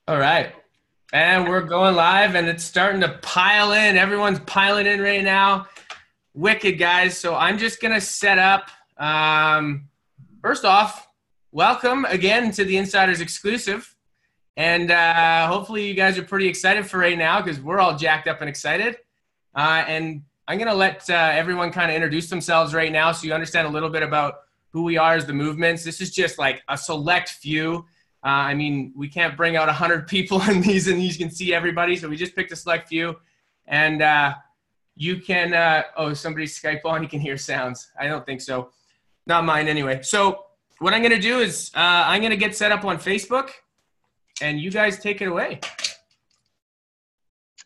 All right. And we're going live and it's starting to pile in. Everyone's piling in right now. Wicked, guys. So I'm just going to set up. First off, welcome again to the Insiders Exclusive. And hopefully you guys are pretty excited for right now because we're all jacked up and excited. And I'm going to let everyone kind of introduce themselves right now so you understand a little bit about who we are as the movements. This is just like a select few. I mean, we can't bring out 100 people in these and you can see everybody. So we just picked a select few. And you can, oh, somebody's Skype on, you can hear sounds. I don't think so. Not mine anyway. So what I'm going to do is I'm going to get set up on Facebook and you guys take it away.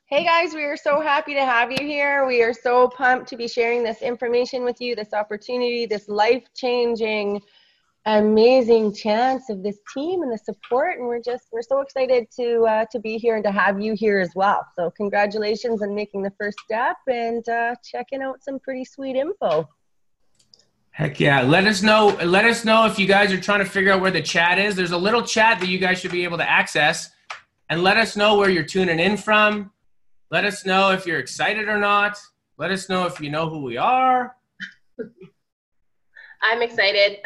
Hey guys, we are so happy to have you here. We are so pumped to be sharing this information with you, this opportunity, this life-changing, amazing chance of this team and the support. And we're so excited to be here and to have you here as well. So congratulations on making the first step and checking out some pretty sweet info. Heck yeah. Let us know if you guys are trying to figure out where the chat is. There's a little chat that you guys should be able to access. And let us know where you're tuning in from. Let us know if you're excited or not. Let us know if you know who we are. I'm excited.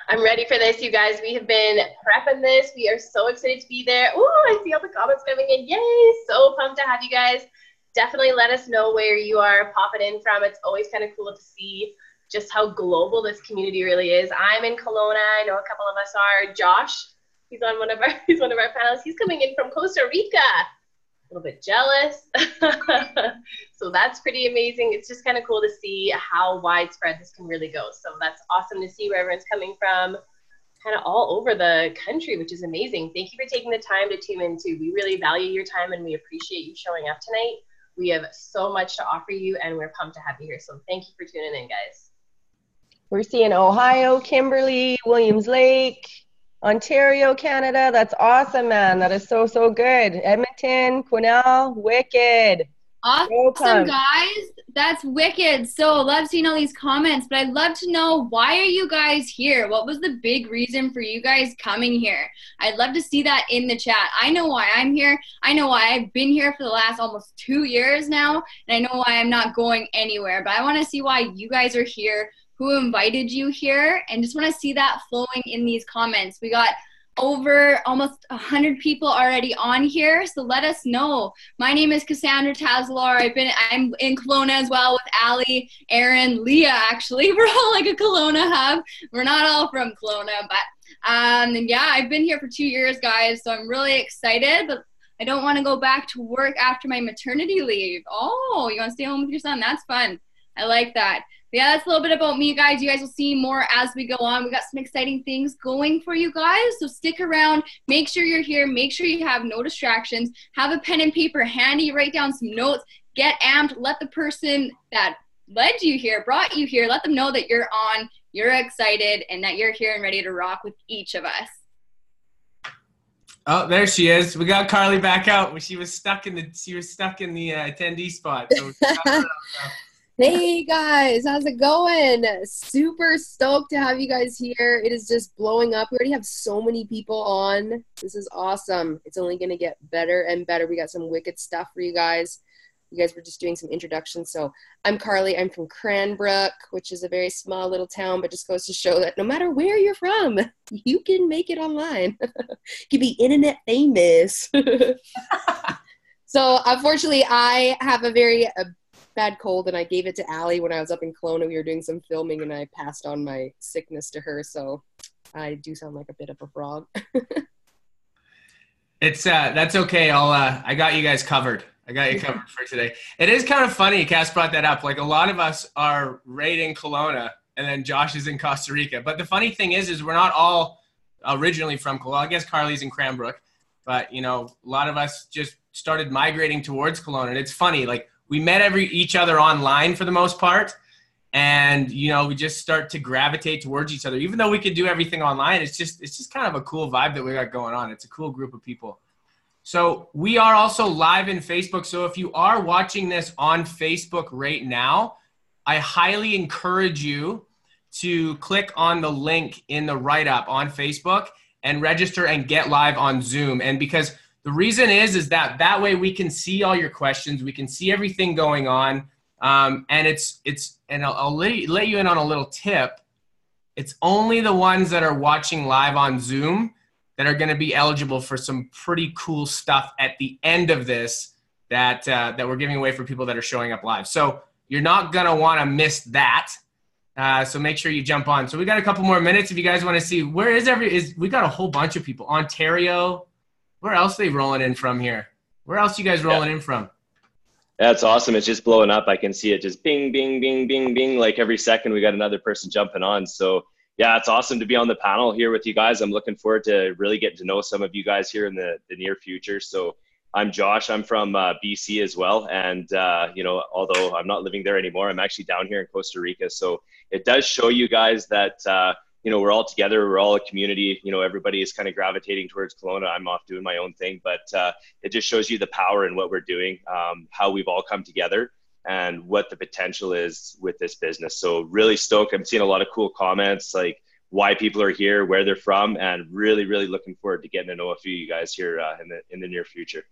I'm ready for this, you guys. We have been prepping this. We are so excited to be there. Ooh, I see all the comments coming in. Yay! So pumped to have you guys. Definitely let us know where you are popping in from. It's always kind of cool to see just how global this community really is. I'm in Kelowna. I know a couple of us are. Josh, he's one of our panelists. He's coming in from Costa Rica. A little bit jealous. So that's pretty amazing. It's just kind of cool to see how widespread this can really go. So that's awesome to see where everyone's coming from kind of all over the country, which is amazing. Thank you for taking the time to tune in too. We really value your time and we appreciate you showing up tonight. We have so much to offer you and we're pumped to have you here. So thank you for tuning in, guys. We're seeing Ohio, Kimberly, Williams Lake, Ontario, Canada. That's awesome, man. That is so, so good. Edmonton, Quesnel, wicked. Awesome, guys. That's wicked. So love seeing all these comments, but I'd love to know, why are you guys here? What was the big reason for you guys coming here? I'd love to see that in the chat. I know why I'm here. I know why I've been here for the last almost 2 years now, and I know why I'm not going anywhere, but I want to see why you guys are here, who invited you here, and just want to see that flowing in these comments. We got over almost 100 people already on here, so let us know. My name is Cassandra Tazlar. I'm in Kelowna as well with Ali, Aaron, Leah, actually. We're all like a Kelowna hub. We're not all from Kelowna, but and yeah, I've been here for 2 years, guys, so I'm really excited, but I don't want to go back to work after my maternity leave. Oh, you want to stay home with your son? That's fun. I like that. But yeah, that's a little bit about me, guys. You guys will see more as we go on. We got some exciting things going for you guys, so stick around. Make sure you're here. Make sure you have no distractions. Have a pen and paper handy. Write down some notes. Get amped. Let the person that led you here, brought you here, let them know that you're on, you're excited, and that you're here and ready to rock with each of us. Oh, there she is. We got Carly back out. She was stuck in the attendee spot. So Hey guys, how's it going? Super stoked to have you guys here. It is just blowing up. We already have so many people on. This is awesome. It's only going to get better and better. We got some wicked stuff for you guys. You guys were just doing some introductions. So I'm Carly. I'm from Cranbrook, which is a very small little town, but just goes to show that no matter where you're from, you can make it online. You can be internet famous. So unfortunately, I have a very bad cold, and I gave it to Ali when I was up in Kelowna. We were doing some filming, and I passed on my sickness to her, so I do sound like a bit of a frog. It's that's okay. I got you guys covered. I got you covered for today. It is kind of funny. Cass brought that up. Like, a lot of us are right in Kelowna, and then Josh is in Costa Rica. But the funny thing is we're not all originally from Kelowna. I guess Carly's in Cranbrook, but you know, a lot of us just started migrating towards Kelowna. And it's funny, like, we met each other online for the most part, and you know, we just start to gravitate towards each other. Even though we could do everything online, it's just kind of a cool vibe that we got going on. It's a cool group of people. So we are also live in Facebook. So if you are watching this on Facebook right now, I highly encourage you to click on the link in the write-up on Facebook and register and get live on Zoom. And because the reason is that way we can see all your questions, we can see everything going on, and and I'll let you in on a little tip. It's only the ones that are watching live on Zoom that are going to be eligible for some pretty cool stuff at the end of this that we're giving away for people that are showing up live. So you're not going to want to miss that. So make sure you jump on. So we got a couple more minutes if you guys want to see where we got a whole bunch of people. Ontario. Where else are they rolling in from here? Where else you guys rolling in from? That's awesome. It's just blowing up. I can see it just bing, bing, bing, bing, bing. Like every second we got another person jumping on. So yeah, it's awesome to be on the panel here with you guys. I'm looking forward to really getting to know some of you guys here in the near future. So I'm Josh. I'm from BC as well. And, although I'm not living there anymore, I'm actually down here in Costa Rica. So it does show you guys that, we're all together. We're all a community. Everybody is kind of gravitating towards Kelowna. I'm off doing my own thing, but it just shows you the power in what we're doing, how we've all come together, and what the potential is with this business. So really stoked. I'm seeing a lot of cool comments, like why people are here, where they're from, and really, really looking forward to getting to know a few of you guys here in the near future.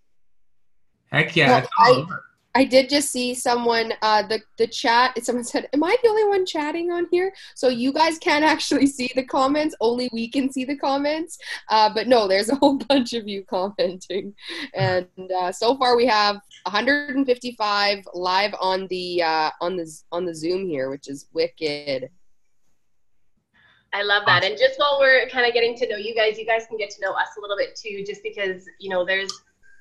Heck yeah. Well, I did just see someone, the chat, someone said, am I the only one chatting on here? So you guys can't actually see the comments, only we can see the comments. But no, there's a whole bunch of you commenting. And so far we have 155 live on the Zoom here, which is wicked. I love that. And just while we're kind of getting to know you guys can get to know us a little bit too, just because, there's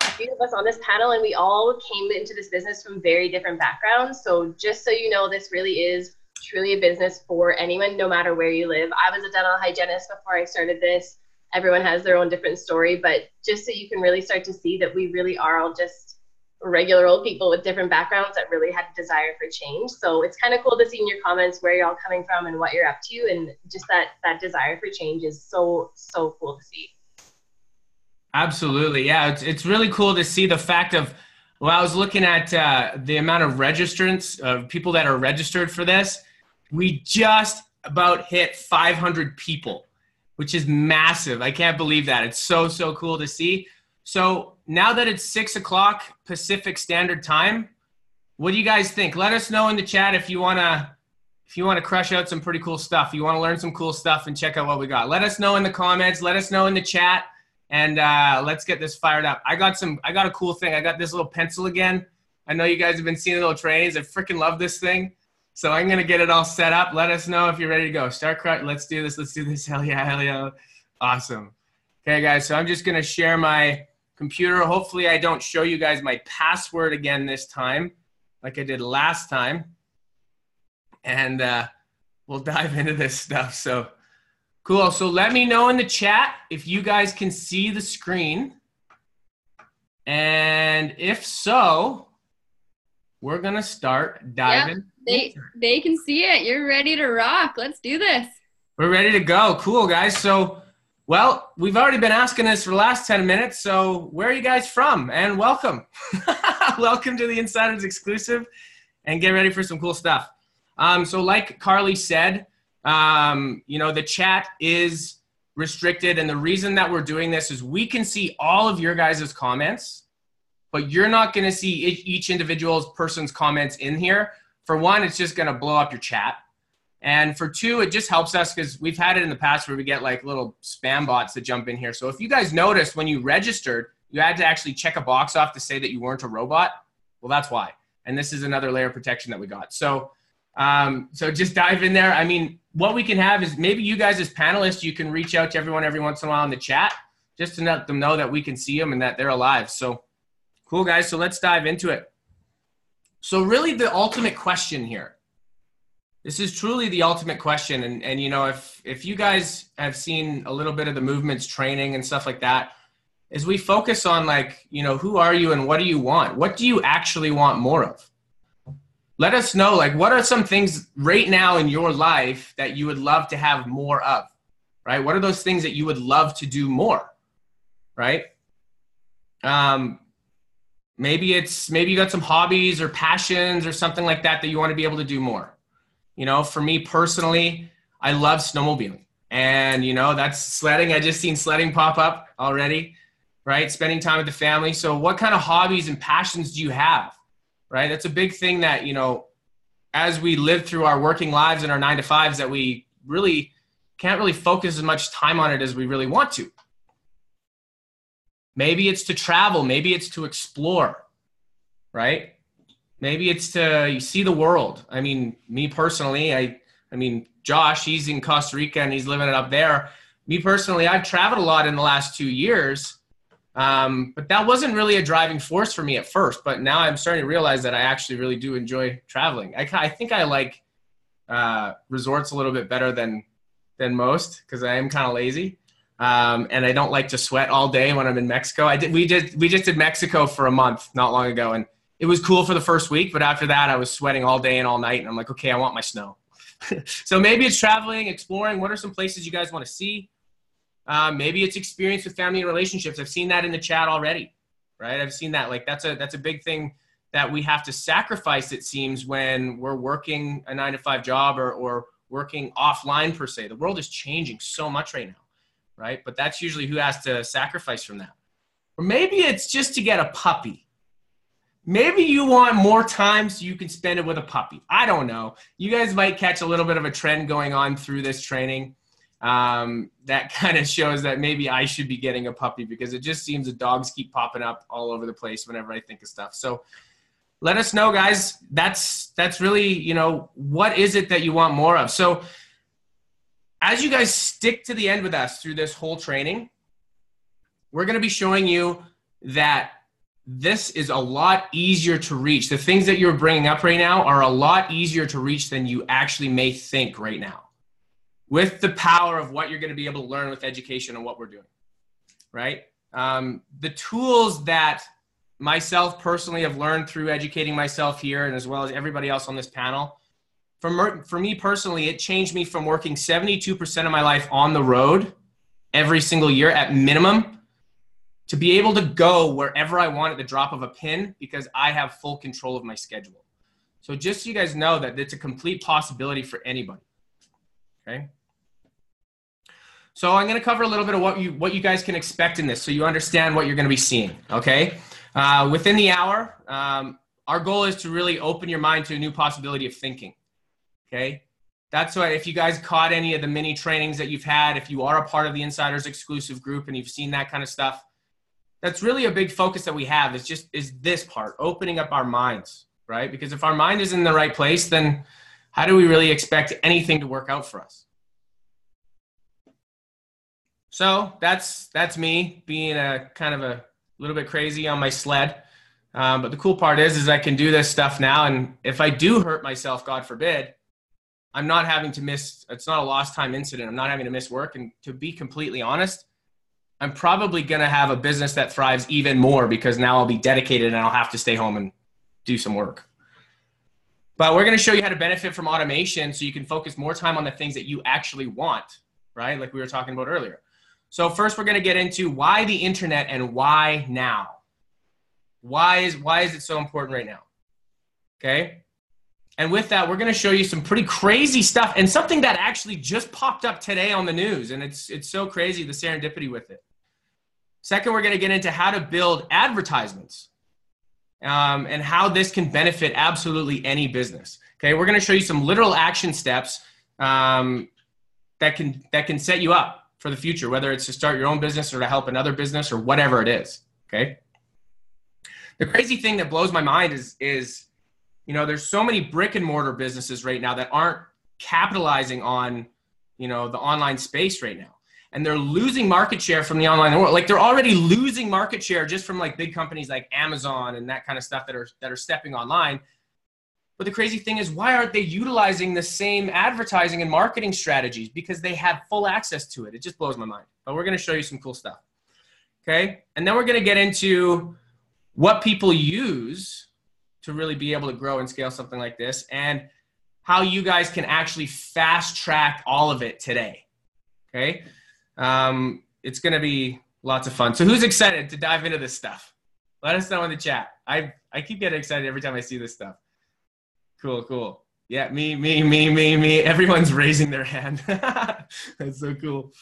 a few of us on this panel and we all came into this business from very different backgrounds. So just so you know, this really is truly a business for anyone, no matter where you live. I was a dental hygienist before I started this. Everyone has their own different story, but just so you can really start to see that we really are all just regular old people with different backgrounds that really had a desire for change. So it's kind of cool to see in your comments where you're all coming from and what you're up to, and just that desire for change is so cool to see. Absolutely. Yeah, it's really cool to see the fact of, I was looking at the amount of registrants, of people that are registered for this. We just about hit 500 people, which is massive. I can't believe that. It's so cool to see. So now that it's 6 o'clock Pacific Standard Time, what do you guys think? Let us know in the chat if you want to crush out some pretty cool stuff. You want to learn some cool stuff and check out what we got. Let us know in the comments. Let us know in the chat. And let's get this fired up. I got a cool thing. I got this little pencil again. I know you guys have been seeing little trays. I freaking love this thing. So I'm going to get it all set up. Let us know if you're ready to go. Start crush. Let's do this. Hell yeah. Awesome. Okay, guys. So I'm just going to share my computer. Hopefully I don't show you guys my password again this time, like I did last time. And we'll dive into this stuff. So cool. So let me know in the chat if you guys can see the screen. And if so, we're going to start diving. Yep, they can see it. You're ready to rock. Let's do this. We're ready to go. Cool, guys. So, we've already been asking this for the last 10 minutes. So where are you guys from? And welcome. Welcome to the Insiders Exclusive, and get ready for some cool stuff. So like Carly said, the chat is restricted. And the reason that we're doing this is we can see all of your guys' comments, but you're not going to see each individual person's comments in here. For one, it's just going to blow up your chat. And for two, it just helps us because we've had it in the past where we get like little spam bots that jump in here. So if you guys noticed when you registered, you had to actually check a box off to say that you weren't a robot. Well, that's why. And this is another layer of protection that we got. So just dive in there. I mean, what we can have is maybe you guys as panelists, you can reach out to everyone every once in a while in the chat just to let them know that we can see them and that they're alive. So cool, guys. So let's dive into it. So really the ultimate question here, this is truly the ultimate question. And if you guys have seen a little bit of the movements training and stuff like that, is we focus on who are you and what do you want? What do you actually want more of? Let us know, what are some things right now in your life that you would love to have more of, right? What are those things that you would love to do more, right? Maybe you got some hobbies or passions or something like that that you want to be able to do more. For me personally, I love snowmobiling. And, you know, that's sledding. I just seen sledding pop up already, right? Spending time with the family. So what kind of hobbies and passions do you have, right? That's a big thing that, you know, as we live through our working lives and our 9-to-5s, that we really can't really focus as much time on it as we really want to. Maybe it's to travel. Maybe it's to explore, right? Maybe it's to see the world. I mean, me personally, I mean, Josh, he's in Costa Rica and he's living it up there. Me personally, I've traveled a lot in the last 2 years, but that wasn't really a driving force for me at first. But now I'm starting to realize that I actually really do enjoy traveling. I think I like resorts a little bit better than most because I am kind of lazy. And I don't like to sweat all day when I'm in Mexico. We just did Mexico for a month not long ago, and it was cool for the first week, but after that I was sweating all day and all night, and I'm like, okay, I want my snow. So maybe it's traveling, exploring. What are some places you guys want to see? Maybe it's experience with family and relationships. I've seen that in the chat already, right? I've seen that. Like that's a big thing that we have to sacrifice, it seems, when we're working a 9-to-5 job or working offline per se. The world is changing so much right now, right? But that's usually who has to sacrifice from that. Or maybe it's just to get a puppy. Maybe you want more time so you can spend it with a puppy. I don't know. You guys might catch a little bit of a trend going on through this training that kind of shows that maybe I should be getting a puppy, because it just seems that dogs keep popping up all over the place whenever I think of stuff. So let us know, guys. That's really, you know, what is it that you want more of? So as you guys stick to the end with us through this whole training, we're going to be showing you that this is a lot easier to reach. The things that you're bringing up right now are a lot easier to reach than you actually may think right now, with the power of what you're going to be able to learn with education and what we're doing, right? The tools that myself personally have learned through educating myself here, and as well as everybody else on this panel, for me personally, it changed me from working 72% of my life on the road every single year at minimum, to be able to go wherever I want at the drop of a pin, because I have full control of my schedule. So just so you guys know that it's a complete possibility for anybody, okay? So I'm going to cover a little bit of what you guys can expect in this, so you understand what you're going to be seeing, okay? Within the hour, our goal is to really open your mind to a new possibility of thinking, okay? That's why if you guys caught any of the mini trainings that you've had, if you are a part of the Insiders exclusive group and you've seen that kind of stuff, that's really a big focus that we have, is this part, opening up our minds, right? Because if our mind is in the right place, then how do we really expect anything to work out for us? So that's me being a kind of a little bit crazy on my sled. But the cool part is I can do this stuff now. And if I do hurt myself, God forbid, I'm not having to miss, it's not a lost time incident. I'm not having to miss work. And to be completely honest, I'm probably going to have a business that thrives even more, because now I'll be dedicated and I'll have to stay home and do some work. But we're going to show you how to benefit from automation so you can focus more time on the things that you actually want, right? Like we were talking about earlier. So first we're going to get into why the internet and why now. Why is it so important right now? Okay. And with that, we're going to show you some pretty crazy stuff, and something that actually just popped up today on the news. And it's so crazy, the serendipity with it. Second, we're going to get into how to build advertisements and how this can benefit absolutely any business. Okay. We're going to show you some literal action steps that can set you up for the future, whether it's to start your own business or to help another business or whatever it is. Okay. The crazy thing that blows my mind is, you know, there's so many brick and mortar businesses right now that aren't capitalizing on, you know, the online space right now. And they're losing market share from the online world. Like they're already losing market share just from like big companies like Amazon and that kind of stuff that are stepping online. But the crazy thing is, why aren't they utilizing the same advertising and marketing strategies? Because they have full access to it. It just blows my mind. But we're going to show you some cool stuff. Okay. And then we're going to get into what people use to really be able to grow and scale something like this, and how you guys can actually fast track all of it today. Okay. It's going to be lots of fun. So who's excited to dive into this stuff? Let us know in the chat. I keep getting excited every time I see this stuff. Cool. Yeah. Me. Everyone's raising their hand. That's so cool.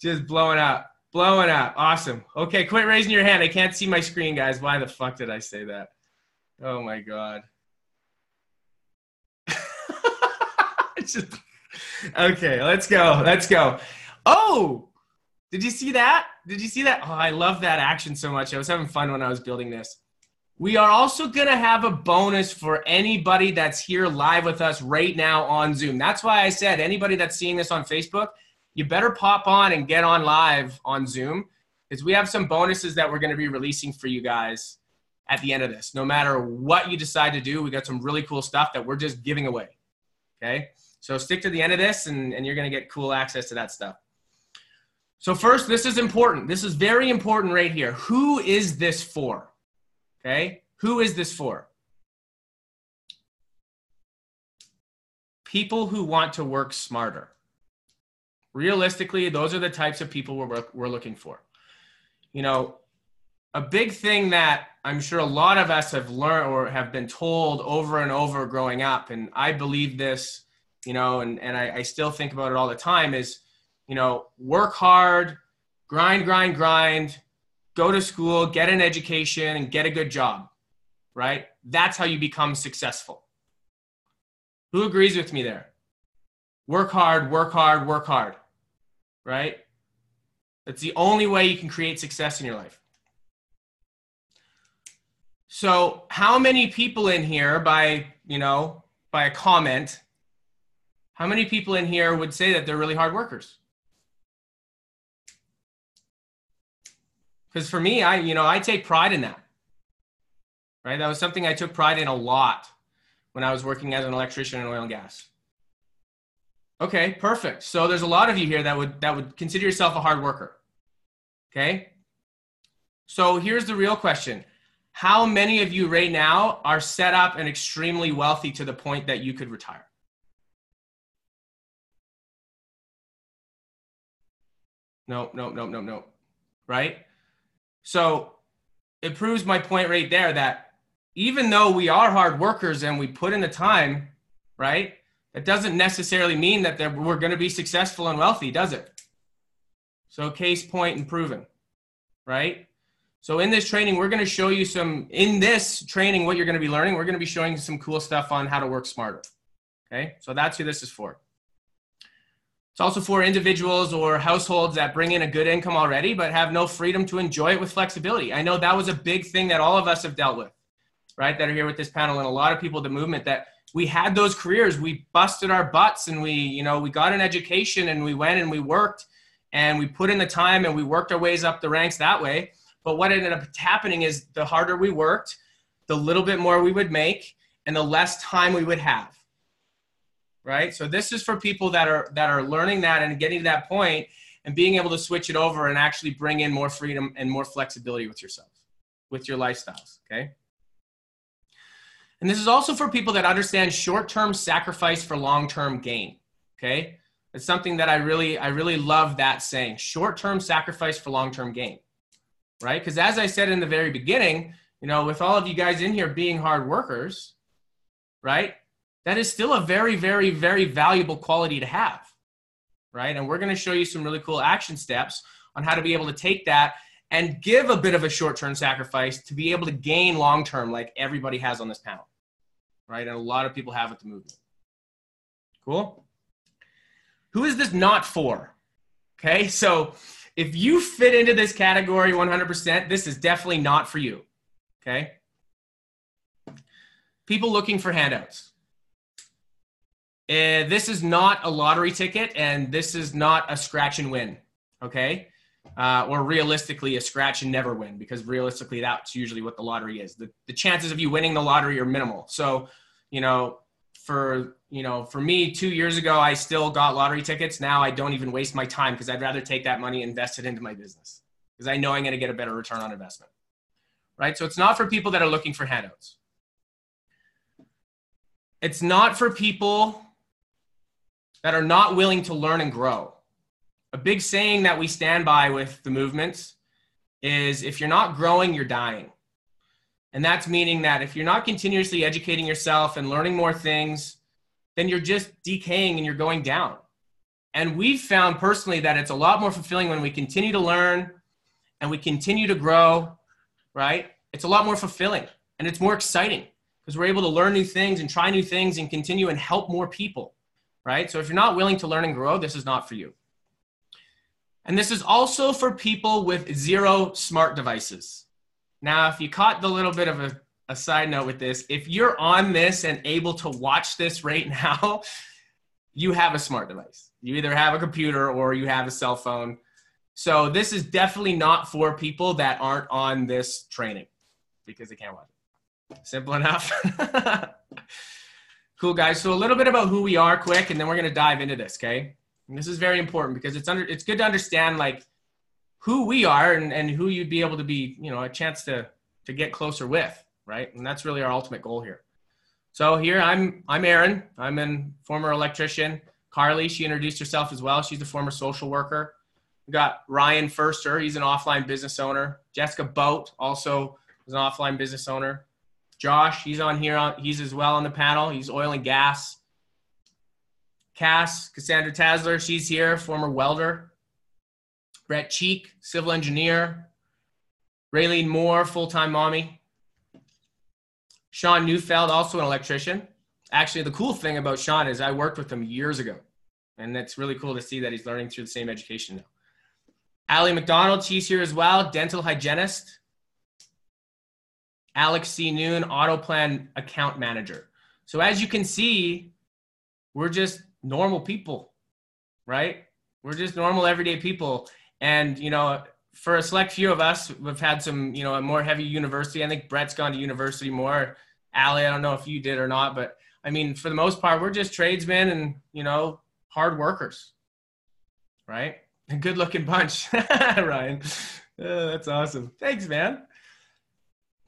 Just blowing up. Blowing up. Awesome. Okay, quit raising your hand. I can't see my screen, guys. Why the fuck did I say that? Oh, my God. Okay, let's go. Let's go. Oh, did you see that? Did you see that? Oh, I love that action so much. I was having fun when I was building this. We are also going to have a bonus for anybody that's here live with us right now on Zoom. That's why I said anybody that's seeing this on Facebook, you better pop on and get on live on Zoom, because we have some bonuses that we're going to be releasing for you guys at the end of this. No matter what you decide to do, we got some really cool stuff that we're just giving away. Okay? So stick to the end of this, and you're going to get cool access to that stuff. So first, this is important. This is very important right here. Who is this for? Okay? Who is this for? People who want to work smarter. Realistically, those are the types of people we're looking for. You know, a big thing that I'm sure a lot of us have learned or have been told over and over growing up, and I believe this, you know, and I still think about it all the time, is, you know, work hard, grind, go to school, get an education, and get a good job, right? That's how you become successful. Who agrees with me there? Work hard, right? That's the only way you can create success in your life. So how many people in here, by a comment, how many people in here would say that they're really hard workers? Because for me, I take pride in that, right? That was something I took pride in a lot when I was working as an electrician in oil and gas. Okay, perfect. So there's a lot of you here that would consider yourself a hard worker. Okay? So here's the real question. How many of you right now are set up and extremely wealthy to the point that you could retire? No. Right? So it proves my point right there that even though we are hard workers and we put in the time, right? It doesn't necessarily mean that we're going to be successful and wealthy, does it? So case point and proven, right? So in this training, we're going to show you what you're going to be learning. We're going to be showing you some cool stuff on how to work smarter. Okay. So that's who this is for. It's also for individuals or households that bring in a good income already, but have no freedom to enjoy it with flexibility. I know that was a big thing that all of us have dealt with, right? That are here with this panel, and a lot of people in the movement, that we had those careers. We busted our butts, and we got an education, and we went and we worked, and we put in the time, and we worked our ways up the ranks that way. But what ended up happening is the harder we worked, the little bit more we would make, and the less time we would have. Right? So this is for people that are learning that and getting to that point and being able to switch it over and actually bring in more freedom and more flexibility with yourself, with your lifestyles. Okay. And this is also for people that understand short-term sacrifice for long-term gain. Okay. It's something that I really love that saying, short-term sacrifice for long-term gain. Right? Because as I said in the very beginning, with all of you guys in here being hard workers, right? That is still a very, very, very valuable quality to have, right? And we're going to show you some really cool action steps on how to be able to take that and give a bit of a short-term sacrifice to be able to gain long-term, like everybody has on this panel, right? And a lot of people have with the movement. Cool? Who is this not for? Okay, so if you fit into this category 100%, this is definitely not for you, okay? People looking for handouts. This is not a lottery ticket, and this is not a scratch and win, okay? Or realistically, a scratch and never win, because realistically, that's usually what the lottery is. The chances of you winning the lottery are minimal. So, for me, 2 years ago, I still got lottery tickets. Now I don't even waste my time, because I'd rather take that money and invest it into my business, because I know I'm going to get a better return on investment, right? So it's not for people that are looking for handouts. It's not for people that are not willing to learn and grow. A big saying that we stand by with the movements is, if you're not growing, you're dying. And that's meaning that if you're not continuously educating yourself and learning more things, then you're just decaying and you're going down, And we've found personally that it's a lot more fulfilling when we continue to learn and we continue to grow, right? It's a lot more fulfilling and it's more exciting because we're able to learn new things and try new things and continue and help more people, right? So if you're not willing to learn and grow, this is not for you. And this is also for people with 0 smart devices. Now, if you caught the little bit of a side note with this, if you're on this and able to watch this right now, you have a smart device. You either have a computer or you have a cell phone. So this is definitely not for people that aren't on this training because they can't watch it. Simple enough. Cool, guys. So a little bit about who we are quick, and then we're going to dive into this, okay? And this is very important because it's good to understand like who we are and who you'd be able to be, you know, a chance to get closer with, right? And that's really our ultimate goal here. So here I'm Aaron. I'm a former electrician. Carly, she introduced herself as well. She's a former social worker. We got Ryan Furster. He's an offline business owner. Jessica Boat also is an offline business owner. Josh, he's on here. He's as well on the panel. He's oil and gas. Cassandra Tasler, she's here, former welder. Brett Cheek, civil engineer. Raylene Moore, full-time mommy. Sean Neufeld, also an electrician. Actually, the cool thing about Sean is I worked with him years ago, and it's really cool to see that he's learning through the same education now. Allie McDonald, she's here as well, dental hygienist. Alex C. Noon, AutoPlan account manager. So as you can see, we're just normal people, right? We're just normal everyday people. And, you know, for a select few of us, we've had some, you know, a more heavy university. I think Brett's gone to university more. Allie, I don't know if you did or not, but I mean, for the most part, we're just tradesmen and, you know, hard workers, right? A good looking bunch, Ryan. That's awesome. Thanks, man.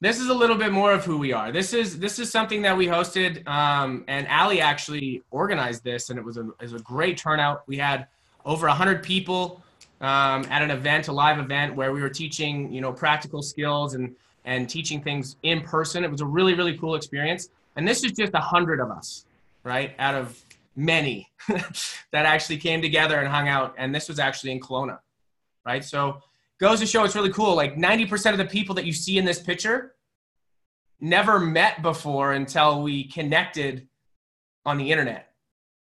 This is a little bit more of who we are. This is something that we hosted, and Allie actually organized this, and it was a great turnout. We had over 100 people at an event, a live event, where we were teaching, you know, practical skills and teaching things in person. It was a really, really cool experience. And this is just 100 of us, right, out of many that actually came together and hung out. And this was actually in Kelowna, right? So goes to show it's really cool. Like 90% of the people that you see in this picture never met before until we connected on the internet,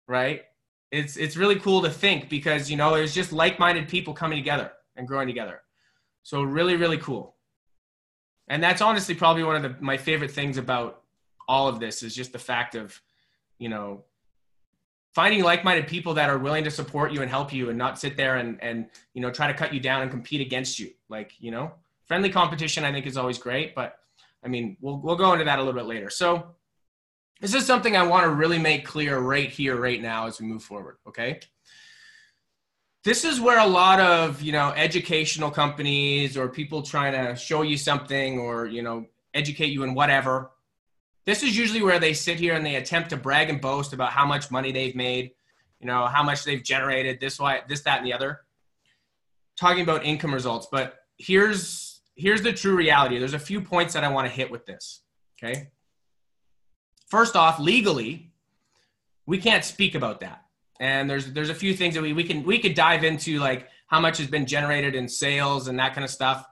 right? It's really cool to think because, you know, it's just like-minded people coming together and growing together. So really, really cool. And that's honestly probably one of my favorite things about all of this is just the fact of, you know, finding like-minded people that are willing to support you and help you and not sit there and you know, try to cut you down and compete against you. Like, you know, friendly competition I think is always great, but I mean, we'll go into that a little bit later. So this is something I want to really make clear right here, right now as we move forward, okay? This is where a lot of, you know, educational companies or people trying to show you something or, you know, educate you in whatever, this is usually where they sit here and they attempt to brag and boast about how much money they've made, you know, how much they've generated, this, that, and the other. Talking about income results, but here's the true reality. There's a few points that I want to hit with this, okay? First off, legally, we can't speak about that. And there's a few things that we could dive into, like how much has been generated in sales and that kind of stuff.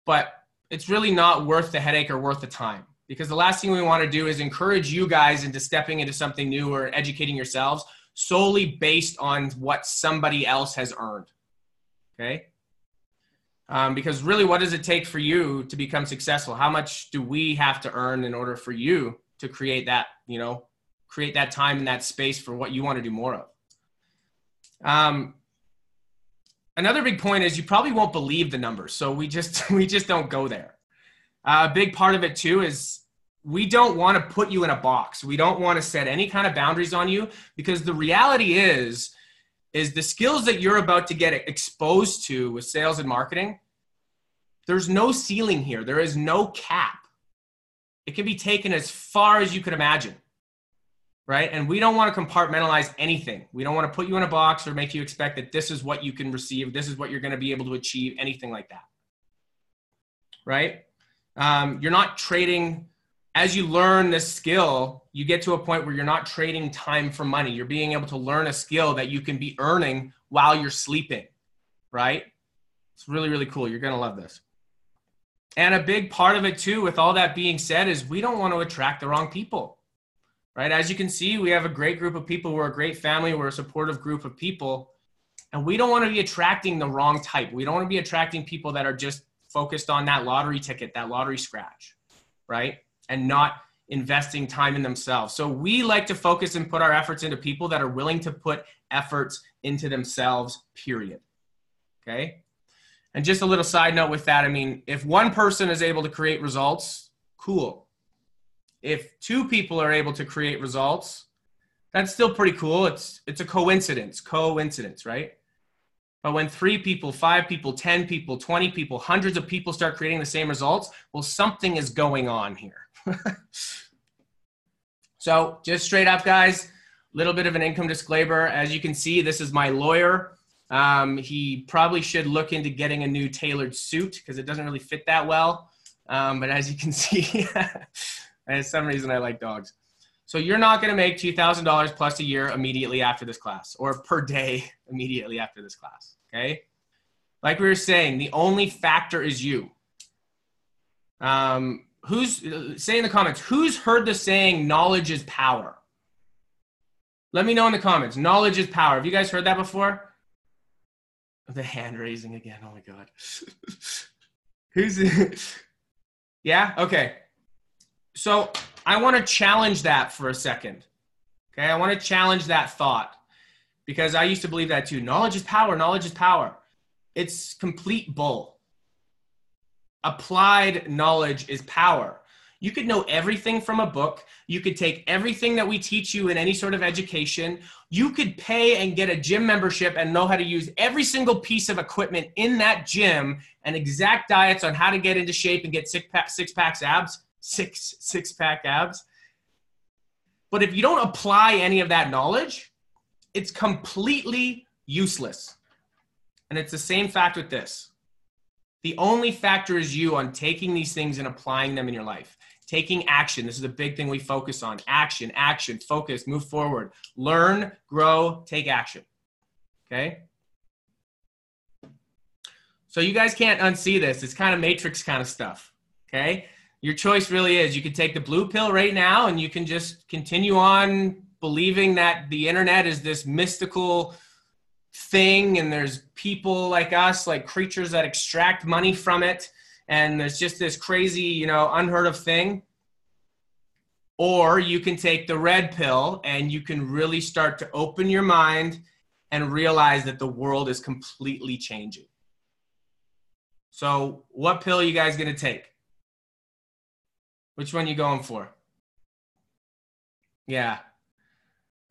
But it's really not worth the headache or worth the time. Because the last thing we want to do is encourage you guys into stepping into something new or educating yourselves solely based on what somebody else has earned, okay? Because really, what does it take for you to become successful? How much do we have to earn in order for you to create that, you know, create that time and that space for what you want to do more of? Another big point is you probably won't believe the numbers. So we just don't go there. A big part of it too is we don't want to put you in a box. We don't want to set any kind of boundaries on you because the reality is the skills that you're about to get exposed to with sales and marketing, there's no ceiling here. There is no cap. It can be taken as far as you could imagine, right? And we don't want to compartmentalize anything. We don't want to put you in a box or make you expect that this is what you can receive. This is what you're going to be able to achieve, anything like that, right? You're not trading as you learn this skill, you get to a point where you're not trading time for money. You're being able to learn a skill that you can be earning while you're sleeping, right? It's really, really cool. You're going to love this. And a big part of it too, with all that being said, is we don't want to attract the wrong people, right? As you can see, we have a great group of people. We're a great family. We're a supportive group of people. And we don't want to be attracting the wrong type. We don't want to be attracting people that are just focused on that lottery ticket, that lottery scratch, right? And not investing time in themselves. So we like to focus and put our efforts into people that are willing to put efforts into themselves, period. Okay? And just a little side note with that, I mean, if one person is able to create results, cool. If two people are able to create results, that's still pretty cool. It's a coincidence, right? But when 3 people, 5 people, 10 people, 20 people, hundreds of people start creating the same results, well, something is going on here. So just straight up, guys, a little bit of an income disclaimer. As you can see, this is my lawyer. He probably should look into getting a new tailored suit because it doesn't really fit that well. But as you can see, for some reason I like dogs. So you're not going to make $2,000 plus a year immediately after this class, or per day immediately after this class, okay? Like we were saying, the only factor is you. Say in the comments, who's heard the saying, knowledge is power? Let me know in the comments. Knowledge is power. Have you guys heard that before? The hand raising again. Oh my God. Yeah? Okay. So I want to challenge that for a second. Okay. I want to challenge that thought because I used to believe that too. Knowledge is power. Knowledge is power. It's complete bull. Applied knowledge is power. You could know everything from a book. You could take everything that we teach you in any sort of education. You could pay and get a gym membership and know how to use every single piece of equipment in that gym and exact diets on how to get into shape and get six-pack abs. But if you don't apply any of that knowledge, it's completely useless. And it's the same fact with this. The only factor is you on taking these things and applying them in your life. Taking action. This is a big thing we focus on. Action, focus, move forward. Learn, grow, take action. Okay? So you guys can't unsee this. It's kind of matrix kind of stuff. Okay? Your choice really is. You can take the blue pill right now and you can just continue on believing that the internet is this mystical thing and there's people like us, like creatures that extract money from it, and there's just this crazy, unheard of thing. Or you can take the red pill and you can really start to open your mind and realize that the world is completely changing. So what pill are you guys going to take? Which one are you going for? Yeah,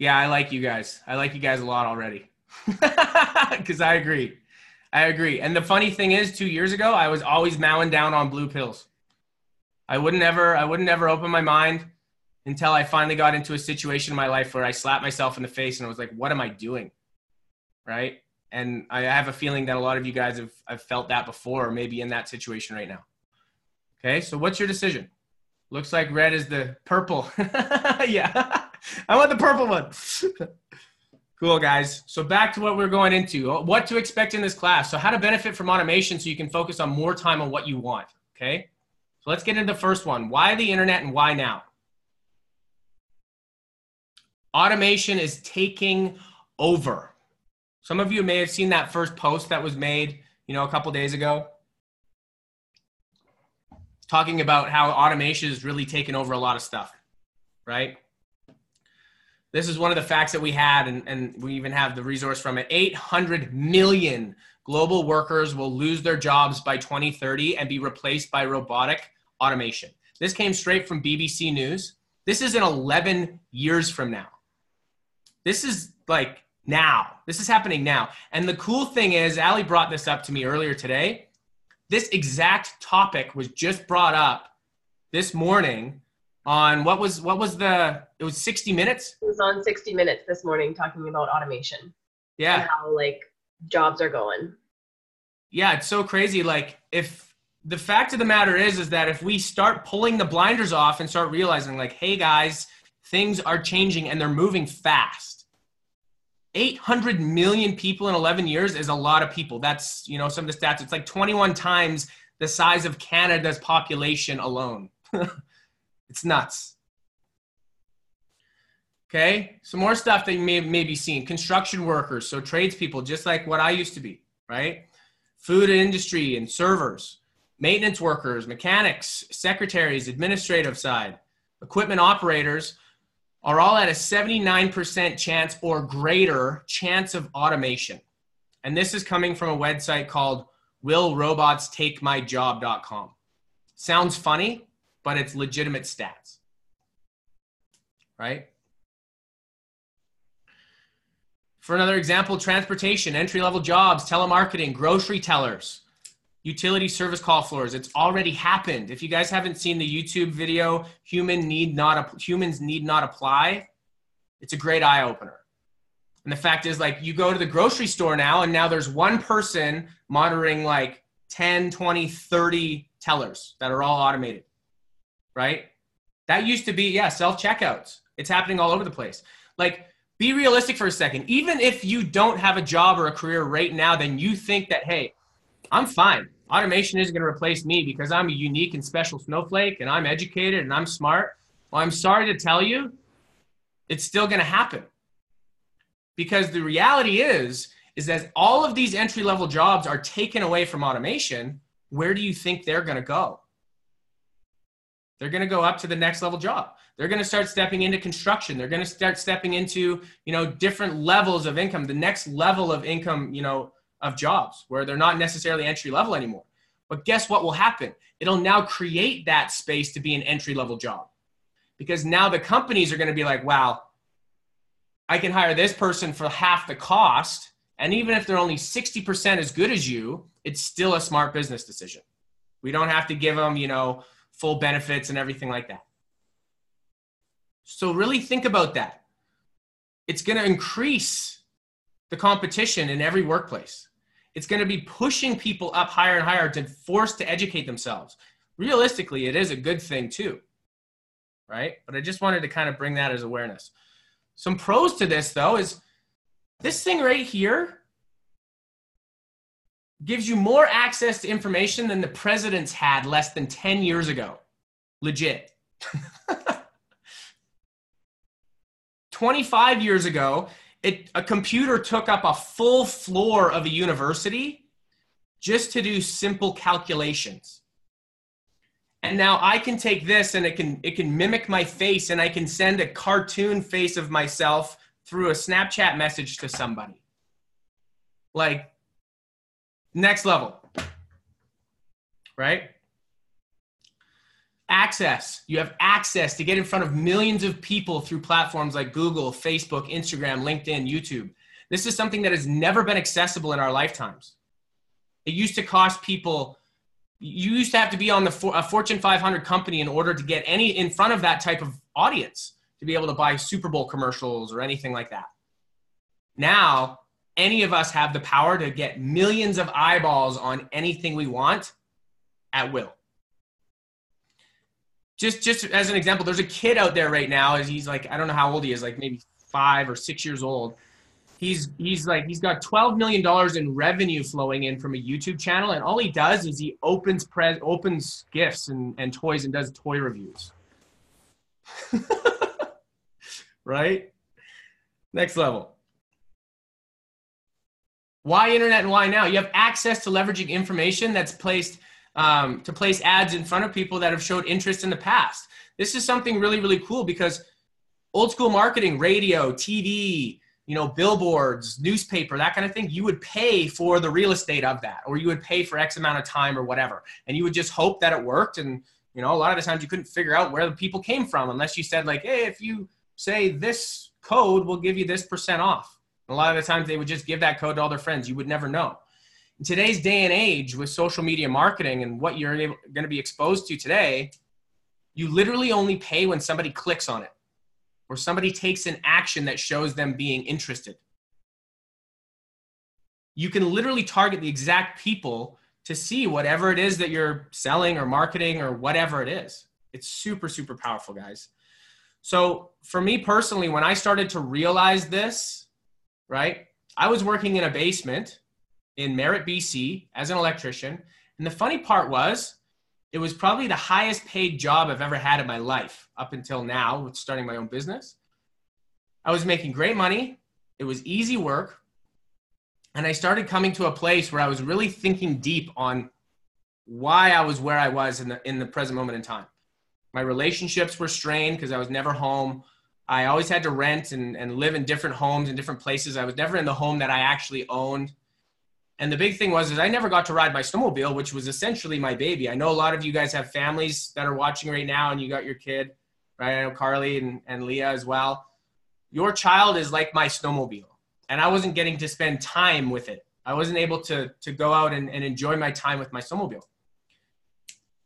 I like you guys. I like you guys a lot already. Because I agree. And the funny thing is, 2 years ago, I was always mowing down on blue pills. I wouldn't ever open my mind until I finally got into a situation in my life where I slapped myself in the face and I was like, what am I doing? Right? And I have a feeling that a lot of you guys have felt that before, or maybe in that situation right now. Okay, so what's your decision? Looks like red is the purple. Yeah, I want the purple one. Cool, guys. So back to what we're going into. What to expect in this class. So how to benefit from automation so you can focus on more time on what you want, okay? So let's get into the first one. Why the internet and why now? Automation is taking over. Some of you may have seen that first post that was made, a couple days ago, talking about how automation has really taken over a lot of stuff, right? This is one of the facts that we had, and we even have the resource from it. 800 million global workers will lose their jobs by 2030 and be replaced by robotic automation. This came straight from BBC News. This is in 11 years from now. This is like now. This is happening now. And the cool thing is, Ali brought this up to me earlier today. This exact topic was just brought up this morning on it was 60 Minutes? It was on 60 Minutes this morning talking about automation. Yeah. And how jobs are going. Yeah, it's so crazy. Like if the fact of the matter is that if we start pulling the blinders off and start realizing like, hey guys, things are changing and they're moving fast. 800 million people in 11 years is a lot of people. That's, you know, some of the stats. It's like 21 times the size of Canada's population alone. It's nuts. Okay, some more stuff that you may be seeing. Construction workers, so tradespeople, just like what I used to be, right? Food industry and servers, maintenance workers, mechanics, secretaries, administrative side, equipment operators are all at a 79% chance or greater chance of automation. And this is coming from a website called willrobotstakemyjob.com. Sounds funny, but it's legitimate stats, right? For another example, transportation, entry-level jobs, telemarketing, grocery tellers, utility service call floors. It's already happened. If you guys haven't seen the YouTube video, Humans Need Not Apply, it's a great eye-opener. And the fact is, like, you go to the grocery store now, and now there's one person monitoring like 10, 20, 30 tellers that are all automated, right? That used to be, yeah, self-checkouts. It's happening all over the place. Like, be realistic for a second. Even if you don't have a job or a career right now, then you think that, hey, I'm fine. Automation isn't going to replace me because I'm a unique and special snowflake and I'm educated and I'm smart. Well, I'm sorry to tell you, it's still going to happen. Because the reality is that all of these entry-level jobs are taken away from automation. Where do you think they're going to go? They're going to go up to the next level job. They're going to start stepping into construction. They're going to start stepping into, you know, different levels of income, the next level of income, you know, of jobs where they're not necessarily entry level anymore. But guess what will happen? It'll now create that space to be an entry level job, because now the companies are going to be like, wow, I can hire this person for half the cost. And even if they're only 60% as good as you, it's still a smart business decision. We don't have to give them, you know, full benefits and everything like that. So really think about that. It's going to increase the competition in every workplace. It's going to be pushing people up higher and higher to force to educate themselves. Realistically, it is a good thing too, right? But I just wanted to kind of bring that as awareness. Some pros to this though is this thing right here gives you more access to information than the presidents had less than 10 years ago. Legit. 25 years ago, a computer took up a full floor of a university just to do simple calculations. And now I can take this and it can mimic my face, and I can send a cartoon face of myself through a Snapchat message to somebody. Like, next level, right? Access. You have access to get in front of millions of people through platforms like Google, Facebook, Instagram, LinkedIn, YouTube. This is something that has never been accessible in our lifetimes. It used to cost people, you used to have to be on a Fortune 500 company in order to get in front of that type of audience to be able to buy Super Bowl commercials or anything like that. Now, any of us have the power to get millions of eyeballs on anything we want at will. Just as an example, there's a kid out there right now, he's like, I don't know how old he is, like maybe 5 or 6 years old. He's got $12 million in revenue flowing in from a YouTube channel, and all he does is he opens gifts and toys and does toy reviews. Right? Next level. Why internet and why now? You have access to leveraging information that's placed to place ads in front of people that have showed interest in the past. This is something really, really cool because old school marketing, radio, TV, you know, billboards, newspaper, that kind of thing, you would pay for the real estate of that, or you would pay for X amount of time or whatever. And you would just hope that it worked. And, you know, a lot of the times you couldn't figure out where the people came from unless you said like, hey, if you say this code, we'll give you this % off. And a lot of the times they would just give that code to all their friends. You would never know. In today's day and age with social media marketing and what you're going to be exposed to today, you literally only pay when somebody clicks on it or somebody takes an action that shows them being interested. You can literally target the exact people to see whatever it is that you're selling or marketing or whatever it is. It's super, super powerful, guys. So for me personally, when I started to realize this, right, I was working in a basement in Merritt, BC as an electrician. And the funny part was, it was probably the highest paid job I've ever had in my life up until now with starting my own business. I was making great money. It was easy work. And I started coming to a place where I was really thinking deep on why I was where I was in the present moment in time. My relationships were strained because I was never home. I always had to rent and live in different homes in different places. I was never in the home that I actually owned. And the big thing was I never got to ride my snowmobile, which was essentially my baby. I know a lot of you guys have families that are watching right now and you got your kid, right? I know Carly and Leah as well. Your child is like my snowmobile. And I wasn't getting to spend time with it. I wasn't able to go out and enjoy my time with my snowmobile.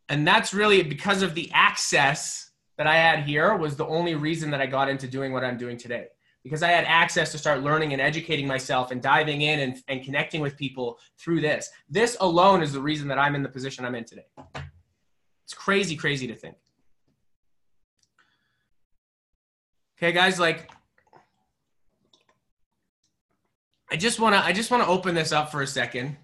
And that's really because of the access that I had here was the only reason that I got into doing what I'm doing today. Because I had access to start learning and educating myself and diving in and connecting with people through this. This alone is the reason that I'm in the position I'm in today. It's crazy, crazy to think. Okay, guys, like, I just want to open this up for a second.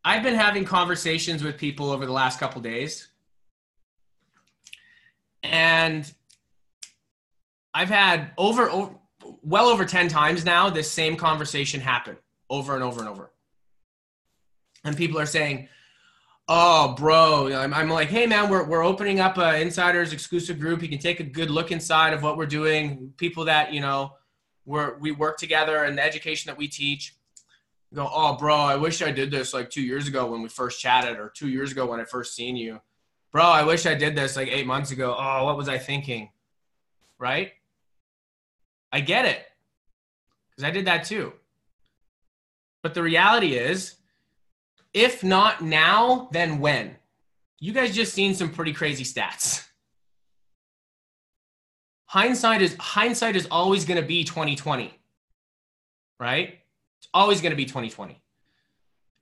I've been having conversations with people over the last couple days. And I've had well over 10 times now this same conversation happen over and over and over. And people are saying, oh, bro, I'm like, hey, man, we're opening up an insiders exclusive group. You can take a good look inside of what we're doing. People that, you know, we work together and the education that we teach. Go, oh, bro, I wish I did this like 2 years ago when we first chatted, or 2 years ago when I first seen you. Bro, I wish I did this like 8 months ago. Oh, what was I thinking? Right? I get it, because I did that too. But the reality is, if not now, then when? You guys just seen some pretty crazy stats. Hindsight is always going to be 2020, right? It's always going to be 2020.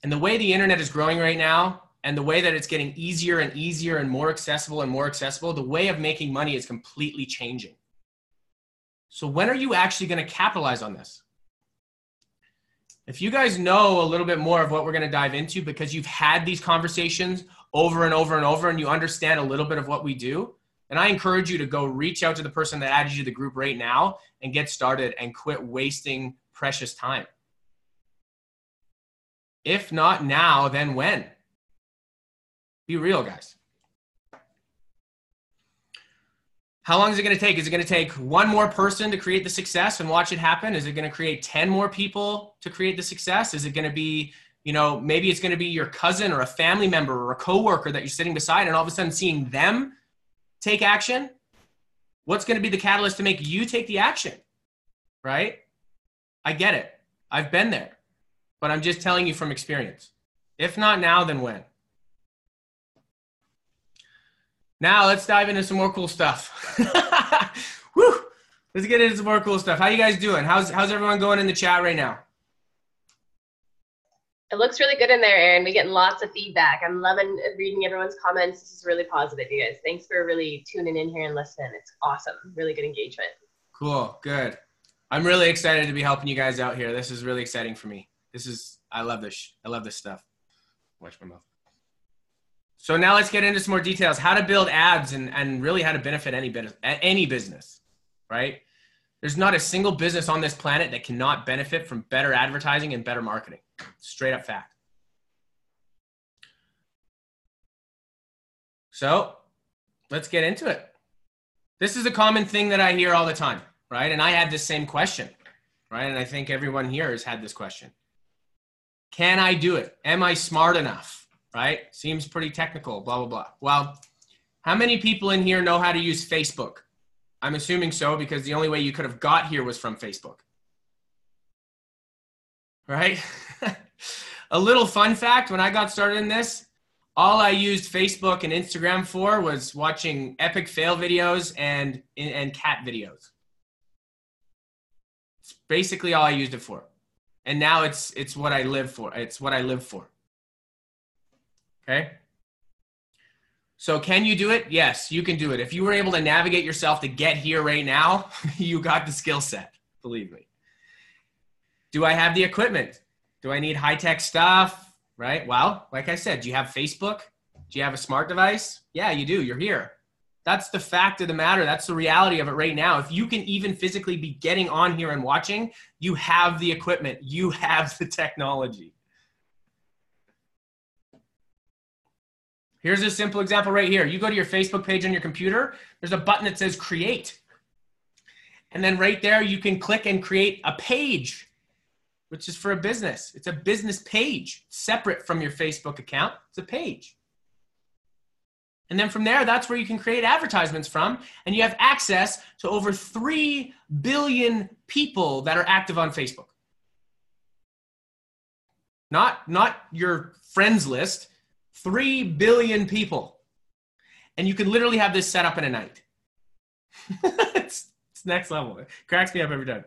And the way the internet is growing right now, and the way that it's getting easier and easier and more accessible, the way of making money is completely changing. So when are you actually going to capitalize on this? If you guys know a little bit more of what we're going to dive into because you've had these conversations over and over and over and you understand a little bit of what we do, then I encourage you to go reach out to the person that added you to the group right now and get started and quit wasting precious time. If not now, then when? Be real, guys. How long is it going to take? Is it going to take one more person to create the success and watch it happen? Is it going to create 10 more people to create the success? Is it going to be, you know, maybe it's going to be your cousin or a family member or a coworker that you're sitting beside and all of a sudden seeing them take action? What's going to be the catalyst to make you take the action? Right? I get it. I've been there. But I'm just telling you from experience. If not now, then when? Now let's dive into some more cool stuff. Woo! Let's get into some more cool stuff. How you guys doing? How's everyone going in the chat right now? It looks really good in there, Aaron. We're getting lots of feedback. I'm loving reading everyone's comments. This is really positive, you guys. Thanks for really tuning in here and listening. It's awesome. Really good engagement. Cool. Good. I'm really excited to be helping you guys out here. This is really exciting for me. I love this. I love this stuff. Watch my mouth. So now let's get into some more details. How to build ads and really how to benefit any business, right? There's not a single business on this planet that cannot benefit from better advertising and better marketing. Straight up fact. So let's get into it. This is a common thing that I hear all the time, right? And I had this same question, right? And I think everyone here has had this question. Can I do it? Am I smart enough? Right? Seems pretty technical, blah, blah, blah. Well, how many people in here know how to use Facebook? I'm assuming so because the only way you could have got here was from Facebook. Right? A little fun fact, when I got started in this, all I used Facebook and Instagram for was watching epic fail videos and cat videos. It's basically all I used it for. And now it's what I live for. It's what I live for. Okay. So can you do it? Yes, you can do it. If you were able to navigate yourself to get here right now, you got the skill set, believe me. Do I have the equipment? Do I need high-tech stuff? Right? Well, like I said, do you have Facebook? Do you have a smart device? Yeah, you do. You're here. That's the fact of the matter. That's the reality of it right now. If you can even physically be getting on here and watching, you have the equipment. You have the technology. Here's a simple example right here. You go to your Facebook page on your computer. There's a button that says create. And then right there, you can click and create a page, which is for a business. It's a business page separate from your Facebook account. It's a page. And then from there, that's where you can create advertisements from. And you have access to over 3 billion people that are active on Facebook. Not your friends list, 3 billion people. And you can literally have this set up in a night. it's next level. It cracks me up every time.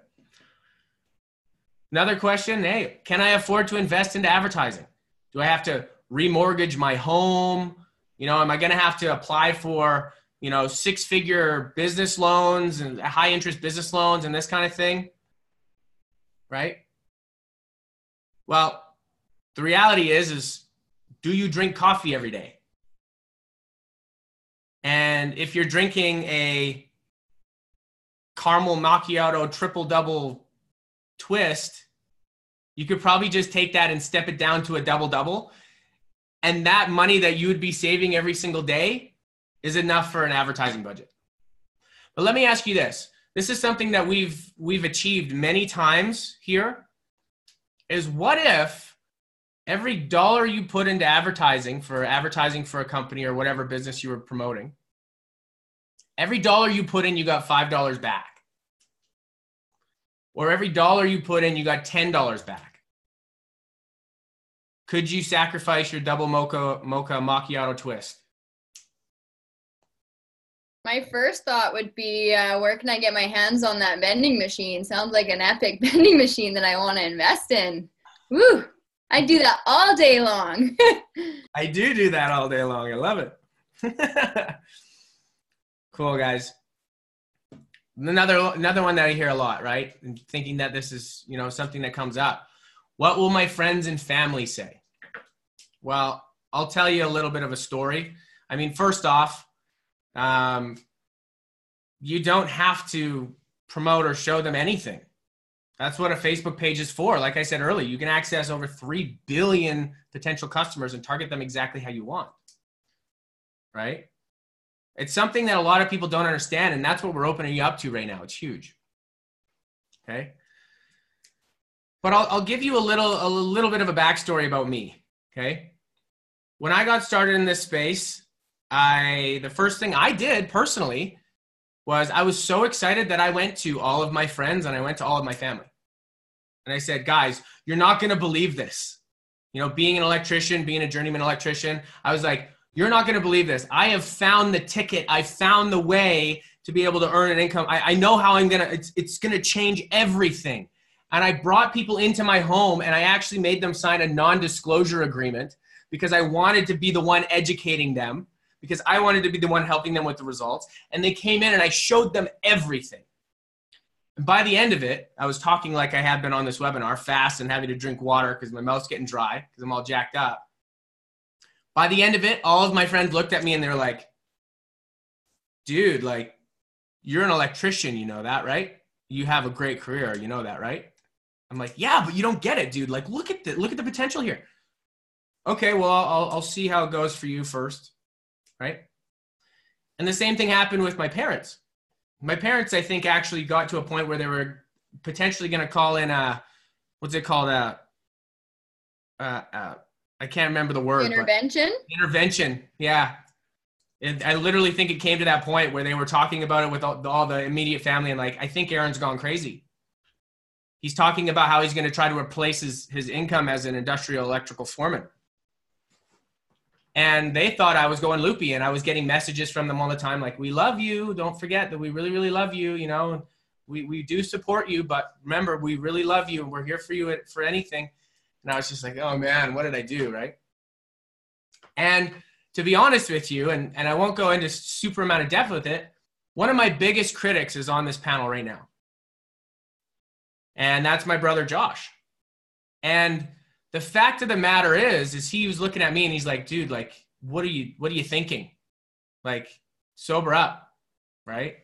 Another question, hey, can I afford to invest into advertising? Do I have to remortgage my home? You know, am I going to have to apply for, you know, 6-figure business loans and high interest business loans and this kind of thing? Right? Well, the reality is do you drink coffee every day? And if you're drinking a caramel macchiato triple double twist, you could probably just take that and step it down to a double double. And that money that you would be saving every single day is enough for an advertising budget. But let me ask you this. This is something that we've achieved many times here, is what if every dollar you put into advertising for a company or whatever business you were promoting, every dollar you put in, you got $5 back. Or every dollar you put in, you got $10 back. Could you sacrifice your double mocha macchiato twist? My first thought would be, where can I get my hands on that vending machine? Sounds like an epic vending machine that I want to invest in. Woo! I do that all day long. I do that all day long. I love it. Cool, guys. Another one that I hear a lot, right? And thinking that this is, you know, something that comes up. What will my friends and family say? Well, I'll tell you a little bit of a story. I mean, first off, you don't have to promote or show them anything. That's what a Facebook page is for. Like I said earlier, you can access over 3 billion potential customers and target them exactly how you want, right? It's something that a lot of people don't understand, and that's what we're opening you up to right now. It's huge, okay? But I'll give you a little bit of a backstory about me, okay? When I got started in this space, the first thing I did personally was I was so excited that I went to all of my friends and I went to all of my family. And I said, guys, you're not going to believe this. You know, being an electrician, being a journeyman electrician, I was like, you're not going to believe this. I have found the ticket. I found the way to be able to earn an income. I know how it's going to change everything. And I brought people into my home and I actually made them sign a non-disclosure agreement because I wanted to be the one educating them, because I wanted to be the one helping them with the results. And they came in and I showed them everything. And by the end of it, I was talking like I had been on this webinar, fast and having to drink water because my mouth's getting dry because I'm all jacked up. By the end of it, all of my friends looked at me and they were like, dude, like, you're an electrician, you know that, right? You have a great career, you know that, right? I'm like, yeah, but you don't get it, dude. Like, look at the potential here. Okay, well, I'll see how it goes for you first, right? And the same thing happened with my parents. My parents, I think, actually got to a point where they were potentially going to call in what's it called? I can't remember the word. Intervention? Intervention, yeah. I literally think it came to that point where they were talking about it with all the immediate family and like, I think Aaron's gone crazy. He's talking about how he's going to try to replace his income as an industrial electrical foreman. And they thought I was going loopy, and I was getting messages from them all the time like, we love you. Don't forget that we really, really love you, you know. We do support you, but remember, we really love you and we're here for you for anything. And I was just like, oh man, what did I do, right? And to be honest with you, and I won't go into super amount of depth with it, one of my biggest critics is on this panel right now. And that's my brother, Josh. And the fact of the matter is he was looking at me and he's like, dude, like, what are you thinking? Like, sober up, right?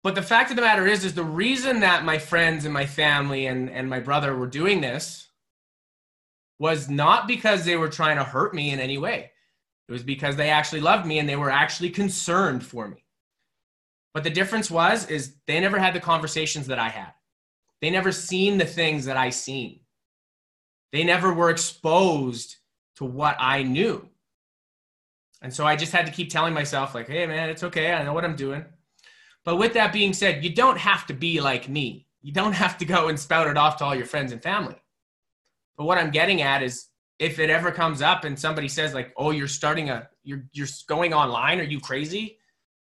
But the fact of the matter is the reason that my friends and my family and my brother were doing this was not because they were trying to hurt me in any way. It was because they actually loved me and they were actually concerned for me. But the difference is they never had the conversations that I had. They never seen the things that I seen. They never were exposed to what I knew. And so I just had to keep telling myself like, hey man, it's okay. I know what I'm doing. But with that being said, you don't have to be like me. You don't have to go and spout it off to all your friends and family. But what I'm getting at is if it ever comes up and somebody says like, oh, you're going online, are you crazy?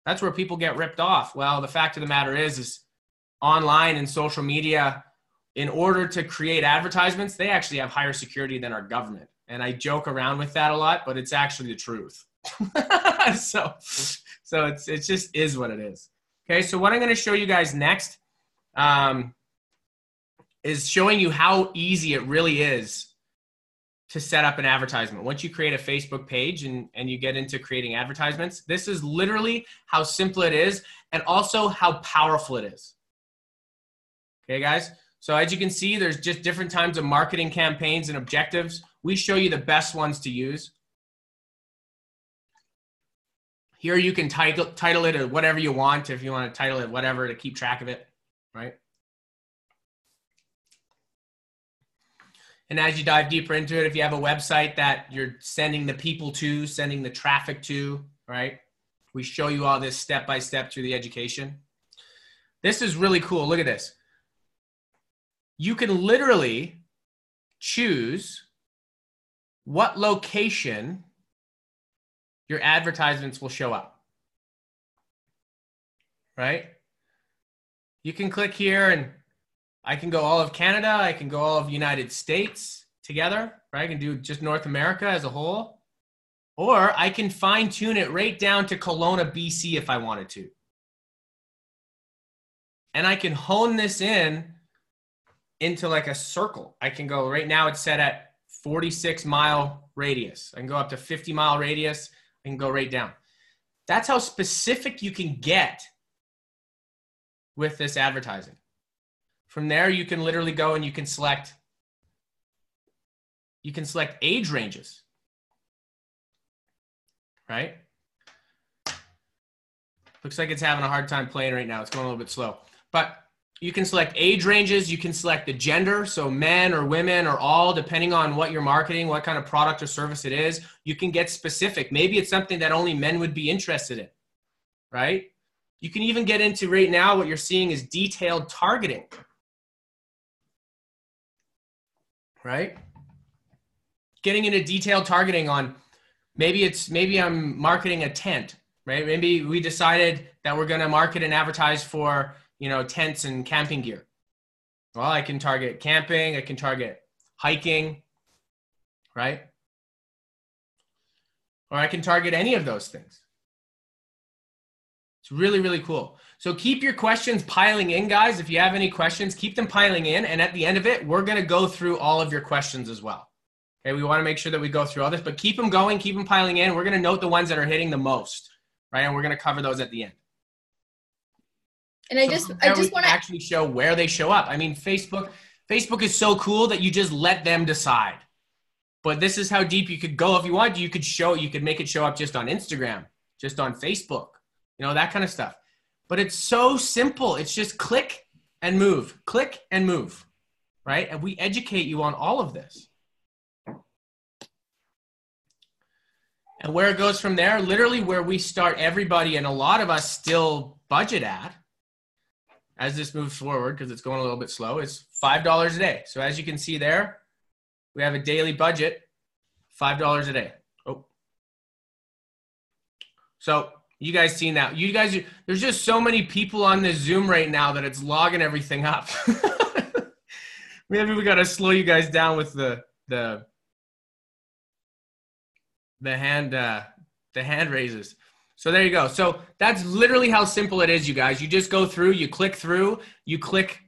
That's where people get ripped off. Well, the fact of the matter is online and social media, in order to create advertisements, they actually have higher security than our government. And I joke around with that a lot, but it's actually the truth. so it just is what it is. Okay, so what I'm going to show you guys next is showing you how easy it really is to set up an advertisement. Once you create a Facebook page and you get into creating advertisements, this is literally how simple it is and also how powerful it is. Okay, guys? So as you can see, there's just different types of marketing campaigns and objectives. We show you the best ones to use. Here you can title it or whatever you want, if you want to title it whatever to keep track of it, right? And as you dive deeper into it, if you have a website that you're sending the people to, sending the traffic to, right? We show you all this step by step through the education. This is really cool. Look at this. You can literally choose what location your advertisements will show up, right? You can click here and I can go all of Canada. I can go all of United States together, right? I can do just North America as a whole, or I can fine tune it right down to Kelowna, BC if I wanted to. And I can hone this into like a circle. I can go, right now it's set at 46-mile radius. I can go up to 50-mile radius. I can go right down. That's how specific you can get with this advertising. From there, you can literally go and you can select age ranges, right? Looks like it's having a hard time playing right now. It's going a little bit slow. But you can select age ranges. You can select the gender, so men or women or all, depending on what you're marketing, what kind of product or service it is. You can get specific. Maybe it's something that only men would be interested in, right? You can even get into right now what you're seeing is detailed targeting, right? Getting into detailed targeting on maybe I'm marketing a tent, right? Maybe we decided that we're going to market and advertise for, tents and camping gear. Well, I can target camping, I can target hiking, right? Or I can target any of those things. It's really, really cool. So keep your questions piling in, guys. If you have any questions, keep them piling in. And at the end of it, we're going to go through all of your questions as well. Okay, we want to make sure that we go through all this, but keep them going, keep them piling in. We're going to note the ones that are hitting the most, right? And we're going to cover those at the end. And I just want to actually show where they show up. I mean, Facebook is so cool that you just let them decide. But this is how deep you could go. If you want, you could make it show up just on Instagram, just on Facebook, that kind of stuff. But it's so simple. It's just click and move, right? And we educate you on all of this. And where it goes from there, literally where we start everybody, and a lot of us still budget at, as this moves forward, because it's going a little bit slow, is $5 a day. So as you can see there, we have a daily budget, $5 a day. Oh. So You guys seen that? You guys, there's just so many people on this Zoom right now that it's logging everything up. Maybe we got to slow you guys down with the hand raises. So there you go. So that's literally how simple it is, you guys. You just go through, you click through, you click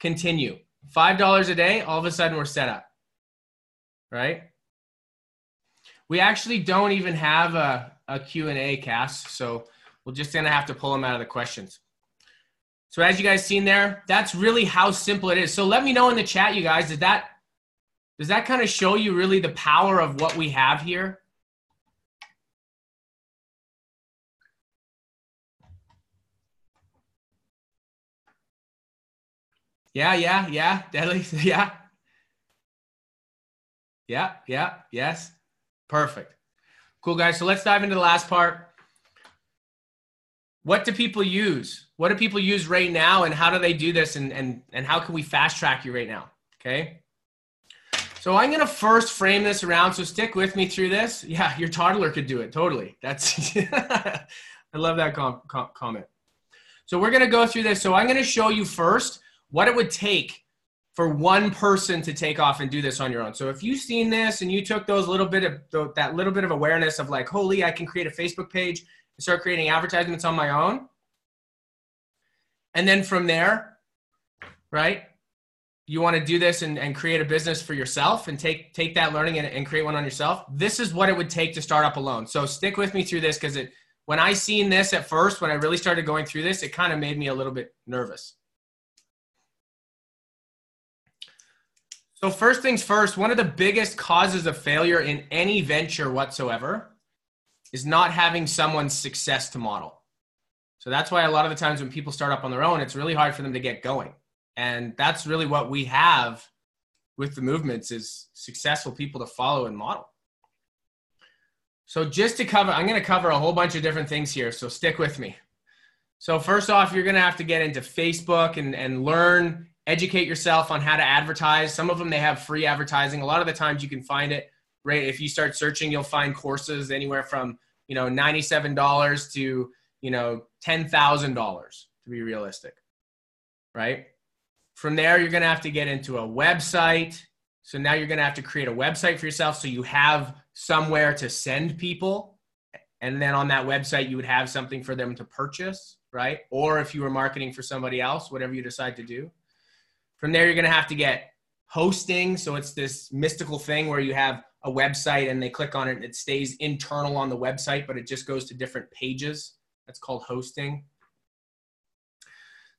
continue. $5 a day, all of a sudden we're set up, right? We actually don't even have a Q&A, Cass, so we're just gonna have to pull them out of the questions. So as you guys seen there, that's really how simple it is. So let me know in the chat, you guys, does that kind of show you really the power of what we have here? Yeah, Deadly, yeah. Yeah, yes. Perfect. Cool, guys. So let's dive into the last part. What do people use? What do people use right now, and how do they do this, and how can we fast track you right now? Okay. So I'm going to first frame this around, so stick with me through this. Yeah, your toddler could do it. Totally. That's I love that comment. So we're going to go through this. So I'm going to show you first what it would take for one person to take off and do this on your own. So if you've seen this and you took that little bit of awareness of like, holy, I can create a Facebook page and start creating advertisements on my own. And then from there, right, you want to do this and create a business for yourself and take that learning and create one on yourself. This is what it would take to start up alone. So stick with me through this, because when I seen this at first, when I really started going through this, it kind of made me a little bit nervous. So first things first, one of the biggest causes of failure in any venture whatsoever is not having someone's success to model. So that's why a lot of the times when people start up on their own, it's really hard for them to get going. And that's really what we have with the movements, is successful people to follow and model. So just to cover, I'm going to cover a whole bunch of different things here, so stick with me. So first off, you're going to have to get into Facebook and learn, educate yourself on how to advertise. Some of them, they have free advertising. A lot of the times you can find it, right? If you start searching, you'll find courses anywhere from, $97 to, $10,000 to be realistic, right? From there, you're going to have to get into a website. So now you're going to have to create a website for yourself, so you have somewhere to send people. And then on that website, you would have something for them to purchase, right? Or if you were marketing for somebody else, whatever you decide to do. From there, you're going to have to get hosting. So it's this mystical thing where you have a website and they click on it and it stays internal on the website, but it just goes to different pages. That's called hosting.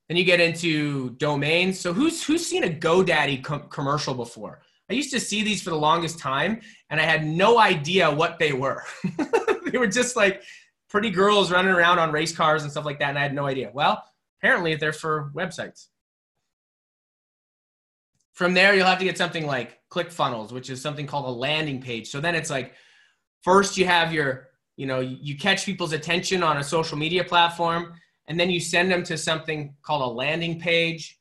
Then you get into domains. So who's seen a GoDaddy commercial before? I used to see these for the longest time, and I had no idea what they were. They were just like pretty girls running around on race cars and stuff like that, and I had no idea. Well, apparently they're for websites. From there, you'll have to get something like ClickFunnels, which is something called a landing page. So then it's like, first you have you catch people's attention on a social media platform, and then you send them to something called a landing page.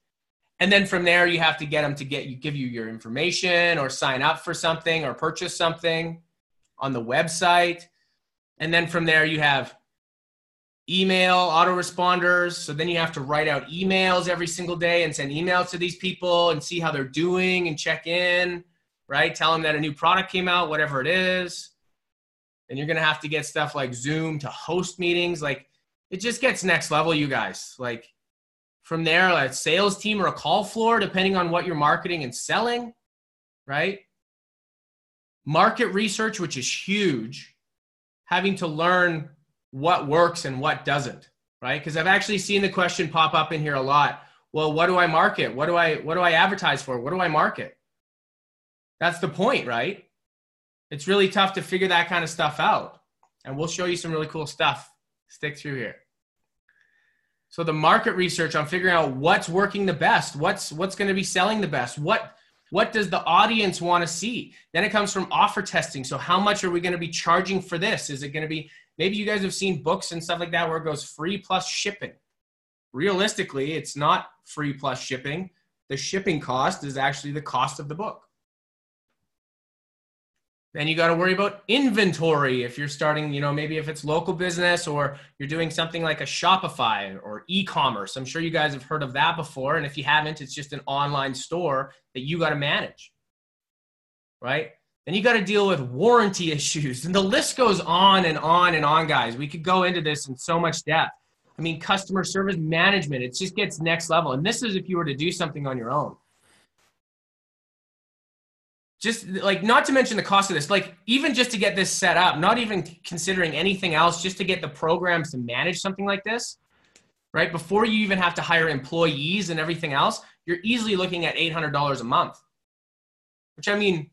And then from there, you have to get them to give you your information or sign up for something or purchase something on the website. And then from there, you have email autoresponders. So then you have to write out emails every single day and send emails to these people and see how they're doing and check in, right? Tell them that a new product came out, whatever it is. And you're going to have to get stuff like Zoom to host meetings. Like, it just gets next level, you guys. Like, from there, a sales team or a call floor, depending on what you're marketing and selling, right? Market research, which is huge. Having to learn what works and what doesn't, right? Because I've actually seen the question pop up in here a lot. Well, what do I market? What do I advertise for? What do I market? That's the point, right? It's really tough to figure that kind of stuff out. And we'll show you some really cool stuff. Stick through here. So the market research on figuring out what's working the best, what's going to be selling the best, what does the audience want to see? Then it comes from offer testing. So how much are we going to be charging for this? Is it going to be, maybe you guys have seen books and stuff like that where it goes free plus shipping. Realistically, it's not free plus shipping. The shipping cost is actually the cost of the book. Then you got to worry about inventory if you're starting, you know, maybe if it's local business or you're doing something like a Shopify or e-commerce. I'm sure you guys have heard of that before. And if you haven't, it's just an online store that you got to manage, right? Then you got to deal with warranty issues. And the list goes on and on and on, guys. We could go into this in so much depth. I mean, customer service management, it just gets next level. And this is if you were to do something on your own. Just like, not to mention the cost of this, like even just to get this set up, not even considering anything else, just to get the programs to manage something like this, right? Before you even have to hire employees and everything else, you're easily looking at $800 a month, which, I mean,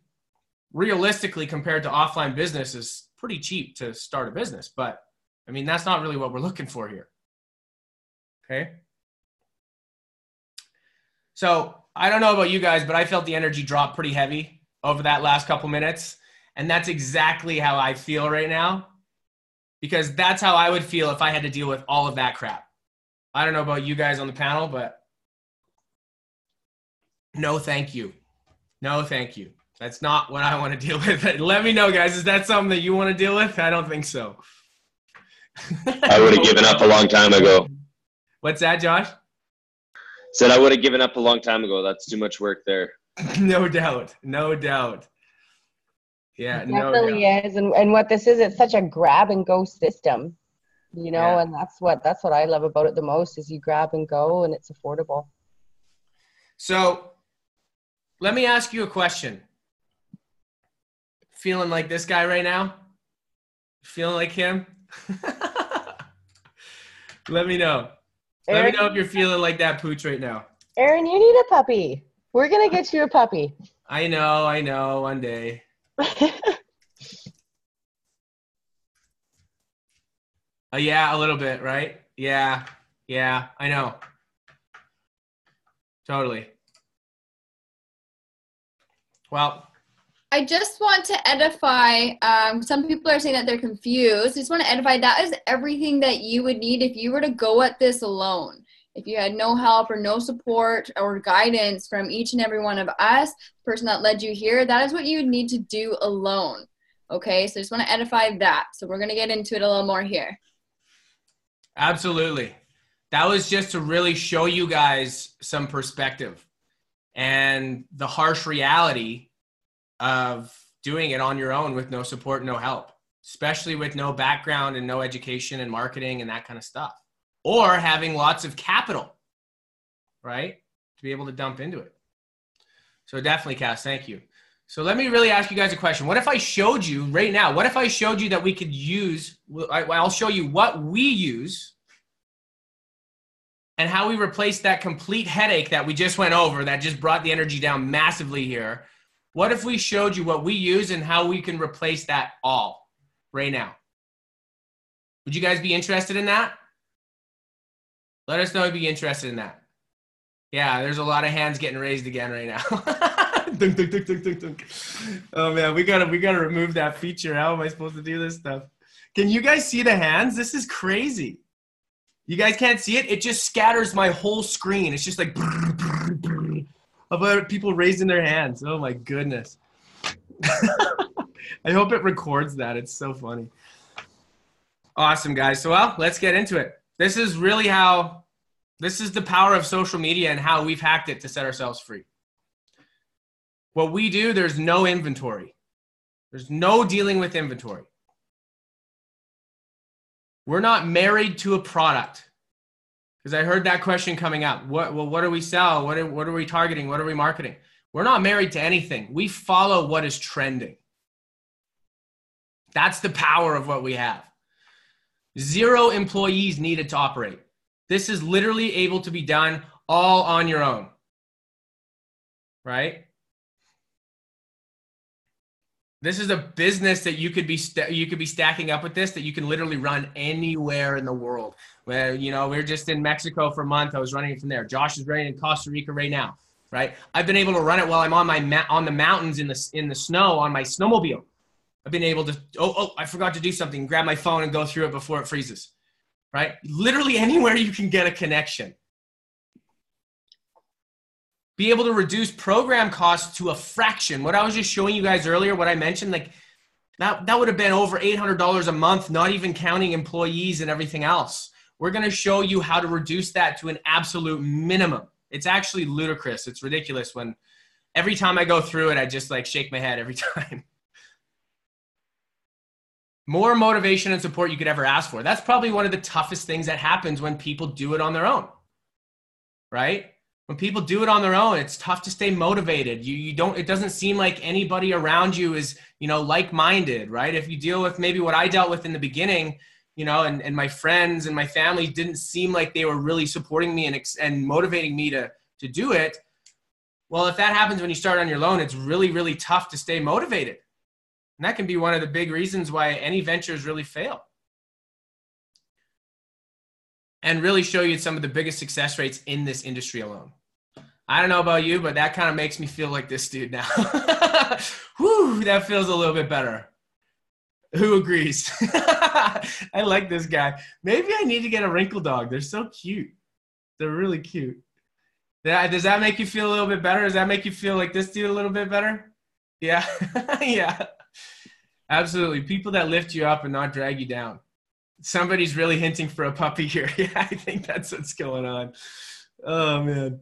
realistically compared to offline business is pretty cheap to start a business. But I mean, that's not really what we're looking for here. Okay. So I don't know about you guys, but I felt the energy drop pretty heavy over that last couple minutes. And that's exactly how I feel right now, because that's how I would feel if I had to deal with all of that crap. I don't know about you guys on the panel, but no, thank you. No, thank you. That's not what I want to deal with. Let me know, guys. Is that something that you want to deal with? I don't think so. I would have given up a long time ago. What's that, Josh? Said I would have given up a long time ago. That's too much work there. No doubt. No doubt. Yeah, it definitely is. And what this is, it's such a grab and go system, you know, yeah. And that's what I love about it the most is you grab and go and it's affordable. So let me ask you a question. Feeling like this guy right now? Feeling like him? Let me know. Aaron, let me know if you're feeling like that pooch right now. Aaron, you need a puppy. We're going to get you a puppy. I know, one day. Yeah, a little bit, right? Yeah, I know. Totally. Well, I just want to edify, some people are saying that they're confused. I just want to edify, that is everything that you would need if you were to go at this alone. If you had no help or no support or guidance from each and every one of us, the person that led you here, that is what you would need to do alone. Okay, so I just want to edify that. So we're going to get into it a little more here. Absolutely. That was just to really show you guys some perspective and the harsh reality of doing it on your own with no support, no help, especially with no background and no education and marketing and that kind of stuff, or having lots of capital, right, to be able to dump into it. So definitely, Cass, thank you. So let me really ask you guys a question. What if I showed you right now, what if I showed you that we could use, I'll show you what we use and how we replace that complete headache that we just went over that just brought the energy down massively here. What if we showed you what we use and how we can replace that all right now? Would you guys be interested in that? Let us know if you'd be interested in that. Yeah, there's a lot of hands getting raised again right now. Dunk, dunk, dunk, dunk, dunk, dunk. Oh man, we gotta remove that feature. How am I supposed to do this stuff? Can you guys see the hands? This is crazy. You guys can't see it? It just scatters my whole screen. It's just like brr, brr, brr, about people raising their hands. Oh my goodness. I hope it records that. It's so funny. Awesome, guys. So well, let's get into it. This is really this is the power of social media and how we've hacked it to set ourselves free. What we do, there's no inventory. There's no dealing with inventory. We're not married to a product. Because I heard that question coming up. What do we sell? What are we targeting? What are we marketing? We're not married to anything. We follow what is trending. That's the power of what we have. 0 employees needed to operate. This is literally able to be done all on your own. Right? This is a business that you could be stacking up with this, that you can literally run anywhere in the world. Where, you know, we're just in Mexico for a month. I was running it from there. Josh is running in Costa Rica right now, right? I've been able to run it while I'm on the mountains in the snow on my snowmobile. I've been able to, I forgot to do something, grab my phone and go through it before it freezes, right? Literally anywhere you can get a connection. Be able to reduce program costs to a fraction. What I was just showing you guys earlier, what I mentioned, like That would have been over $800 a month, not even counting employees and everything else. We're going to show you how to reduce that to an absolute minimum. It's actually ludicrous. It's ridiculous when every time I go through it, I just like shake my head every time. More motivation and support you could ever ask for. That's probably one of the toughest things that happens when people do it on their own, right? When people do it on their own, it's tough to stay motivated. It doesn't seem like anybody around you is, like-minded, right? If you deal with maybe what I dealt with in the beginning, and my friends and my family didn't seem like they were really supporting me and motivating me to do it. Well, if that happens when you start on your own, it's really, really tough to stay motivated. And that can be one of the big reasons why any ventures really fail. And really show you some of the biggest success rates in this industry alone. I don't know about you, but that kind of makes me feel like this dude now. Whew, that feels a little bit better. Who agrees? I like this guy. Maybe I need to get a wrinkle dog. They're so cute. They're really cute. Does that make you feel a little bit better? Does that make you feel like this dude a little bit better? Yeah. Yeah. Absolutely. People that lift you up and not drag you down. Somebody's really hinting for a puppy here. Yeah, I think that's what's going on. Oh, man.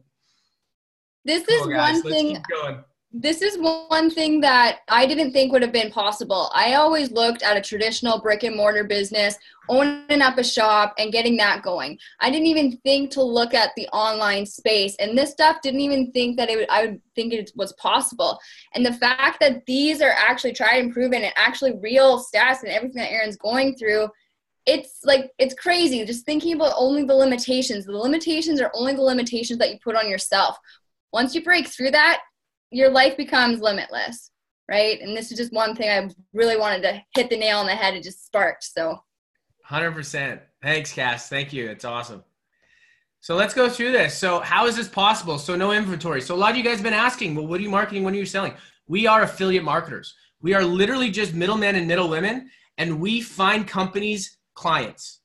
This is one thing. This is one thing that I didn't think would have been possible. I always looked at a traditional brick and mortar business, owning up a shop and getting that going. I didn't even think to look at the online space, and this stuff didn't even think that I would think it was possible. And the fact that these are actually tried and proven and actually real stats and everything that Aaron's going through, it's crazy. Just thinking about only the limitations. The limitations are only the limitations that you put on yourself. Once you break through that, your life becomes limitless, right? And this is just one thing I really wanted to hit the nail on the head. It just sparked, so. 100%. Thanks, Cass. Thank you. It's awesome. So let's go through this. So how is this possible? So no inventory. So a lot of you guys have been asking, well, what are you marketing? What are you selling? We are affiliate marketers. We are literally just middlemen and middlewomen, and we find companies clients.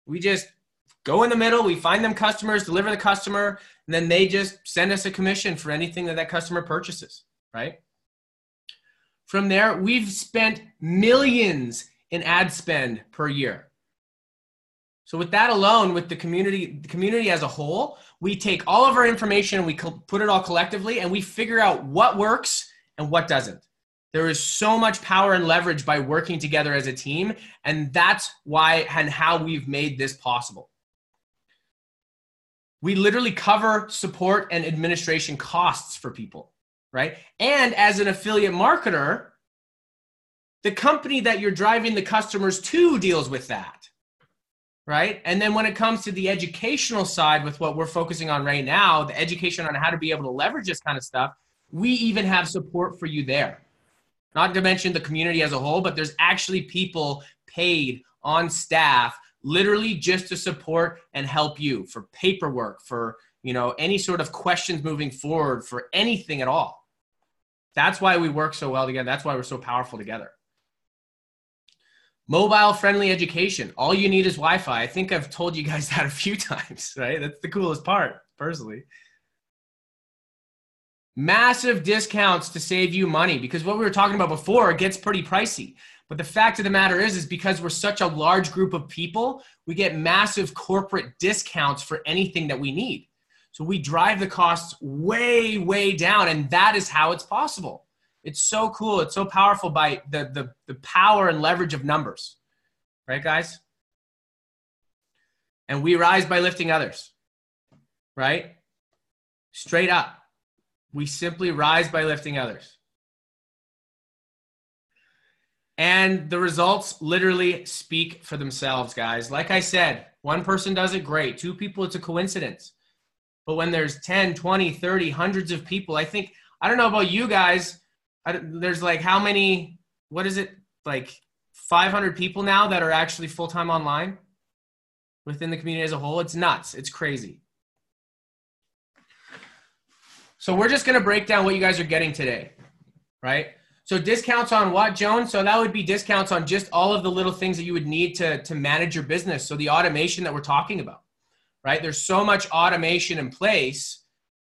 We just go in the middle. We find them customers, deliver the customer, and then they just send us a commission for anything that customer purchases, right? From there, we've spent millions in ad spend per year. So with that alone, with the community as a whole, we take all of our information and we put it all collectively and we figure out what works and what doesn't. There is so much power and leverage by working together as a team, and that's why and how we've made this possible. We literally cover support and administration costs for people, right? And as an affiliate marketer, the company that you're driving the customers to deals with that, right? And then when it comes to the educational side with what we're focusing on right now, the education on how to be able to leverage this kind of stuff, we even have support for you there. Not to mention the community as a whole, but there's actually people paid on staff literally just to support and help you for paperwork, for, any sort of questions moving forward, for anything at all. That's why we work so well together. That's why we're so powerful together. Mobile friendly education. All you need is Wi-Fi. I think I've told you guys that a few times, right? That's the coolest part, personally. Massive discounts to save you money, because what we were talking about before, it gets pretty pricey. But the fact of the matter is because we're such a large group of people, we get massive corporate discounts for anything that we need. So we drive the costs way, way down, and that is how it's possible. It's so cool. It's so powerful by the power and leverage of numbers. Right, guys? And we rise by lifting others. Right? Straight up. We simply rise by lifting others. And the results literally speak for themselves, guys. Like I said, one person does it, great. Two people, it's a coincidence. But when there's 10, 20, 30, hundreds of people, I don't know about you guys, there's like how many, what is it, like 500 people now that are actually full-time online within the community as a whole? It's nuts. It's crazy. So we're just going to break down what you guys are getting today, right? So discounts on what, Joan? So that would be discounts on just all of the little things that you would need to manage your business. So the automation that we're talking about, right? There's so much automation in place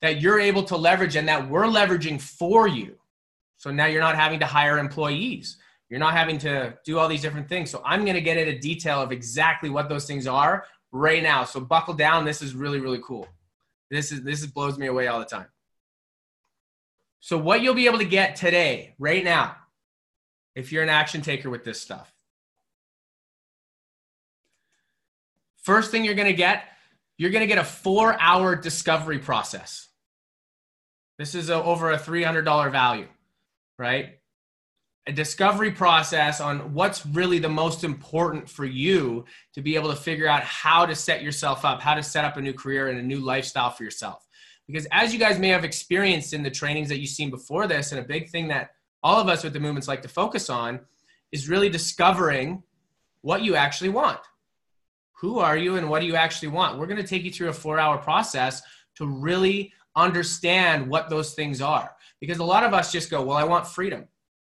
that you're able to leverage and that we're leveraging for you. So now you're not having to hire employees. You're not having to do all these different things. So I'm going to get into detail of exactly what those things are right now. So buckle down. This is really, really cool. This blows me away all the time. So what you'll be able to get today, right now, if you're an action taker with this stuff. First thing you're going to get a 4-hour discovery process. This is over a $300 value, right? A discovery process on what's really the most important for you to be able to figure out how to set yourself up, how to set up a new career and a new lifestyle for yourself. Because as you guys may have experienced in the trainings that you've seen before this, and a big thing that all of us with the movements like to focus on is really discovering what you actually want. Who are you and what do you actually want? We're going to take you through a 4-hour process to really understand what those things are. Because a lot of us just go, well, I want freedom.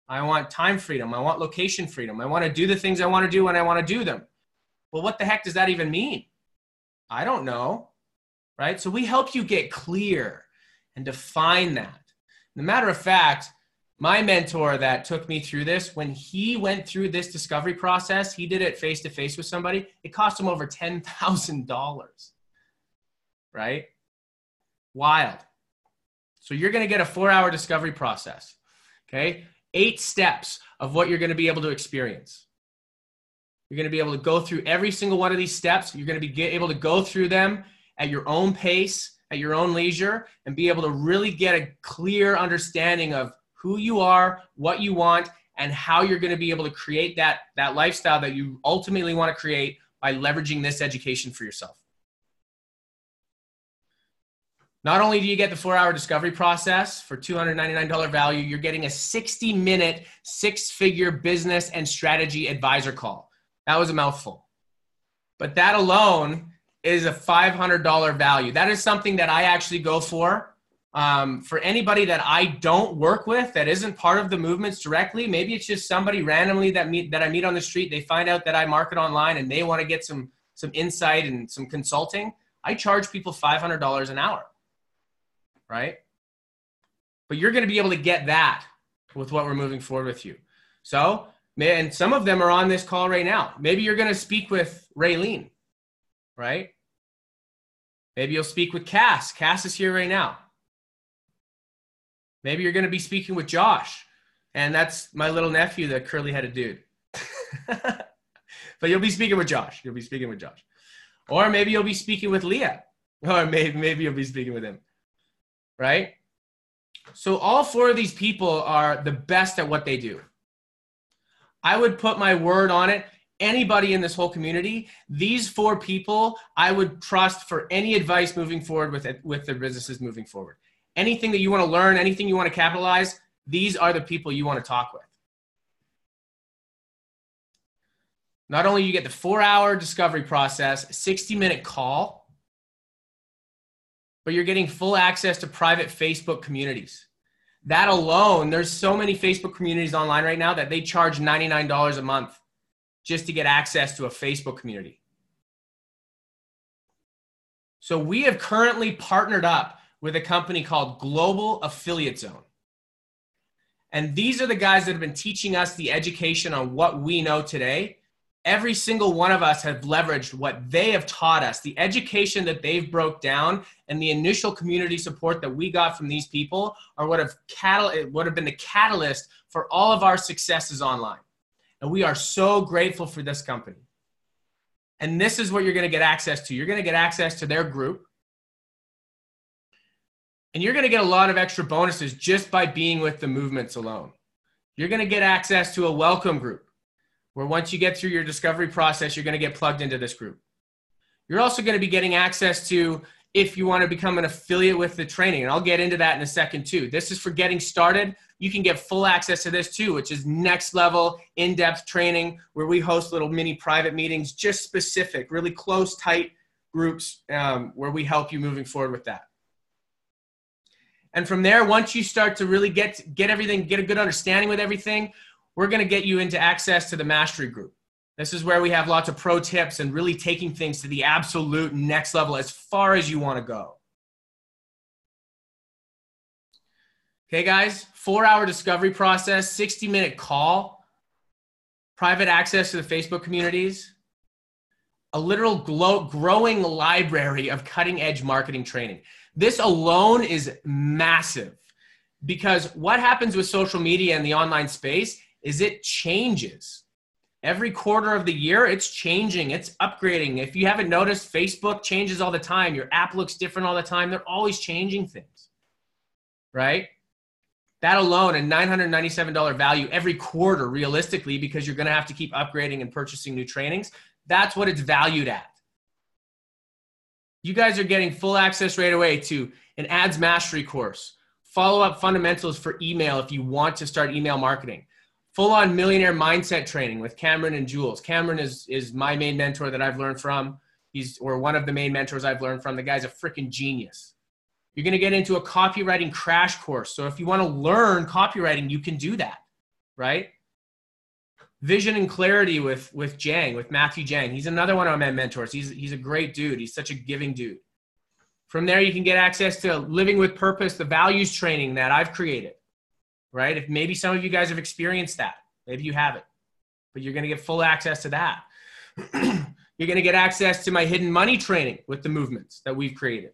I want time freedom. I want location freedom. I want to do the things I want to do when I want to do them. Well, what the heck does that even mean? I don't know, right? So we help you get clear and define that. As a matter of fact, my mentor that took me through this, when he went through this discovery process, he did it face-to-face with somebody. It cost him over $10,000, right? Wild. So you're going to get a 4-hour discovery process, okay? 8 steps of what you're going to be able to experience. You're going to be able to go through every single one of these steps. You're going to be able to go through them at your own pace, at your own leisure, and be able to really get a clear understanding of who you are, what you want, and how you're going to be able to create that lifestyle that you ultimately want to create by leveraging this education for yourself. Not only do you get the 4-hour discovery process for $299 value, you're getting a 60-minute, 6-figure business and strategy advisor call. That was a mouthful. But that alone is a $500 value. That is something that I actually go for anybody that I don't work with, that isn't part of the movements directly. Maybe it's just somebody randomly that I meet on the street. They find out that I market online and they want to get some insight and some consulting. I charge people $500 an hour, right? But you're going to be able to get that with what we're moving forward with you. So, and some of them are on this call right now. Maybe you're going to speak with Raylene, right? Maybe you'll speak with Cass. Cass is here right now. Maybe you're going to be speaking with Josh, and that's my little nephew, the curly-headed dude. But you'll be speaking with Josh. You'll be speaking with Josh. Or maybe you'll be speaking with Leah. Or maybe you'll be speaking with him, right? So all 4 of these people are the best at what they do. I would put my word on it. Anybody in this whole community, these 4 people, I would trust for any advice moving forward with their businesses moving forward. Anything that you want to learn, anything you want to capitalize, these are the people you want to talk with. Not only do you get the 4-hour discovery process, 60-minute call, but you're getting full access to private Facebook communities. That alone, there's so many Facebook communities online right now that they charge $99 a month just to get access to a Facebook community. So we have currently partnered up with a company called Global Affiliate Zone. And these are the guys that have been teaching us the education on what we know today. Every single one of us have leveraged what they have taught us, the education that they've broke down, and the initial community support that we got from these people are what have been the catalyst for all of our successes online. And we are so grateful for this company. And this is what you're going to get access to. You're going to get access to their group. And you're going to get a lot of extra bonuses just by being with the movements alone. You're going to get access to a welcome group where once you get through your discovery process, you're going to get plugged into this group. You're also going to be getting access to, if you want to become an affiliate with the training, and I'll get into that in a second too. This is for getting started. You can get full access to this too, which is next level in-depth training where we host little mini private meetings, just specific, really close, tight groups where we help you moving forward with that. And from there, once you start to really get everything, get a good understanding with everything, we're going to get you into access to the mastery group. This is where we have lots of pro tips and really taking things to the absolute next level as far as you want to go. Okay, guys, 4-hour discovery process, 60-minute call. private access to the Facebook communities, a literal growing library of cutting edge marketing training. This alone is massive, because what happens with social media and the online space is it changes. Every quarter of the year, it's changing, it's upgrading. If you haven't noticed, Facebook changes all the time. Your app looks different all the time. They're always changing things, right? That alone, a $997 value every quarter, realistically, because you're going to have to keep upgrading and purchasing new trainings. That's what it's valued at. You guys are getting full access right away to an ads mastery course, follow-up fundamentals for email if you want to start email marketing, full-on millionaire mindset training with Cameron and Jules. Cameron is my main mentor that I've learned from. Or one of the main mentors I've learned from. The guy's a freaking genius. You're going to get into a copywriting crash course. So if you want to learn copywriting, you can do that, right? Vision and clarity with Matthew Jang. He's another one of my mentors. He's a great dude. He's such a giving dude. From there, you can get access to Living with Purpose, the values training that I've created, right? If maybe some of you guys have experienced that, maybe you haven't, but you're going to get full access to that. You're going to get access to my hidden money training with the movements that we've created.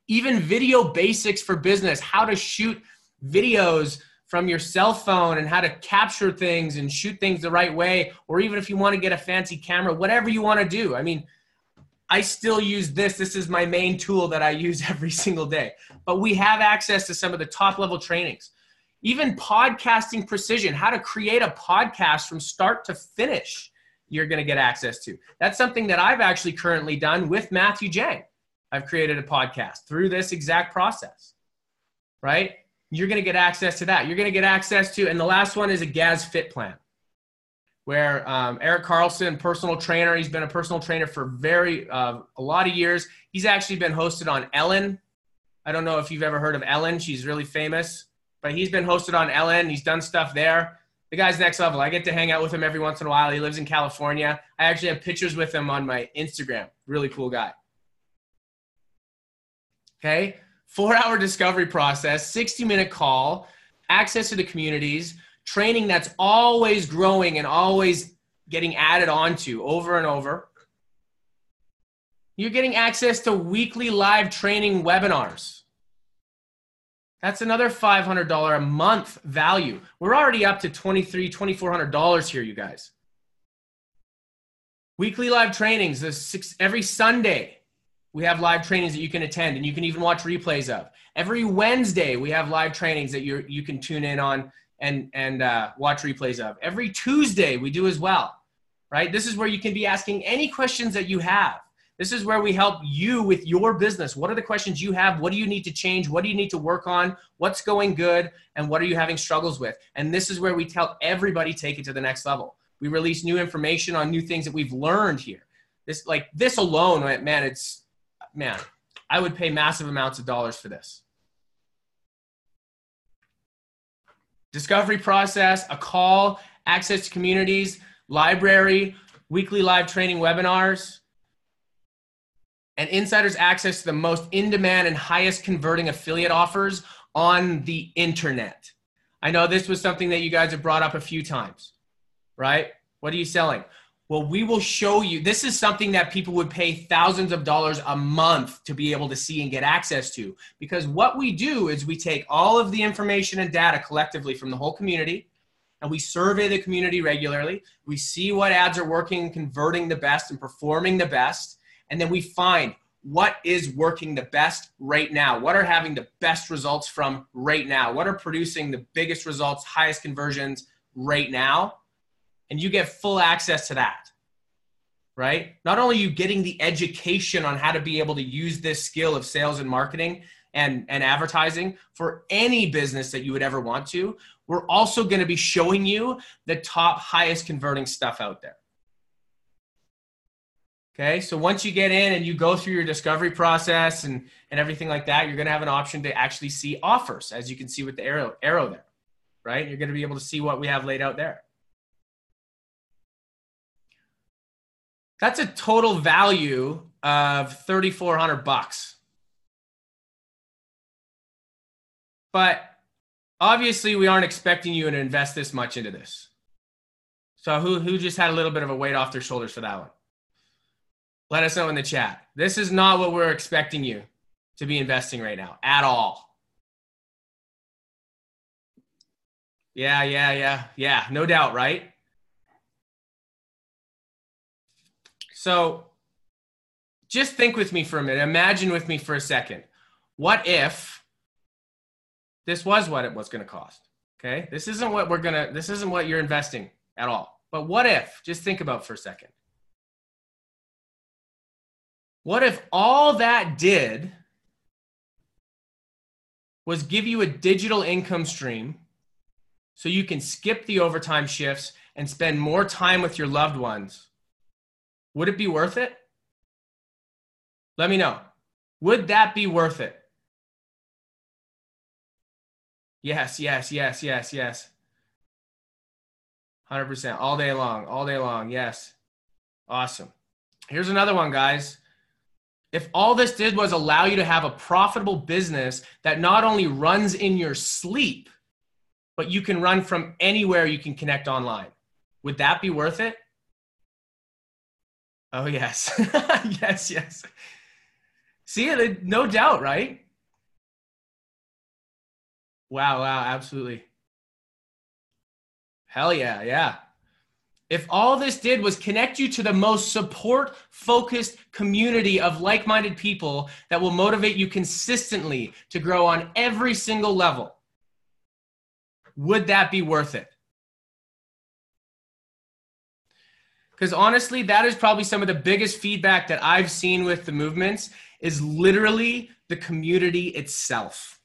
Even video basics for business, how to shoot videos from your cell phone and how to capture things and shoot things the right way, or even if you want to get a fancy camera, whatever you want to do. I mean, I still use this. This is my main tool that I use every single day. But we have access to some of the top level trainings. Even podcasting precision, how to create a podcast from start to finish, you're going to get access to. That's something that I've actually currently done with Matthew Jang. I've created a podcast through this exact process, right? You're going to get access to that. You're going to get access to, and the last one is a GAS Fit Plan, where Eric Carlson, personal trainer, he's been a personal trainer for a lot of years. He's actually been hosted on Ellen. I don't know if you've ever heard of Ellen. She's really famous, but he's been hosted on Ellen. He's done stuff there. The guy's next level. I get to hang out with him every once in a while. He lives in California. I actually have pictures with him on my Instagram. Really cool guy. Okay, 4-hour discovery process, 60-minute call, access to the communities, training that's always growing and always getting added onto over and over. You're getting access to weekly live training webinars. That's another $500 a month value. We're already up to $2,300, $2,400 here, you guys. Weekly live trainings, every Sunday. We have live trainings that you can attend and you can even watch replays of. Every Wednesday, we have live trainings that you can tune in on and watch replays of. Every Tuesday, we do as well, right? This is where you can be asking any questions that you have. This is where we help you with your business. What are the questions you have? What do you need to change? What do you need to work on? What's going good? And what are you having struggles with? And this is where we tell everybody take it to the next level. We release new information on new things that we've learned here. This alone, man, I would pay massive amounts of dollars for this. Discovery process, a call, access to communities, library, weekly live training webinars, and insiders access to the most in-demand and highest converting affiliate offers on the internet. I know this was something that you guys have brought up a few times, right? What are you selling? Well, we will show you. This is something that people would pay thousands of dollars a month to be able to see and get access to. Because what we do is we take all of the information and data collectively from the whole community, and we survey the community regularly. We see what ads are working, converting the best, and performing the best. And then we find what is working the best right now. What are having the best results from right now? What are producing the biggest results, highest conversions right now? And you get full access to that, right? Not only are you getting the education on how to be able to use this skill of sales and marketing and advertising for any business that you would ever want to, we're also going to be showing you the top highest converting stuff out there. Okay, so once you get in and you go through your discovery process and everything like that, you're going to have an option to actually see offers, as you can see with the arrow there, right? You're going to be able to see what we have laid out there. That's a total value of $3,400. But obviously we aren't expecting you to invest this much into this. So who just had a little bit of a weight off their shoulders for that one? Let us know in the chat. This is not what we're expecting you to be investing right now at all. Yeah. No doubt, right? So just think with me for a minute. Imagine with me for a second. What if this was what it was going to cost? Okay. This isn't what you're investing at all. But what if, just think about for a second. What if all that did was give you a digital income stream so you can skip the overtime shifts and spend more time with your loved ones? Would it be worth it? Let me know. Would that be worth it? Yes. 100%. All day long. Yes. Awesome. Here's another one, guys. If all this did was allow you to have a profitable business that not only runs in your sleep, but you can run from anywhere you can connect online, would that be worth it? Oh, yes. Yes. See, no doubt, right? Wow, absolutely. Hell yeah. If all this did was connect you to the most support-focused community of like-minded people that will motivate you consistently to grow on every single level, would that be worth it? Because honestly, that is probably some of the biggest feedback that I've seen with the movements is literally the community itself.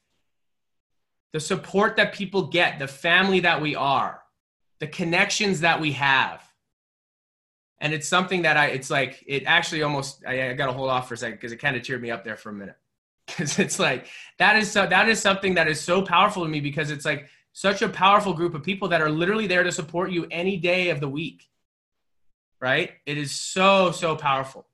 The support that people get, the family that we are, the connections that we have. And it's something that it actually almost, I got to hold off for a second because it kind of cheered me up there for a minute. Because it's like, that is something that is so powerful to me because it's like such a powerful group of people that are literally there to support you any day of the week. Right? It is so powerful.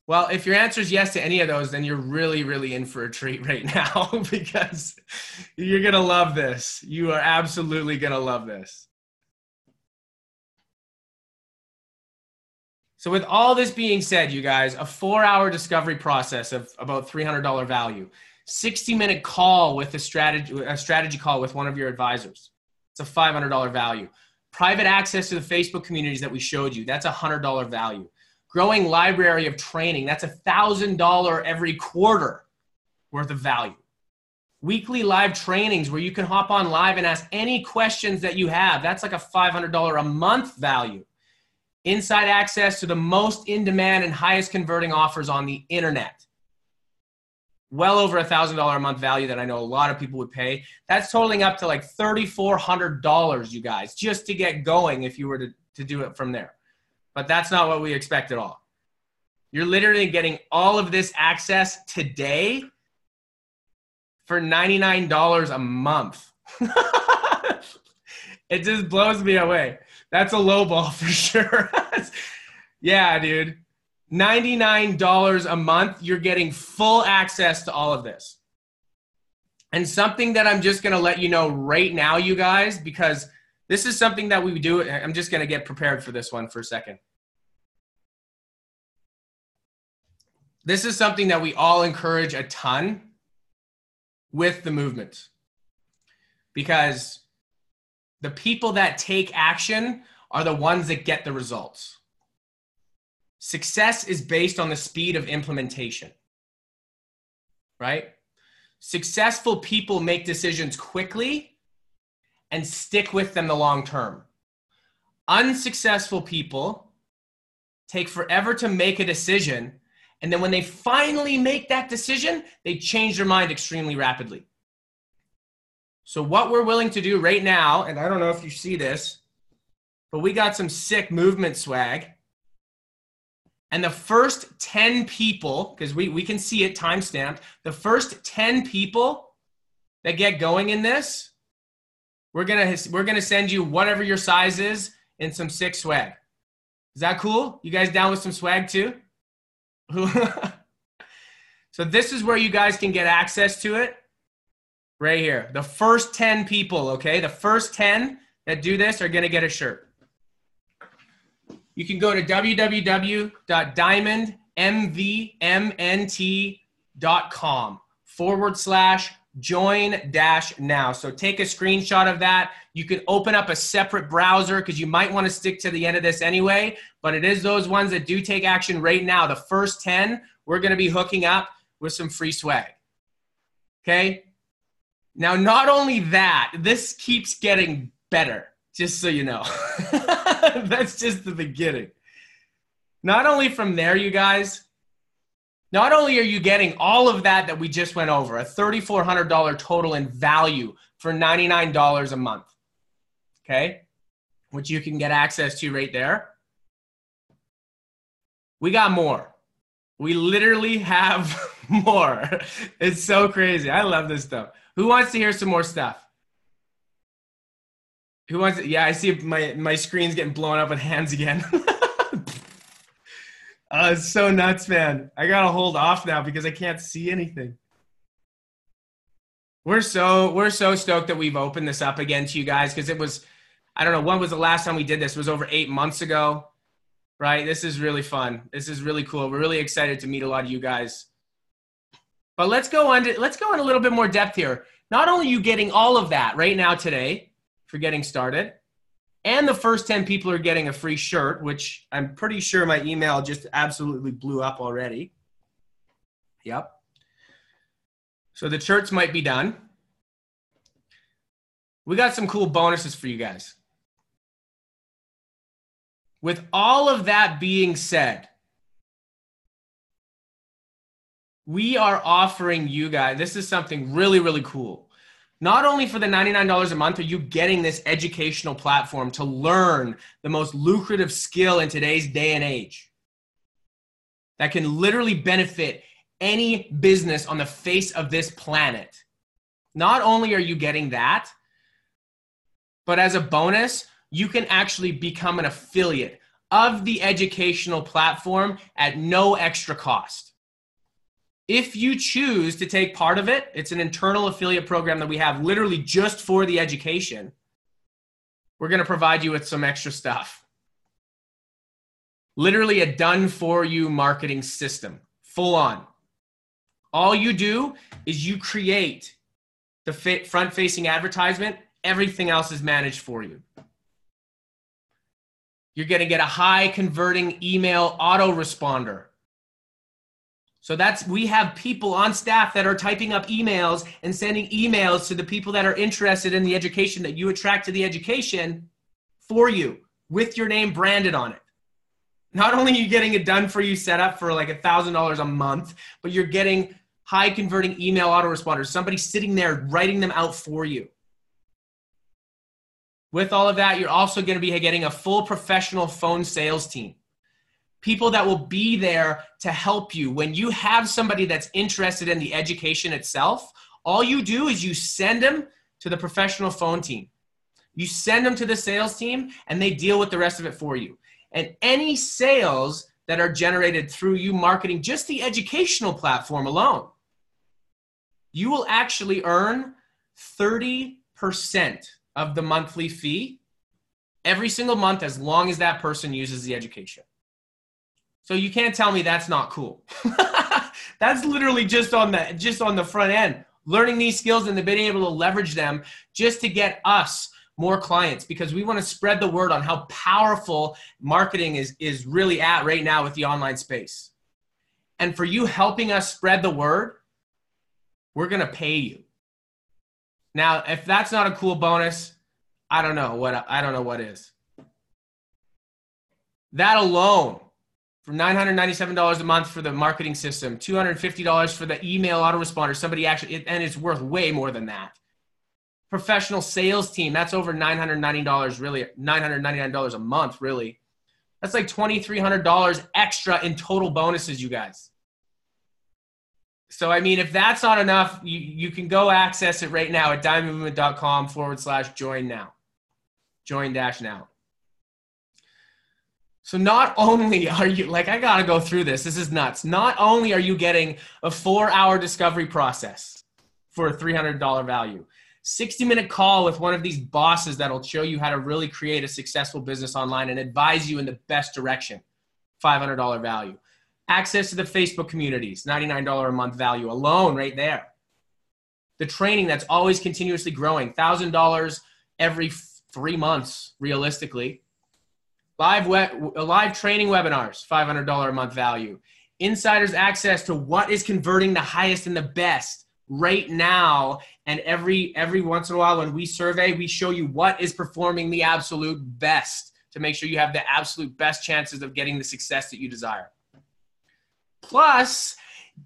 Well, if your answer is yes to any of those, then you're really, really in for a treat right now because you're going to love this. You are absolutely going to love this. So with all this being said, you guys, a 4-hour discovery process of about $300 value, 60-minute call with a strategy call with one of your advisors. It's a $500 value. Private access to the Facebook communities that we showed you, that's a $100 value. Growing library of training, that's $1,000 every quarter worth of value. Weekly live trainings where you can hop on live and ask any questions that you have, that's like a $500 a month value. Inside access to the most in-demand and highest converting offers on the internet. Well over $1,000 a month value that I know a lot of people would pay. That's totaling up to like $3,400, you guys, just to get going if you were to do it from there. But that's not what we expect at all. You're literally getting all of this access today for $99 a month. It just blows me away. That's a low ball for sure. Yeah, dude. $99 a month, you're getting full access to all of this. And something that I'm just going to let you know right now, you guys, because this is something that we do. I'm just going to get prepared for this one for a second. This is something that we all encourage a ton with the movement. Because the people that take action are the ones that get the results. Success is based on the speed of implementation, right? Successful people make decisions quickly and stick with them the long term. Unsuccessful people take forever to make a decision, and then when they finally make that decision, they change their mind extremely rapidly. So what we're willing to do right now, and I don't know if you see this, but we got some sick movement swag. And the first 10 people, because we can see it timestamped, the first 10 people that get going in this, we're gonna send you whatever your size is in some sick swag. Is that cool? You guys down with some swag too? So this is where you guys can get access to it. Right here. The first 10 people, okay? The first 10 that do this are going to get a shirt. You can go to www.diamondmnt.com/join-now. So take a screenshot of that. You can open up a separate browser because you might want to stick to the end of this anyway, but it is those ones that do take action right now. The first 10, we're going to be hooking up with some free swag. Okay? Now, not only that, this keeps getting better, just so you know. That's just the beginning. Not only from there, you guys, not only are you getting all of that we just went over, a $3,400 total in value for $99 a month, okay, which you can get access to right there. We got more. We literally have more. It's so crazy. I love this stuff. Who wants to hear some more stuff? Who wants to, yeah, I see my screen's getting blown up with hands again. It's so nuts, man. I got to hold off now because I can't see anything. We're so stoked that we've opened this up again to you guys because it was, I don't know, when was the last time we did this? It was over 8 months ago, right? This is really fun. This is really cool. We're really excited to meet a lot of you guys. But let's go in a little bit more depth here. Not only are you getting all of that right now today for getting started, and the first 10 people are getting a free shirt, which I'm pretty sure my email just absolutely blew up already. Yep. So the shirts might be done. We got some cool bonuses for you guys. With all of that being said, we are offering you guys, this is something really, really cool. Not only for the $99 a month are you getting this educational platform to learn the most lucrative skill in today's day and age that can literally benefit any business on the face of this planet. Not only are you getting that, but as a bonus, you can actually become an affiliate of the educational platform at no extra cost. If you choose to take part of it, it's an internal affiliate program that we have literally just for the education. We're going to provide you with some extra stuff. Literally a done-for-you marketing system, full on. All you do is you create the front-facing advertisement. Everything else is managed for you. You're going to get a high-converting email autoresponder. So we have people on staff that are typing up emails and sending emails to the people that are interested in the education that you attract to the education for you with your name branded on it. Not only are you getting it done for you set up for like $1,000 a month, but you're getting high converting email autoresponders, somebody sitting there writing them out for you. With all of that, you're also going to be getting a full professional phone sales team. People that will be there to help you. When you have somebody that's interested in the education itself, all you do is you send them to the professional phone team. You send them to the sales team and they deal with the rest of it for you. And any sales that are generated through you marketing just the educational platform alone, you will actually earn 30% of the monthly fee every single month as long as that person uses the education. So you can't tell me that's not cool. That's literally just on the front end, learning these skills and then being able to leverage them just to get us more clients, because we want to spread the word on how powerful marketing is really at right now with the online space. And for you helping us spread the word, we're going to pay you. Now, if that's not a cool bonus, I don't know what is. That alone, for $997 a month for the marketing system, $250 for the email autoresponder, somebody actually, and it's worth way more than that. Professional sales team, that's over $990, really, $999 a month, really. That's like $2,300 extra in total bonuses, you guys. So, I mean, if that's not enough, you can go access it right now at diamondmovement.com/join now. Join-now. So not only are you, like, I got to go through this. This is nuts. Not only are you getting a 4-hour discovery process for a $300 value, 60-minute call with one of these bosses that'll show you how to really create a successful business online and advise you in the best direction. $500 value. Access to the Facebook communities, $99 a month value alone right there. The training that's always continuously growing, $1,000 every 3 months, realistically. Live training webinars, $500 a month value. Insiders access to what is converting the highest and the best right now. And every once in a while when we survey, we show you what is performing the absolute best to make sure you have the absolute best chances of getting the success that you desire. Plus,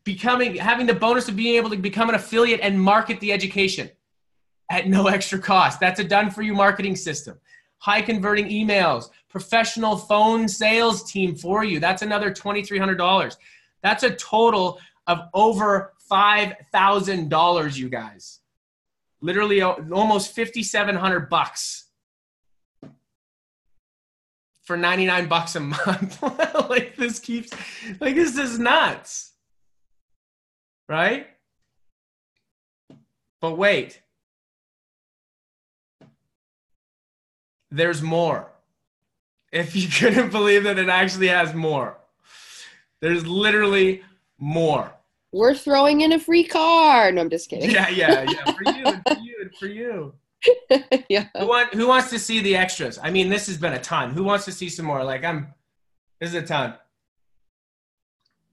having the bonus of being able to become an affiliate and market the education at no extra cost. That's a done-for-you marketing system. High converting emails, professional phone sales team for you. That's another $2,300. That's a total of over $5,000, you guys. Literally almost $5,700 for $99 a month. This is nuts. Right? But wait. There's more. If you couldn't believe that it actually has more. There's literally more. We're throwing in a free car. No, I'm just kidding. Yeah. For you. Yeah. Who wants to see the extras? I mean, this has been a ton. Who wants to see some more? This is a ton.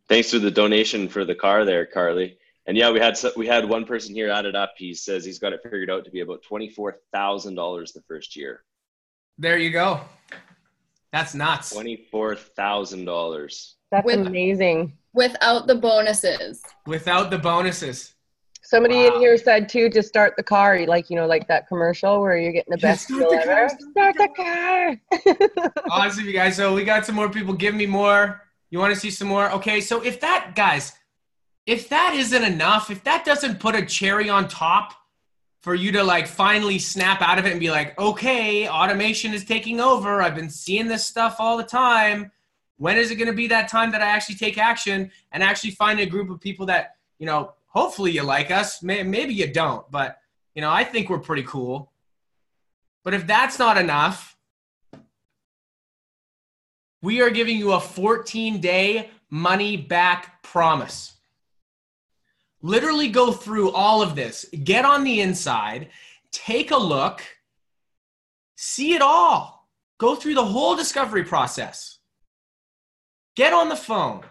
Thanks for the donation for the car there, Carly. And yeah, we had one person here added up. He says he's got it figured out to be about $24,000 the first year. There you go. That's nuts. $24,000. That's amazing. Without the bonuses. Without the bonuses. Somebody in here said too, to start the car, like that commercial where you're getting the best deal ever. Start the car. Awesome, you guys. So we got some more people. Give me more. You want to see some more? Okay, so if that isn't enough, if that doesn't put a cherry on top for you to finally snap out of it and be like, okay, automation is taking over. I've been seeing this stuff all the time. When is it going to be that time that I actually take action and actually find a group of people that, hopefully you like us. Maybe you don't, but, I think we're pretty cool. But if that's not enough, we are giving you a 14-day money-back promise. Literally go through all of this. Get on the inside. Take a look. See it all. Go through the whole discovery process. Get on the phone.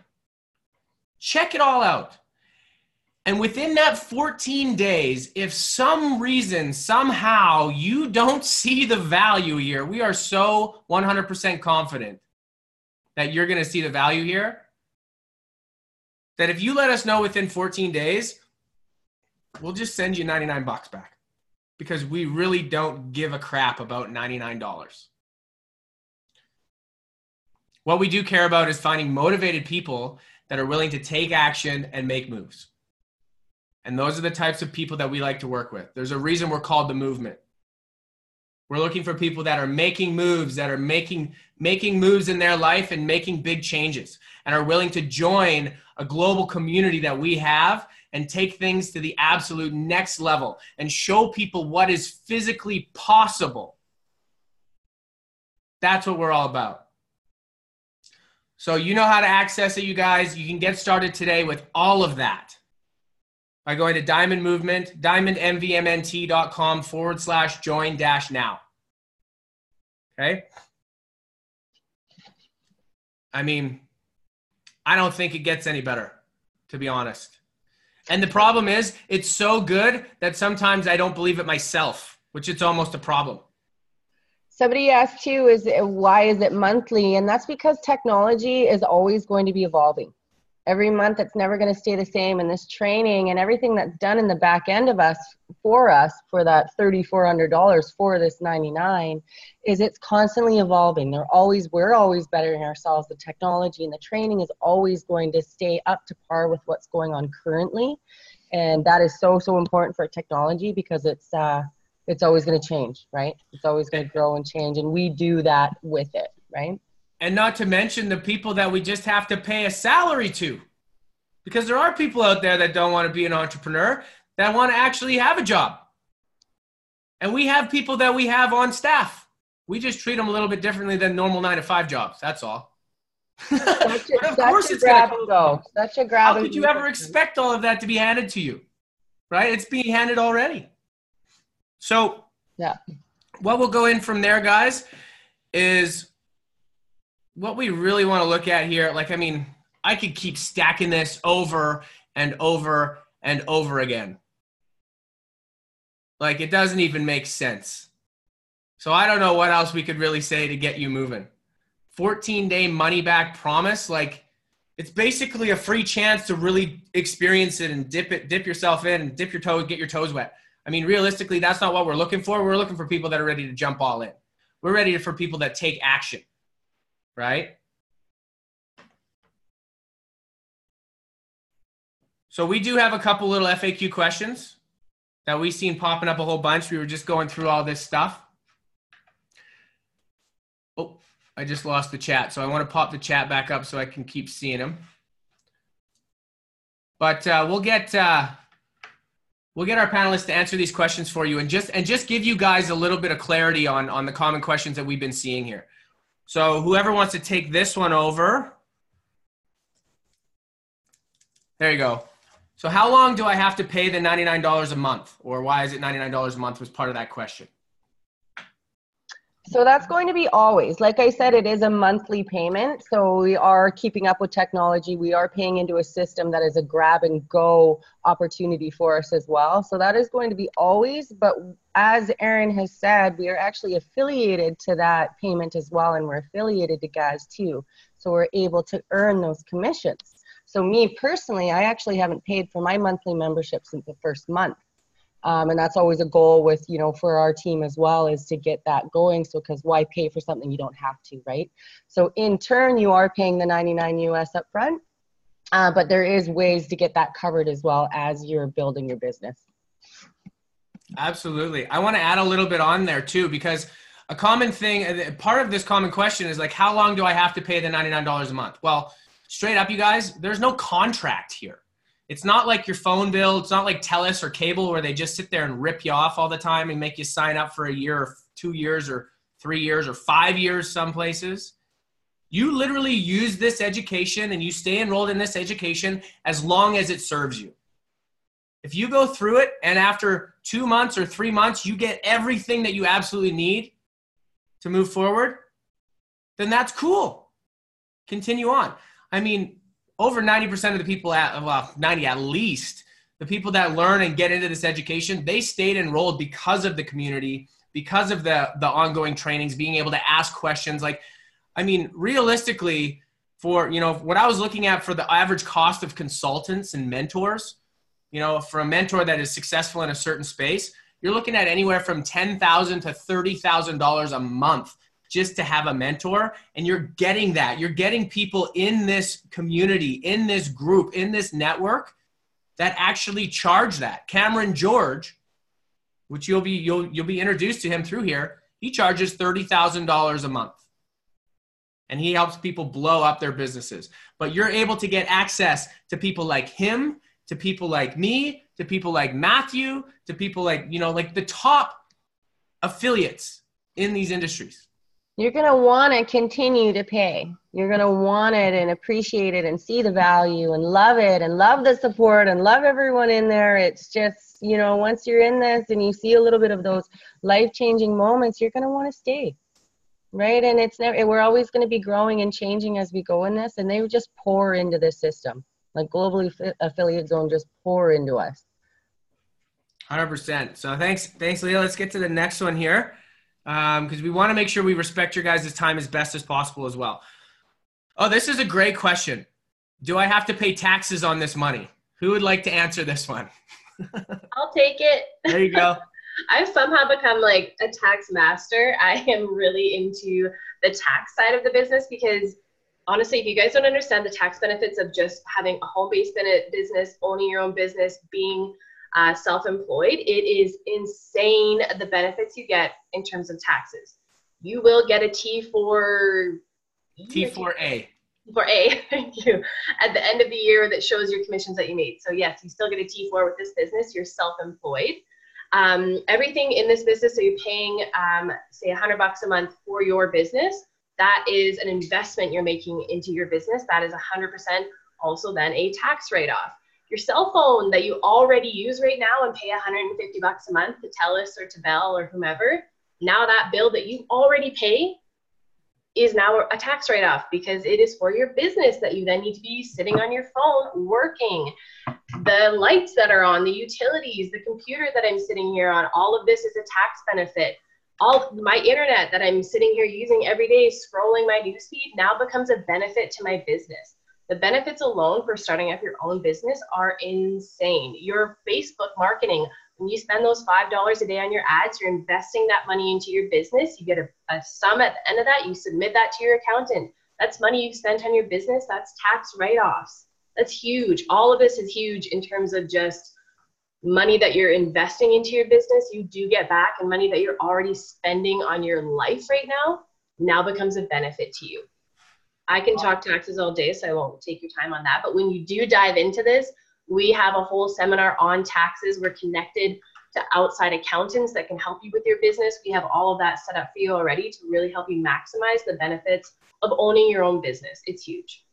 Check it all out. And within that 14 days, if some reason, somehow, you don't see the value here, we are so 100% confident that you're going to see the value here, that if you let us know within 14 days, we'll just send you $99 back because we really don't give a crap about $99. What we do care about is finding motivated people that are willing to take action and make moves. And those are the types of people that we like to work with. There's a reason we're called the movement. We're looking for people that are making moves, that are making moves in their life and making big changes and are willing to join a global community that we have and take things to the absolute next level and show people what is physically possible. That's what we're all about. So you know how to access it, you guys. You can get started today with all of that by going to diamondmovement.com/join-now. Okay? I mean, I don't think it gets any better, to be honest. And the problem is, it's so good that sometimes I don't believe it myself, which it's almost a problem. Somebody asked too, why is it monthly? And that's because technology is always going to be evolving. Every month it's never going to stay the same. And this training and everything that's done in the back end of us for that $3,400 for this $99 is it's constantly evolving. We're always bettering ourselves. The technology and the training is always going to stay up to par with what's going on currently. And that is so, so important for technology because it's always going to change, right? It's always going to grow and change. And we do that with it, right? And not to mention the people that we just have to pay a salary to. Because there are people out there that don't want to be an entrepreneur, that want to actually have a job. And we have people that we have on staff. We just treat them a little bit differently than normal 9-to-5 jobs. That's all. Such a, Of course such a it's going grab to and go. Such a grab How and could you go. ever expect all of that to be handed to you? Right? It's being handed already. So Yeah. what we'll go in from there, guys, is what we really want to look at here. Like, I mean, I could keep stacking this over and over and over again. Like, it doesn't even make sense. So I don't know what else we could really say to get you moving. 14-day money-back promise. Like, it's basically a free chance to really experience it and dip yourself in and dip your toes, get your toes wet. I mean, realistically, that's not what we're looking for. We're looking for people that are ready to jump all in. We're ready for people that take action, right? So we do have a couple little FAQ questions that we've seen popping up a whole bunch. We were just going through all this stuff. Oh, I just lost the chat. So I want to pop the chat back up so I can keep seeing them. But we'll get our panelists to answer these questions for you and just give you guys a little bit of clarity on the common questions that we've been seeing here. So whoever wants to take this one over. There you go. So how long do I have to pay the $99 a month? Or why is it $99 a month was part of that question? So that's going to be always. Like I said, it is a monthly payment. So we are keeping up with technology. We are paying into a system that is a grab and go opportunity for us as well. So that is going to be always. But as Aaron has said, we are actually affiliated to that payment as well. And we're affiliated to GAZ too. So we're able to earn those commissions. So me personally, I actually haven't paid for my monthly membership since the first month. And that's always a goal with, you know, for our team as well, is to get that going. So, because why pay for something you don't have to, right? So in turn, you are paying the $99 US up front, but there is ways to get that covered as well as you're building your business. Absolutely. I want to add a little bit on there too, because a common thing, part of this common question is like, how long do I have to pay the $99 a month? Well, straight up, you guys, there's no contract here. It's not like your phone bill. It's not like TELUS or cable where they just sit there and rip you off all the time and make you sign up for a year or 2 years or 3 years or 5 years some places. You literally use this education and you stay enrolled in this education as long as it serves you. If you go through it and after 2 months or 3 months, you get everything that you absolutely need to move forward, then that's cool. Continue on. I mean, over 90% of the people, 90 at least, the people that learn and get into this education, they stayed enrolled because of the community, because of the ongoing trainings, being able to ask questions. Like, I mean, realistically, for, you know, what I was looking at for the average cost of consultants and mentors, you know, for a mentor that is successful in a certain space, you're looking at anywhere from $10,000 to $30,000 a month just to have a mentor. And you're getting that. You're getting people in this community, in this group, in this network that actually charge that. Cameron George, which you'll be introduced to him through here, he charges $30,000 a month. And he helps people blow up their businesses. But you're able to get access to people like him, to people like me, to people like Matthew, to people like, you know, like the top affiliates in these industries. You're going to want to continue to pay. You're going to want it and appreciate it and see the value and love it and love the support and love everyone in there. It's just, you know, once you're in this and you see a little bit of those life-changing moments, you're going to want to stay, right? And it's never, we're always going to be growing and changing as we go in this, and they just pour into this system. Like Global Affiliate Zone just pour into us. 100%. So thanks, Leah. Let's get to the next one here. Because we want to make sure we respect your guys' time as best as possible as well. Oh, this is a great question. Do I have to pay taxes on this money? Who would like to answer this one? I'll take it. There you go. I've somehow become like a tax master. I am really into the tax side of the business because honestly, if you guys don't understand the tax benefits of just having a home-based business, owning your own business, being self-employed, it is insane the benefits you get in terms of taxes. You will get a T4A. T4A, thank you, at the end of the year that shows your commissions that you made. So yes, you still get a T4 with this business. You're self-employed. Everything in this business, so you're paying, say $100 a month for your business, that is an investment you're making into your business. That is 100% also then a tax write-off. Your cell phone that you already use right now and pay $150 a month to TELUS or to Bell or whomever, now that bill that you already pay is now a tax write-off because it is for your business that you then need to be sitting on your phone working. The lights that are on, the utilities, the computer that I'm sitting here on, all of this is a tax benefit. All my internet that I'm sitting here using every day, scrolling my newsfeed, now becomes a benefit to my business. The benefits alone for starting up your own business are insane. Your Facebook marketing, when you spend those $5 a day on your ads, you're investing that money into your business. You get a sum at the end of that. You submit that to your accountant. That's money you've spent on your business. That's tax write-offs. That's huge. All of this is huge in terms of just money that you're investing into your business. You do get back, and money that you're already spending on your life right now becomes a benefit to you. I can talk taxes all day, so I won't take your time on that. But when you do dive into this, we have a whole seminar on taxes. We're connected to outside accountants that can help you with your business. We have all of that set up for you already to really help you maximize the benefits of owning your own business. It's huge.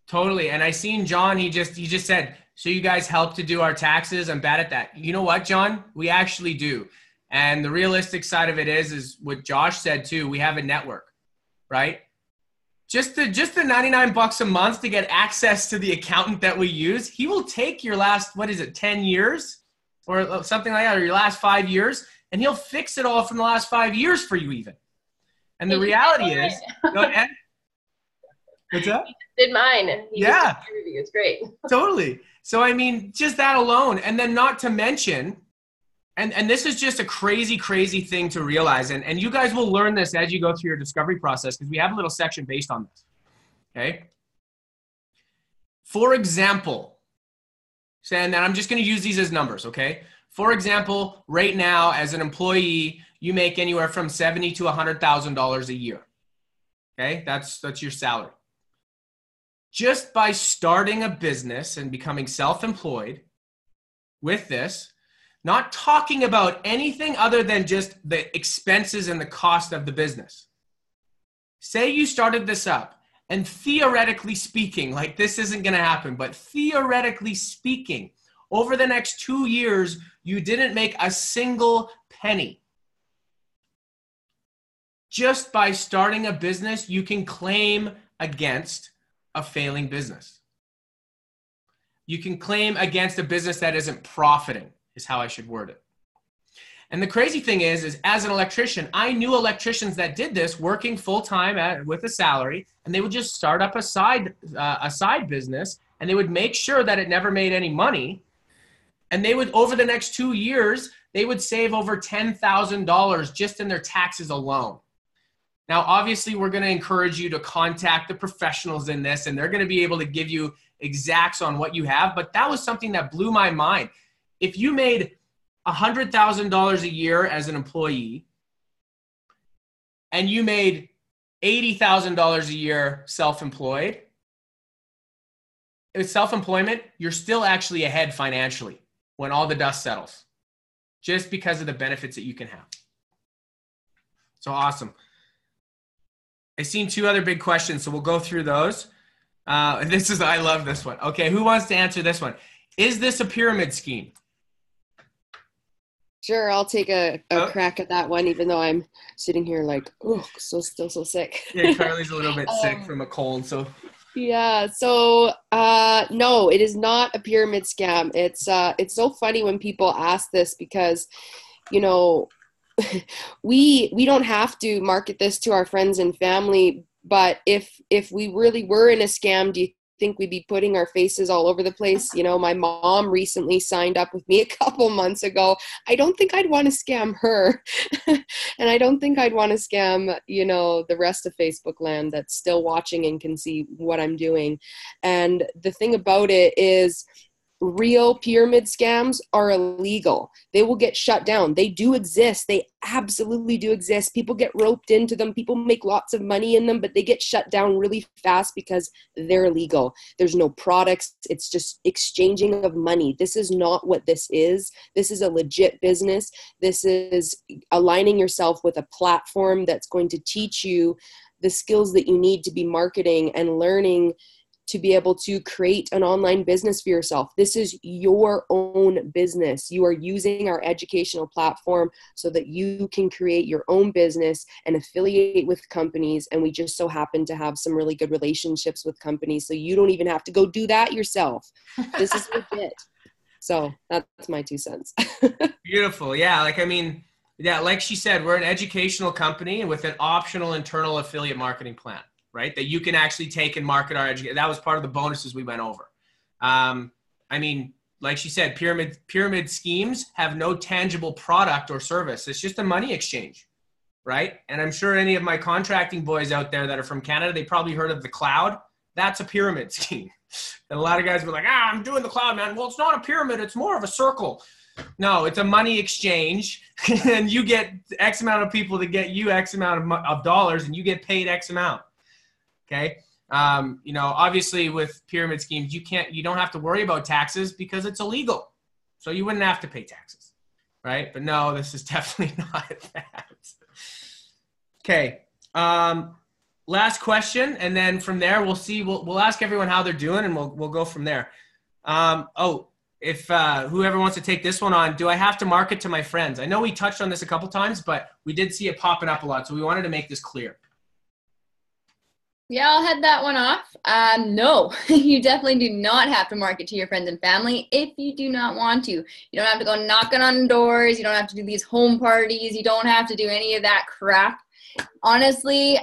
Totally. And I seen John, he just said, so you guys help to do our taxes? I'm bad at that. You know what, John? We actually do. And the realistic side of it is what Josh said too. We have a network, right? Just the $99 a month to get access to the accountant that we use. He will take your last, 10 years or something like that, or your last 5 years, and he'll fix it all from the last 5 years for you even. And the reality is, go ahead. What's that? He did mine. Yeah. It's great. Totally. So, I mean, just that alone. And then not to mention, and this is just a crazy, crazy thing to realize. And you guys will learn this as you go through your discovery process because we have a little section based on this. Okay. For example, and I'm just going to use these as numbers. Okay. For example, right now as an employee, you make anywhere from $70,000 to $100,000 a year. Okay. That's your salary. Just by starting a business and becoming self-employed with this, not talking about anything other than just the expenses and the cost of the business. Say you started this up, and theoretically speaking, like this isn't going to happen, but theoretically speaking, over the next 2 years, you didn't make a single penny. Just by starting a business, you can claim against a failing business. You can claim against a business that isn't profiting, is how I should word it. And the crazy thing is as an electrician, I knew electricians that did this working full-time with a salary, and they would just start up a side business, and they would make sure that it never made any money. And they would, over the next 2 years, they would save over $10,000 just in their taxes alone. Now, obviously, we're going to encourage you to contact the professionals in this, and they're going to be able to give you exacts on what you have. But that was something that blew my mind. If you made $100,000 a year as an employee, and you made $80,000 a year self-employed, with self-employment, you're still actually ahead financially when all the dust settles, just because of the benefits that you can have. So awesome. I've seen 2 other big questions, so we'll go through those. I love this one. Okay, who wants to answer this one? Is this a pyramid scheme? Sure, I'll take a crack at that one, even though I'm sitting here like, oh, still so sick. Yeah, Carly's a little bit sick from a cold, so. Yeah, so no, it is not a pyramid scam. It's so funny when people ask this because, you know, we don't have to market this to our friends and family, but if we really were in a scam, do you think we'd be putting our faces all over the place? You know, my mom recently signed up with me a couple months ago. I don't think I'd want to scam her. And I don't think I'd want to scam, you know, the rest of Facebook land that's still watching and can see what I'm doing. And the thing about it is, real pyramid scams are illegal. They will get shut down. They do exist. They absolutely do exist. People get roped into them. People make lots of money in them, but they get shut down really fast because they're illegal. There's no products. It's just exchanging of money. This is not what this is. This is a legit business. This is aligning yourself with a platform that's going to teach you the skills that you need to be marketing and learning to be able to create an online business for yourself. This is your own business. You are using our educational platform so that you can create your own business and affiliate with companies. And we just so happen to have some really good relationships with companies. So you don't even have to go do that yourself. This is legit. So that's my 2 cents. Beautiful. Yeah. Like she said, we're an educational company with an optional internal affiliate marketing plan, right? That you can actually take and market our education. That was part of the bonuses we went over. Like she said, pyramid schemes have no tangible product or service. It's just a money exchange, right? And I'm sure any of my contracting boys out there that are from Canada, they probably heard of the cloud. That's a pyramid scheme. And a lot of guys were like, I'm doing the cloud, man. Well, it's not a pyramid. It's more of a circle. No, it's a money exchange. And you get X amount of people to get you X amount of dollars, and you get paid X amount. Okay. Obviously with pyramid schemes, you don't have to worry about taxes because it's illegal. So you wouldn't have to pay taxes, right? But no, this is definitely not that. Okay. Last question. And then from there, we'll ask everyone how they're doing, and we'll go from there. If whoever wants to take this one on, do I have to market to my friends? I know we touched on this a couple times, but we did see it popping up a lot. So we wanted to make this clear. Yeah, I'll head that one off. No, you definitely do not have to market to your friends and family if you do not want to. You don't have to go knocking on doors. You don't have to do these home parties. You don't have to do any of that crap. Honestly,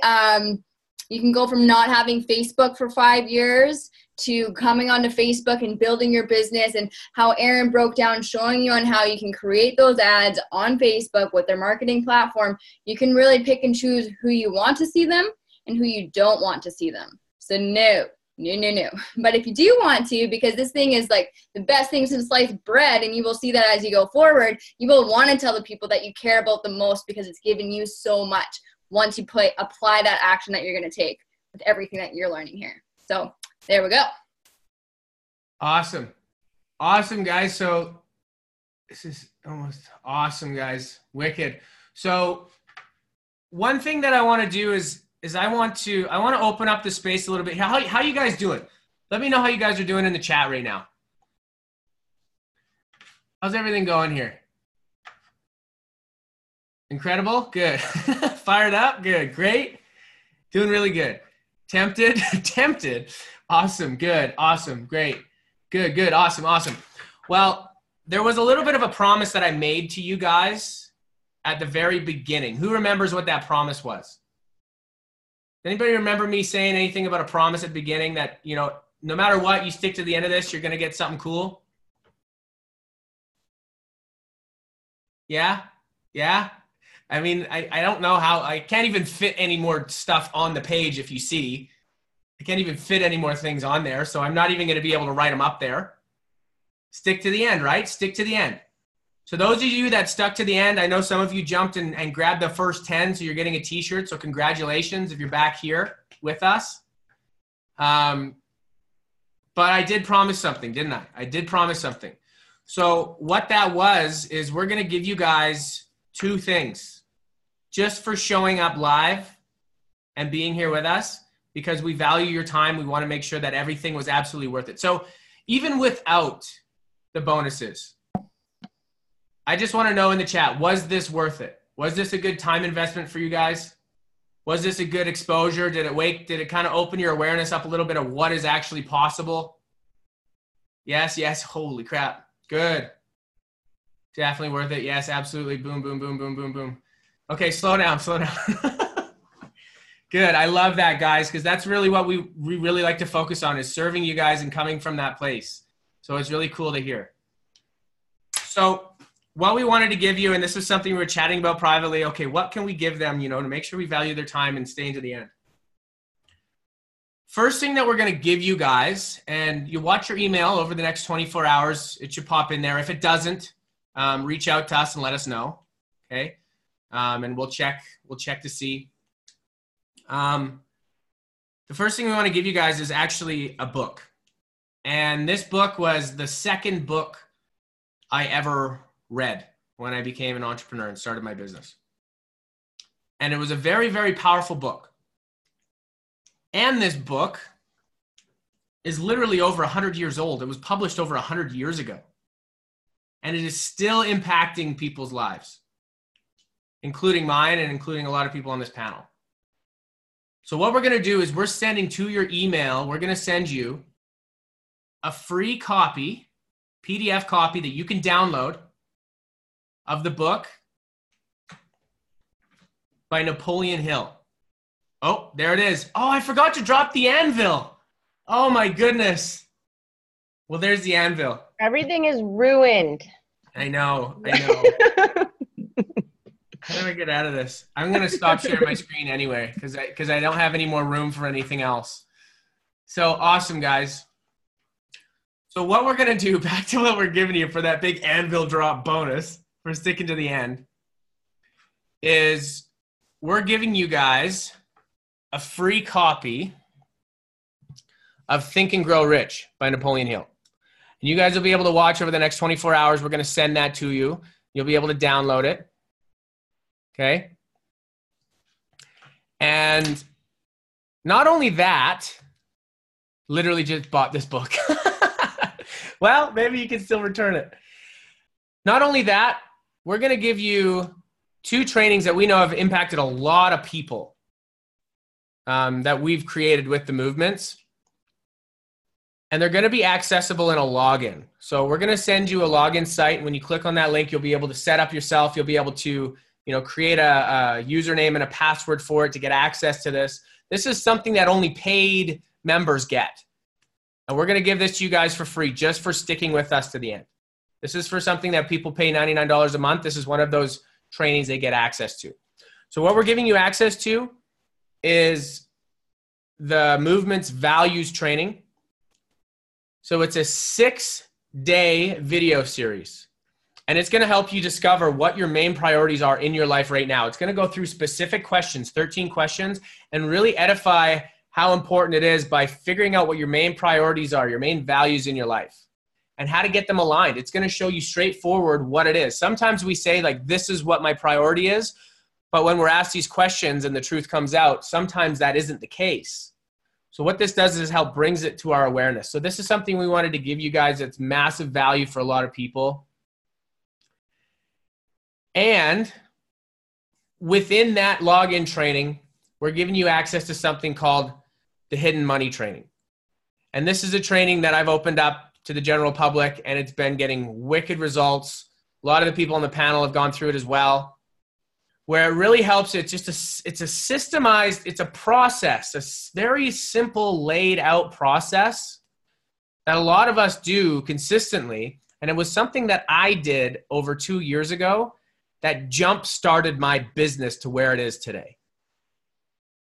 you can go from not having Facebook for 5 years to coming onto Facebook and building your business, and how Erin broke down showing you on how you can create those ads on Facebook with their marketing platform. You can really pick and choose who you want to see them and who you don't want to see them. So no. But if you do want to, because this thing is like the best thing since sliced bread, and you will see that as you go forward, you will want to tell the people that you care about the most, because it's given you so much once you apply that action that you're going to take with everything that you're learning here. So there we go. Awesome, guys. So this is almost awesome, guys. Wicked. So one thing that I want to do is I want to open up the space a little bit. How you guys doing? Let me know how you guys are doing in the chat right now. How's everything going here? Incredible? Good. Fired up? Good. Great. Doing really good. Tempted? Tempted. Awesome. Good. Awesome. Great. Good. Awesome. Well, there was a little bit of a promise that I made to you guys at the very beginning. Who remembers what that promise was? Anybody remember me saying anything about a promise at the beginning that, no matter what, you stick to the end of this, you're going to get something cool? Yeah? I don't know how. I can't even fit any more stuff on the page. If you see, I can't even fit any more things on there. So I'm not even going to be able to write them up there. Stick to the end, right? Stick to the end. So those of you that stuck to the end, I know some of you jumped and grabbed the first 10, so you're getting a t-shirt. So congratulations if you're back here with us. But I did promise something, didn't I? I did promise something. So what that was is we're going to give you guys 2 things just for showing up live and being here with us, because we value your time. We want to make sure that everything was absolutely worth it. So even without the bonuses, I just want to know in the chat, was this worth it? Was this a good time investment for you guys? Was this a good exposure? Did it kind of open your awareness up a little bit of what is actually possible? Yes. Holy crap. Good. Definitely worth it. Yes, absolutely. Boom. Okay, slow down. Good. I love that, guys, because that's really what we really like to focus on, is serving you guys and coming from that place. So it's really cool to hear. So what we wanted to give you, and this is something we were chatting about privately, okay, what can we give them, to make sure we value their time and stay into the end? First thing that we're going to give you guys, and you watch your email over the next 24 hours. It should pop in there. If it doesn't, reach out to us and let us know. Okay. And we'll check to see. The first thing we want to give you guys is actually a book. And this book was the second book I ever read when I became an entrepreneur and started my business. And it was a very, very powerful book. And this book is literally over 100 years old. It was published over 100 years ago. And it is still impacting people's lives, including mine and including a lot of people on this panel. So what we're going to do is we're sending to your email, we're going to send you a free copy, PDF copy that you can download of the book by Napoleon Hill. Oh, there it is. Oh, I forgot to drop the anvil. Oh my goodness. Well, there's the anvil. Everything is ruined. I know. How do I get out of this? I'm going to stop sharing my screen anyway because I don't have any more room for anything else. So awesome, guys. So what we're going to do, back to what we're giving you for that big anvil drop bonus for sticking to the end, is we're giving you guys a free copy of Think and Grow Rich by Napoleon Hill. And you guys will be able to watch over the next 24 hours. We're going to send that to you. You'll be able to download it. Okay. And not only that, literally just bought this book. Well, maybe you can still return it. Not only that, we're going to give you 2 trainings that we know have impacted a lot of people that we've created with the movements. And they're going to be accessible in a login. So we're going to send you a login site. When you click on that link, you'll be able to set up yourself. You'll be able to, create a username and a password for it to get access to this. This is something that only paid members get. And we're going to give this to you guys for free just for sticking with us to the end. This is for something that people pay $99 a month. This is one of those trainings they get access to. So what we're giving you access to is the movement's values training. So it's a 6-day video series. And it's going to help you discover what your main priorities are in your life right now. It's going to go through specific questions, 13 questions, and really edify how important it is by figuring out what your main priorities are, your main values in your life, and how to get them aligned. It's going to show you straightforward what it is. Sometimes we say, like, this is what my priority is, but when we're asked these questions and the truth comes out, sometimes that isn't the case. So what this does is help brings it to our awareness. So this is something we wanted to give you guys that's massive value for a lot of people. And within that login training, we're giving you access to something called the Hidden Money Training. And this is a training that I've opened up to the general public, and it's been getting wicked results. A lot of the people on the panel have gone through it as well. Where it really helps, it's a systemized, it's a process, a very simple laid out process that a lot of us do consistently. And it was something that I did over 2 years ago that jump started my business to where it is today.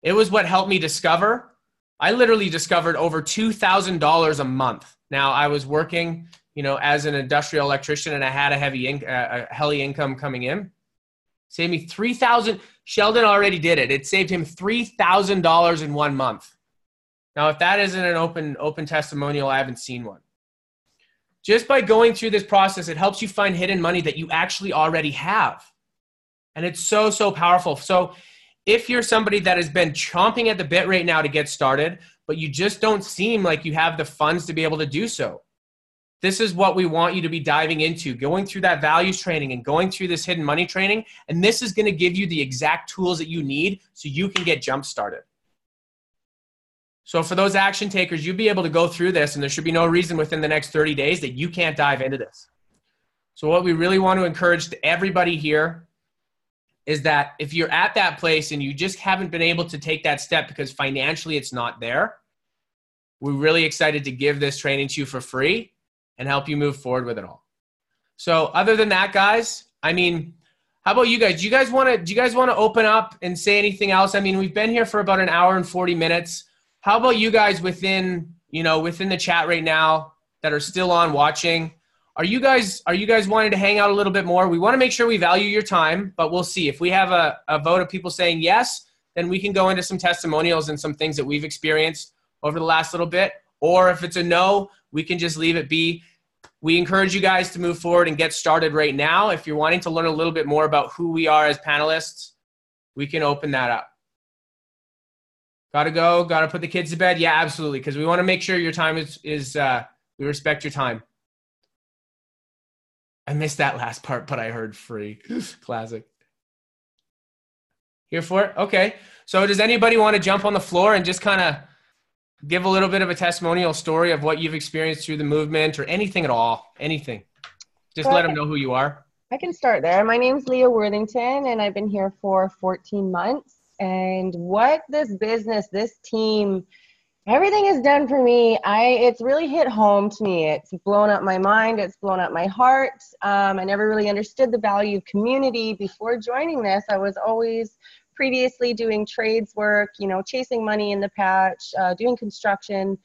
It was what helped me discover. I literally discovered over $2,000 a month. Now I was working, as an industrial electrician, and I had a heavy income coming in. Saved me $3,000. Sheldon already did it. It saved him $3,000 in 1 month. Now, if that isn't an open testimonial, I haven't seen one. Just by going through this process, it helps you find hidden money that you actually already have. And it's so, so powerful. So if you're somebody that has been chomping at the bit right now to get started, but you just don't seem like you have the funds to be able to do so, this is what we want you to be diving into, going through that values training and going through this hidden money training. And this is going to give you the exact tools that you need so you can get jump started. So for those action takers, you'll be able to go through this, and there should be no reason within the next 30 days that you can't dive into this. So what we really want to encourage to everybody here is that if you're at that place and you just haven't been able to take that step because financially it's not there, we're really excited to give this training to you for free and help you move forward with it all. So other than that, guys, how about you guys? Do you guys want to open up and say anything else? We've been here for about an hour and 40 minutes. how about you guys within the chat right now that are still on watching? Are you guys wanting to hang out a little bit more? We want to make sure we value your time, but we'll see. If we have a vote of people saying yes, then we can go into some testimonials and some things that we've experienced over the last little bit. Or if it's a no, we can just leave it be. We encourage you guys to move forward and get started right now. If you're wanting to learn a little bit more about who we are as panelists, we can open that up. Gotta go, gotta put the kids to bed? Yeah, absolutely, because we want to make sure your time is we respect your time. I missed that last part, but I heard free. Classic. Here for it? Okay. So does anybody want to jump on the floor and just kind of give a little bit of a testimonial story of what you've experienced through the movement or anything at all? Anything. Just let them know who you are. I can start there. My name's Leah Worthington, and I've been here for 14 months. And what this business, this team, everything has done for me, it's really hit home to me. It's blown up my mind. It's blown up my heart. I never really understood the value of community before joining this. I was always previously doing trades work, chasing money in the patch, doing construction,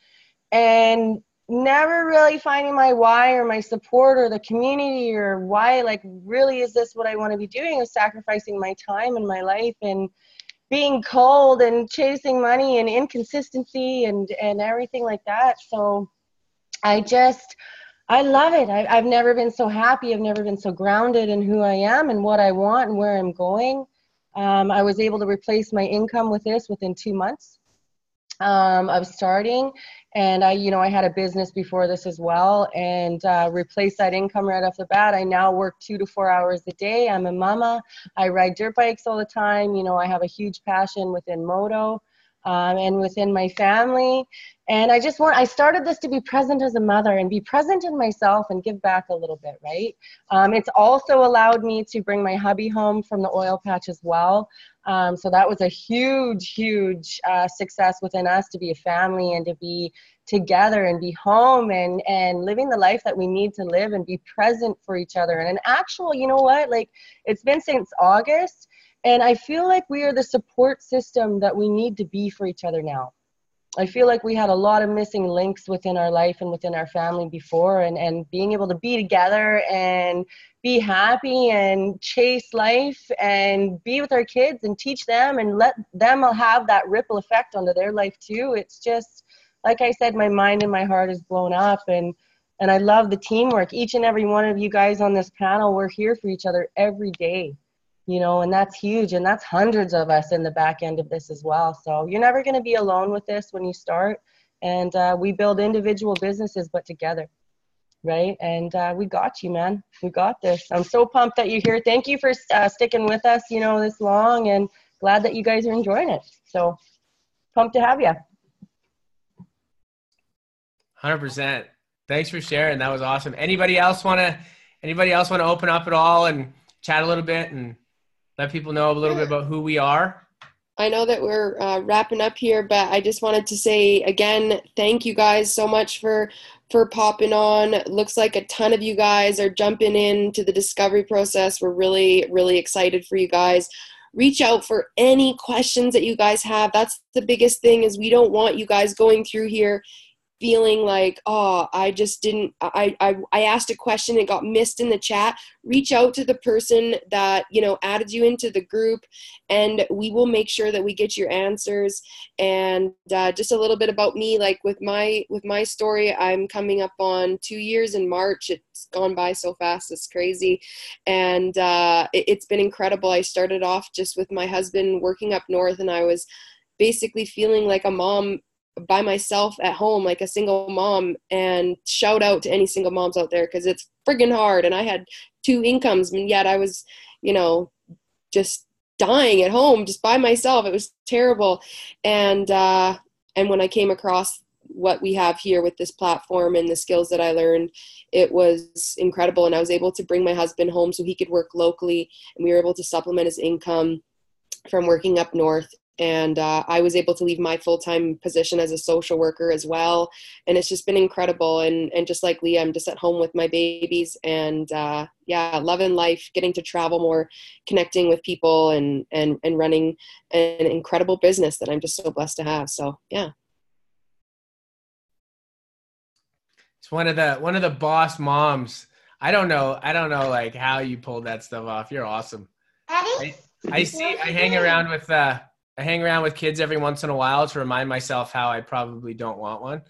and never really finding my why or my support or the community or why, like, really is this what I want to be doing, is sacrificing my time and my life and being cold and chasing money and inconsistency and everything like that. So I love it. I've never been so happy. I've never been so grounded in who I am and what I want and where I'm going. I was able to replace my income with this within 2 months of starting. And I had a business before this as well, and replaced that income right off the bat. I now work 2 to 4 hours a day. I'm a mama. I ride dirt bikes all the time. I have a huge passion within moto and within my family. And I started this to be present as a mother and be present in myself and give back a little bit, right? It's also allowed me to bring my hubby home from the oil patch as well. So that was a huge, huge success within us, to be a family and to be together and be home and living the life that we need to live and be present for each other. And an actual, it's been since August, and I feel like we are the support system that we need to be for each other now. I feel like we had a lot of missing links within our life and within our family before, and being able to be together and be happy and chase life and be with our kids and teach them and let them have that ripple effect onto their life too. It's just, like I said, my mind and my heart is blown up, and I love the teamwork. Each and every one of you guys on this panel, we're here for each other every day. And that's huge, and that's hundreds of us in the back end of this as well. So you're never going to be alone with this when you start, and we build individual businesses, but together, right? And we got you, man. We got this. I'm so pumped that you're here. Thank you for sticking with us, this long, and glad that you guys are enjoying it. So pumped to have you. 100%. Thanks for sharing. That was awesome. Anybody else want to open up at all and chat a little bit and let people know a little bit about who we are? I know that we're wrapping up here, but I just wanted to say again, thank you guys so much for popping on. It looks like a ton of you guys are jumping into the discovery process. We're really, really excited for you guys. Reach out for any questions that you guys have. That's the biggest thing, is we don't want you guys going through here feeling like, oh, I asked a question, it got missed in the chat. Reach out to the person that, added you into the group, and we will make sure that we get your answers. And just a little bit about me, like with my story, I'm coming up on 2 years in March. It's gone by so fast, it's crazy. And it's been incredible. I started off just with my husband working up north, and I was basically feeling like a mom by myself at home, like a single mom. And shout out to any single moms out there, because it's friggin' hard. And I had 2 incomes, and yet I was, just dying at home just by myself. It was terrible. And when I came across what we have here with this platform and the skills that I learned, it was incredible. And I was able to bring my husband home so he could work locally, and we were able to supplement his income from working up north. And I was able to leave my full-time position as a social worker as well. And it's just been incredible. And just like Leah, I'm just at home with my babies, and loving life, getting to travel more, connecting with people, and running an incredible business that I'm just so blessed to have. So, yeah. It's one of the boss moms. I don't know like how you pulled that stuff off. You're awesome. I hang around with kids every once in a while to remind myself how I probably don't want one.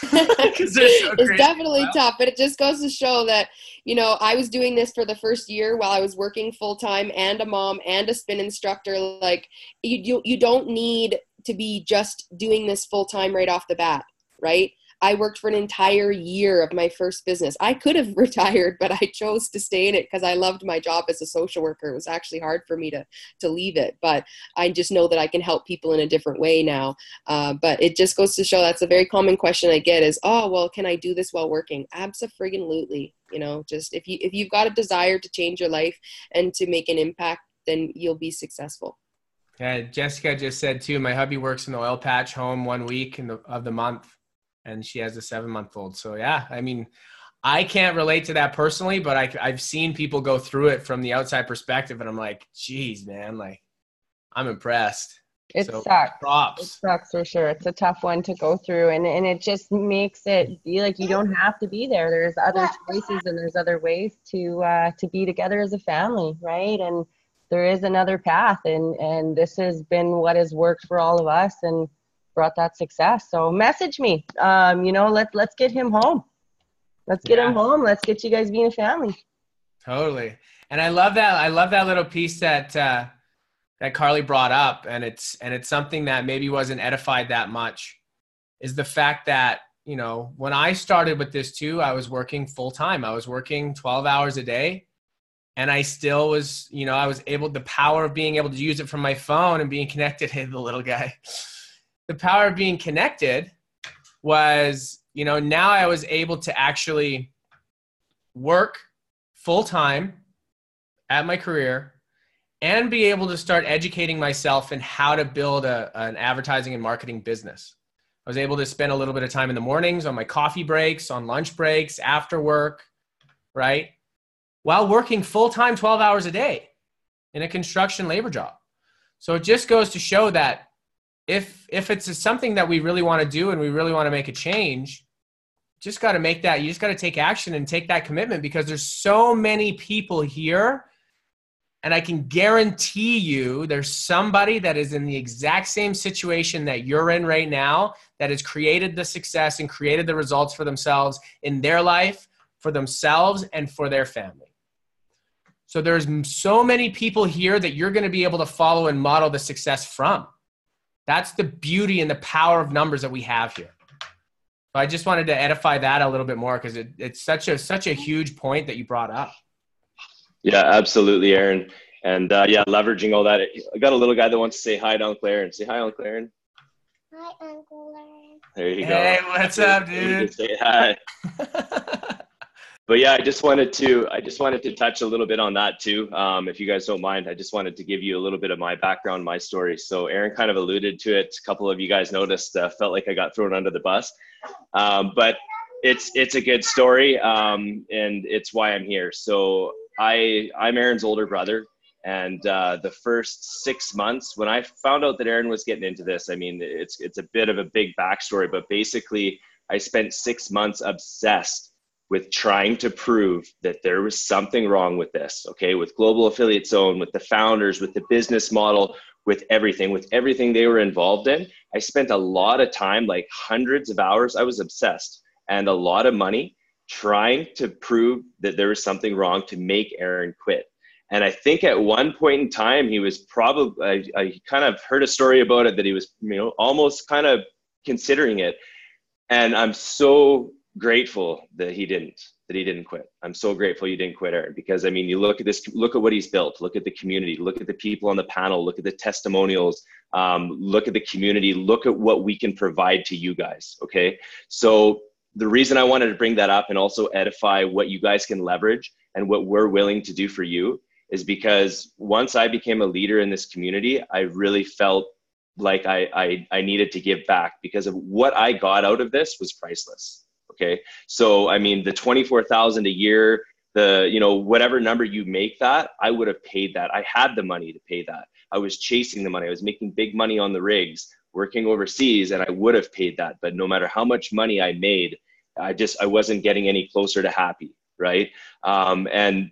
It's definitely tough, but it just goes to show that, I was doing this for the first year while I was working full time and a mom and a spin instructor. Like you don't need to be just doing this full time right off the bat, right? I worked for an entire year of my first business. I could have retired, but I chose to stay in it because I loved my job as a social worker. It was actually hard for me to leave it, but I just know that I can help people in a different way now. But it just goes to show that's a very common question I get is, oh, well, can I do this while working? Abso-friggin-lutely. Just if you've got a desire to change your life and to make an impact, then you'll be successful. Yeah, Jessica just said too, my hubby works in the oil patch home 1 week of the month. And she has a 7-month-old. So yeah, I mean, I can't relate to that personally, but I've seen people go through it from the outside perspective, and I'm like, geez, man, like, I'm impressed. It sucks. Props. It sucks for sure. It's a tough one to go through, and it just makes it be like you don't have to be there. There's other choices and there's other ways to be together as a family, right? And there is another path, and this has been what has worked for all of us and brought that success. So message me. Let's get him home. Let's get him home. Let's get you guys being a family. Totally. And I love that little piece that Carly brought up, and it's something that maybe wasn't edified that much, is the fact that, when I started with this too, I was working full time. I was working 12 hours a day, and I still was, I was the power of being able to use it from my phone and being connected. Hey, the little guy. The power of being connected was, now I was able to actually work full time at my career and be able to start educating myself in how to build an advertising and marketing business. I was able to spend a little bit of time in the mornings, on my coffee breaks, on lunch breaks, after work, right? While working full time 12 hours a day in a construction labor job. So it just goes to show that if it's something that we really want to do and we really want to make a change, you just got to take action and take that commitment, because there's so many people here, and I can guarantee you there's somebody that is in the exact same situation that you're in right now that has created the success and created the results for themselves in their life, for themselves, and for their family. So there's so many people here that you're going to be able to follow and model the success from. That's the beauty and the power of numbers that we have here. So I just wanted to edify that a little bit more, because it's such a huge point that you brought up. Yeah, absolutely, Aaron. And leveraging all that. I got a little guy that wants to say hi to Uncle Aaron. Say hi, Uncle Aaron. Hi, Uncle Aaron. There you go. Hey, what's up, dude? Say hi. But yeah, I just wanted to touch a little bit on that too. If you guys don't mind, I just wanted to give you a little bit of my background, my story. So Aaron kind of alluded to it. A couple of you guys noticed, felt like I got thrown under the bus. But it's a good story, and it's why I'm here. So I'm Aaron's older brother. And the first 6 months, when I found out that Aaron was getting into this, I mean, it's a bit of a big backstory, but basically I spent 6 months obsessed with trying to prove that there was something wrong with this, okay? With Global Affiliate Zone, with the founders, with the business model, with everything they were involved in. I spent a lot of time, like hundreds of hours. I was obsessed, and a lot of money trying to prove that there was something wrong to make Aaron quit. And I think at one point in time, he was probably, I kind of heard a story about it, that he was, almost kind of considering it. And I'm so grateful that he didn't quit. I'm so grateful you didn't quit, Aaron, because I mean, you look at what he's built, look at the community, look at the people on the panel, look at the testimonials, look at the community, look at what we can provide to you guys. Okay. So the reason I wanted to bring that up and also edify what you guys can leverage and what we're willing to do for you is because once I became a leader in this community, I really felt like I needed to give back, because of what I got out of this was priceless. Okay. So, I mean, the 24,000 a year, whatever number you make that, I would have paid that. I had the money to pay that. I was chasing the money. I was making big money on the rigs, working overseas, and I would have paid that. But no matter how much money I made, I wasn't getting any closer to happy, right? And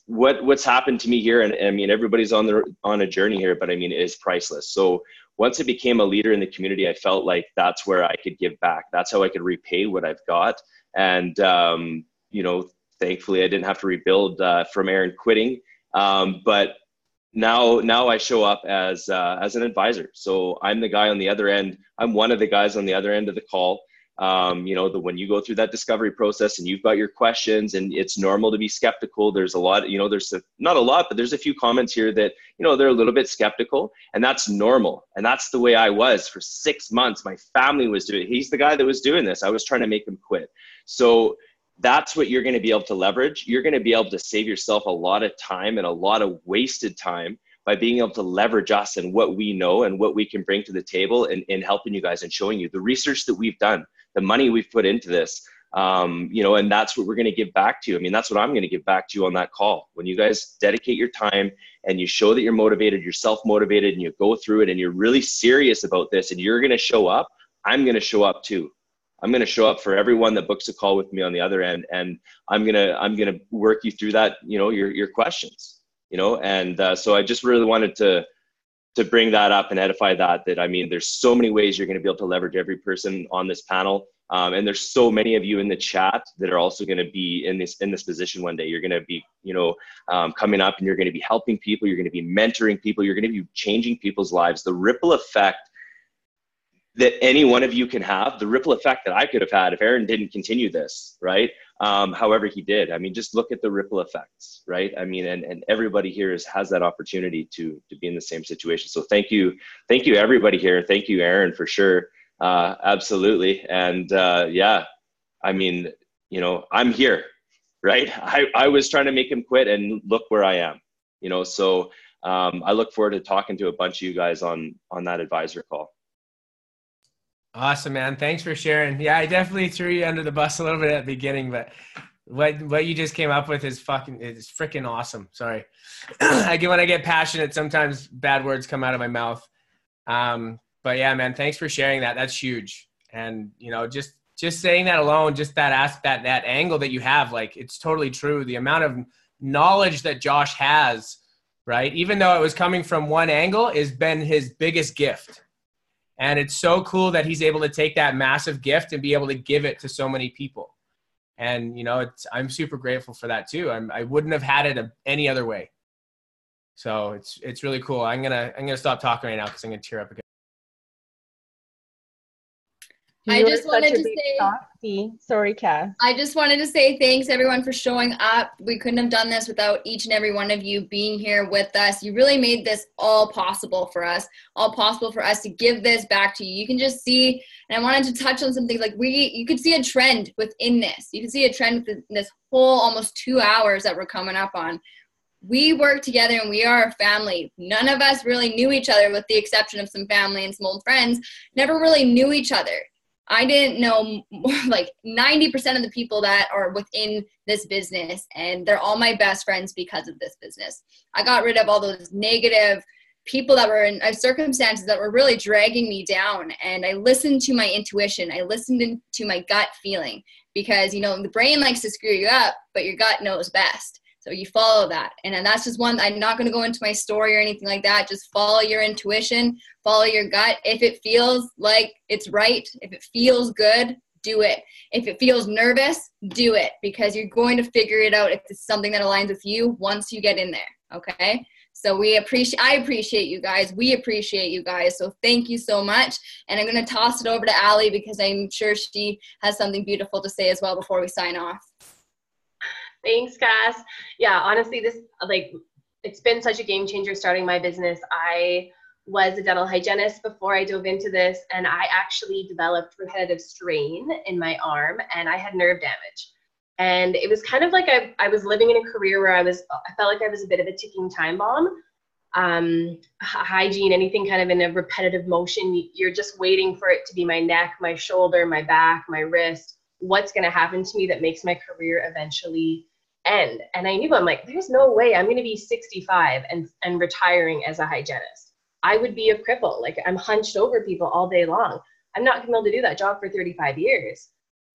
what's happened to me here, and I mean, everybody's on a journey here, but I mean, it is priceless. So once I became a leader in the community, I felt like that's where I could give back. That's how I could repay what I've got. And, you know, thankfully I didn't have to rebuild from Aaron quitting. But now I show up as an advisor. So I'm the guy on the other end. I'm one of the guys on the other end of the call. You know, when you go through that discovery process and you've got your questions, and it's normal to be skeptical. There's a lot, you know, not a lot, but there's a few comments here that, you know, they're a little bit skeptical, and that's normal. And that's the way I was for 6 months. My family was doing it. He's the guy that was doing this. I was trying to make him quit. So that's what you're going to be able to leverage. You're going to be able to save yourself a lot of time and a lot of wasted time by being able to leverage us and what we know and what we can bring to the table in helping you guys and showing you the research that we've done, the money we've put into this, you know, and that's what we're going to give back to you. I mean, that's what I'm going to give back to you on that call. When you guys dedicate your time and you show that you're motivated, you're self-motivated, and you go through it and you're really serious about this and you're going to show up, I'm going to show up too. I'm going to show up for everyone that books a call with me on the other end. And I'm going to work you through that, you know, your questions, you know, and so I just really wanted to bring that up and edify that I mean, there's so many ways you're going to be able to leverage every person on this panel. And there's so many of you in the chat that are also going to be in this position one day. You're going to be, you know, coming up and you're going to be helping people. You're going to be mentoring people. You're going to be changing people's lives. The ripple effect that any one of you can have, the ripple effect that I could have had if Aaron didn't continue this, right? However he did. I mean, just look at the ripple effects, right? I mean, and everybody here has that opportunity to be in the same situation. So thank you everybody here. Thank you, Aaron, for sure. Absolutely. And yeah, I mean, you know, I'm here, right? I was trying to make him quit, and look where I am, you know? So I look forward to talking to a bunch of you guys on that advisor call. Awesome, man. Thanks for sharing. Yeah, I definitely threw you under the bus a little bit at the beginning, but what you just came up with is freaking awesome. Sorry. When I get passionate, sometimes bad words come out of my mouth. But yeah, man, thanks for sharing that. That's huge. And, you know, just saying that alone, just that angle that you have, like, it's totally true. The amount of knowledge that Josh has, right? Even though it was coming from one angle, has been his biggest gift. And it's so cool that he's able to take that massive gift and be able to give it to so many people. And, you know, I'm super grateful for that too. I wouldn't have had it any other way. So it's really cool. I'm gonna stop talking right now because I'm gonna tear up again. I just wanted to say, sorry, Cass. I just wanted to say thanks everyone for showing up. We couldn't have done this without each and every one of you being here with us. You really made this all possible for us to give this back to you. You can just see, and I wanted to touch on something like you could see a trend within this. You can see a trend within this whole almost 2 hours that we're coming up on. We work together and we are a family. None of us really knew each other, with the exception of some family and some old friends, never really knew each other. I didn't know like 90% of the people that are within this business, and they're all my best friends because of this business. I got rid of all those negative people that were in circumstances that were really dragging me down, and I listened to my intuition. I listened to my gut feeling, because, you know, the brain likes to screw you up, but your gut knows best. So you follow that. And then that's just one, I'm not going to go into my story or anything like that. Just follow your intuition, follow your gut. If it feels like it's right, if it feels good, do it. If it feels nervous, do it, because you're going to figure it out if it's something that aligns with you once you get in there. Okay. So I appreciate you guys. We appreciate you guys. So thank you so much. And I'm going to toss it over to Allie, because I'm sure she has something beautiful to say as well before we sign off. Thanks, Cass. Yeah, honestly, it's been such a game changer starting my business. I was a dental hygienist before I dove into this, and I actually developed repetitive strain in my arm, and I had nerve damage. And it was kind of like I was living in a career where I felt like I was a bit of a ticking time bomb. Hygiene, anything kind of in a repetitive motion, you're just waiting for it to be my neck, my shoulder, my back, my wrist. What's going to happen to me that makes my career eventually end? And I knew, I'm like, there's no way I'm going to be 65 and retiring as a hygienist. I would be a cripple. Like, I'm hunched over people all day long. I'm not going to be able to do that job for 35 years.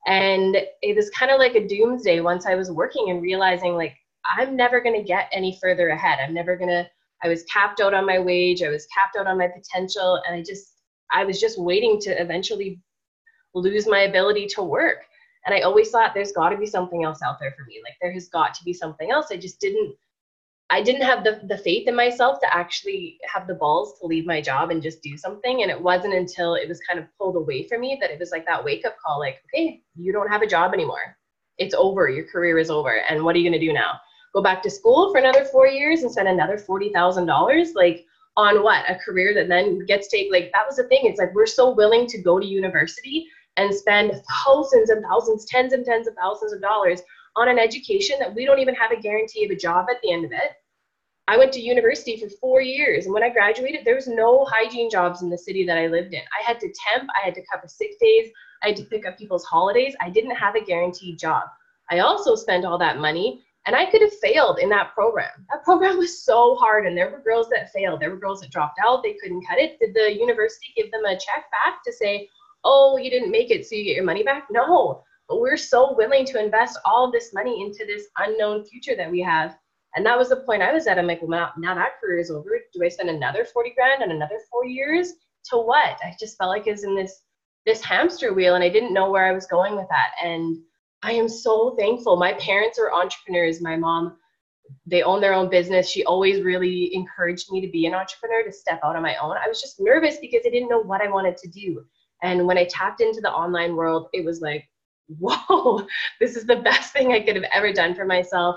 And it was kind of like a doomsday once I was working and realizing like, I'm never going to get any further ahead. I was capped out on my wage. I was capped out on my potential. And I was just waiting to eventually lose my ability to work. And I always thought there's got to be something else out there for me. Like there has got to be something else. I didn't have the faith in myself to actually have the balls to leave my job and just do something. And it wasn't until it was kind of pulled away from me that it was like that wake up call, like, okay, you don't have a job anymore. It's over. Your career is over. And what are you going to do now? Go back to school for another 4 years and spend another $40,000? Like on what? A career that then gets taken. Like that was the thing. It's like, we're so willing to go to university and spend thousands and thousands, tens and tens of thousands of dollars on an education that we don't even have a guarantee of a job at the end of it. I went to university for 4 years, and when I graduated, there was no hygiene jobs in the city that I lived in. I had to temp, I had to cover sick days, I had to pick up people's holidays. I didn't have a guaranteed job. I also spent all that money, and I could have failed in that program. That program was so hard, and there were girls that failed. There were girls that dropped out. They couldn't cut it. Did the university give them a check back to say, oh, you didn't make it, so you get your money back? No, but we're so willing to invest all of this money into this unknown future that we have. And that was the point I was at. I'm like, well, now that career is over. Do I spend another 40 grand and another 4 years to what? I just felt like I was in this hamster wheel, and I didn't know where I was going with that. And I am so thankful. My parents are entrepreneurs. My mom, they own their own business. She always really encouraged me to be an entrepreneur, to step out on my own. I was just nervous because I didn't know what I wanted to do. And when I tapped into the online world, it was like, whoa, this is the best thing I could have ever done for myself.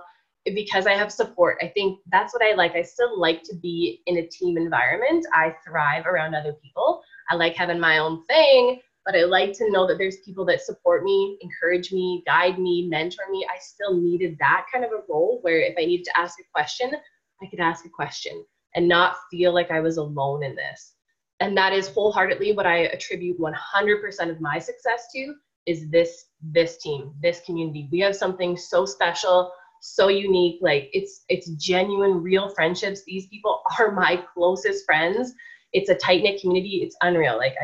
Because I have support. I think that's what I like. I still like to be in a team environment. I thrive around other people. I like having my own thing, but I like to know that there's people that support me, encourage me, guide me, mentor me. I still needed that kind of a role where if I needed to ask a question, I could ask a question and not feel like I was alone in this. And that is wholeheartedly what I attribute 100% of my success to, is this team, this community. We have something so special, so unique. Like it's genuine, real friendships. These people are my closest friends. It's a tight-knit community. It's unreal. Like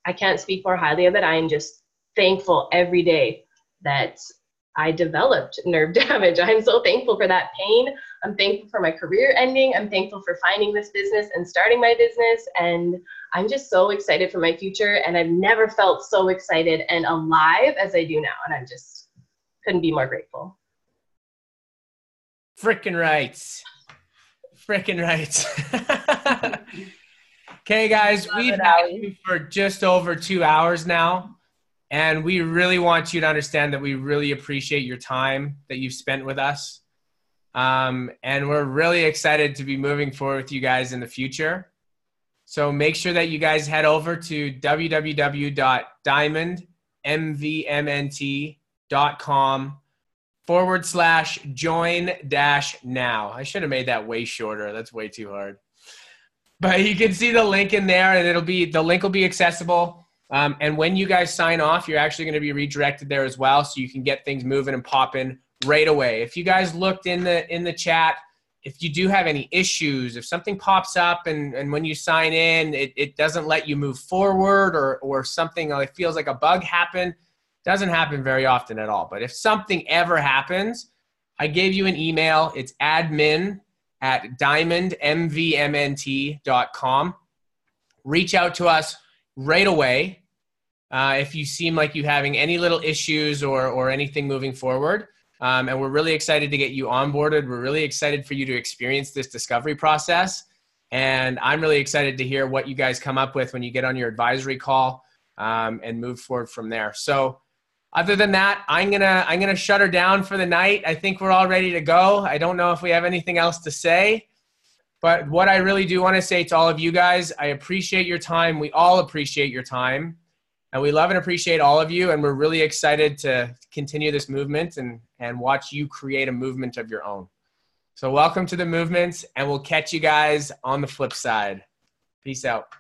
I can't speak more highly of it. I am just thankful every day that I developed nerve damage. I'm so thankful for that pain. I'm thankful for my career ending. I'm thankful for finding this business and starting my business. And I'm just so excited for my future. And I've never felt so excited and alive as I do now. And I just couldn't be more grateful. Frickin' right. Frickin' right. Okay, guys, we've had you for just over 2 hours now, and we really want you to understand that we really appreciate your time that you've spent with us, and we're really excited to be moving forward with you guys in the future. So make sure that you guys head over to www.diamondmnt.com/join-now. I should have made that way shorter. That's way too hard. But you can see the link in there, and the link will be accessible. And when you guys sign off, you're actually going to be redirected there as well, so you can get things moving and popping right away. If you guys looked in the chat, if you do have any issues, if something pops up and when you sign in, it doesn't let you move forward, or something like feels like a bug happened, doesn't happen very often at all. But if something ever happens, I gave you an email. It's admin@diamondmvmnt.com. Reach out to us right away if you seem like you're having any little issues or anything moving forward. And we're really excited to get you onboarded. We're really excited for you to experience this discovery process. And I'm really excited to hear what you guys come up with when you get on your advisory call and move forward from there. So other than that, I'm gonna shut her down for the night. I think we're all ready to go. I don't know if we have anything else to say, but what I really do want to say to all of you guys, I appreciate your time. We all appreciate your time, and we love and appreciate all of you. And we're really excited to continue this movement and watch you create a movement of your own. So welcome to the movement, and we'll catch you guys on the flip side. Peace out.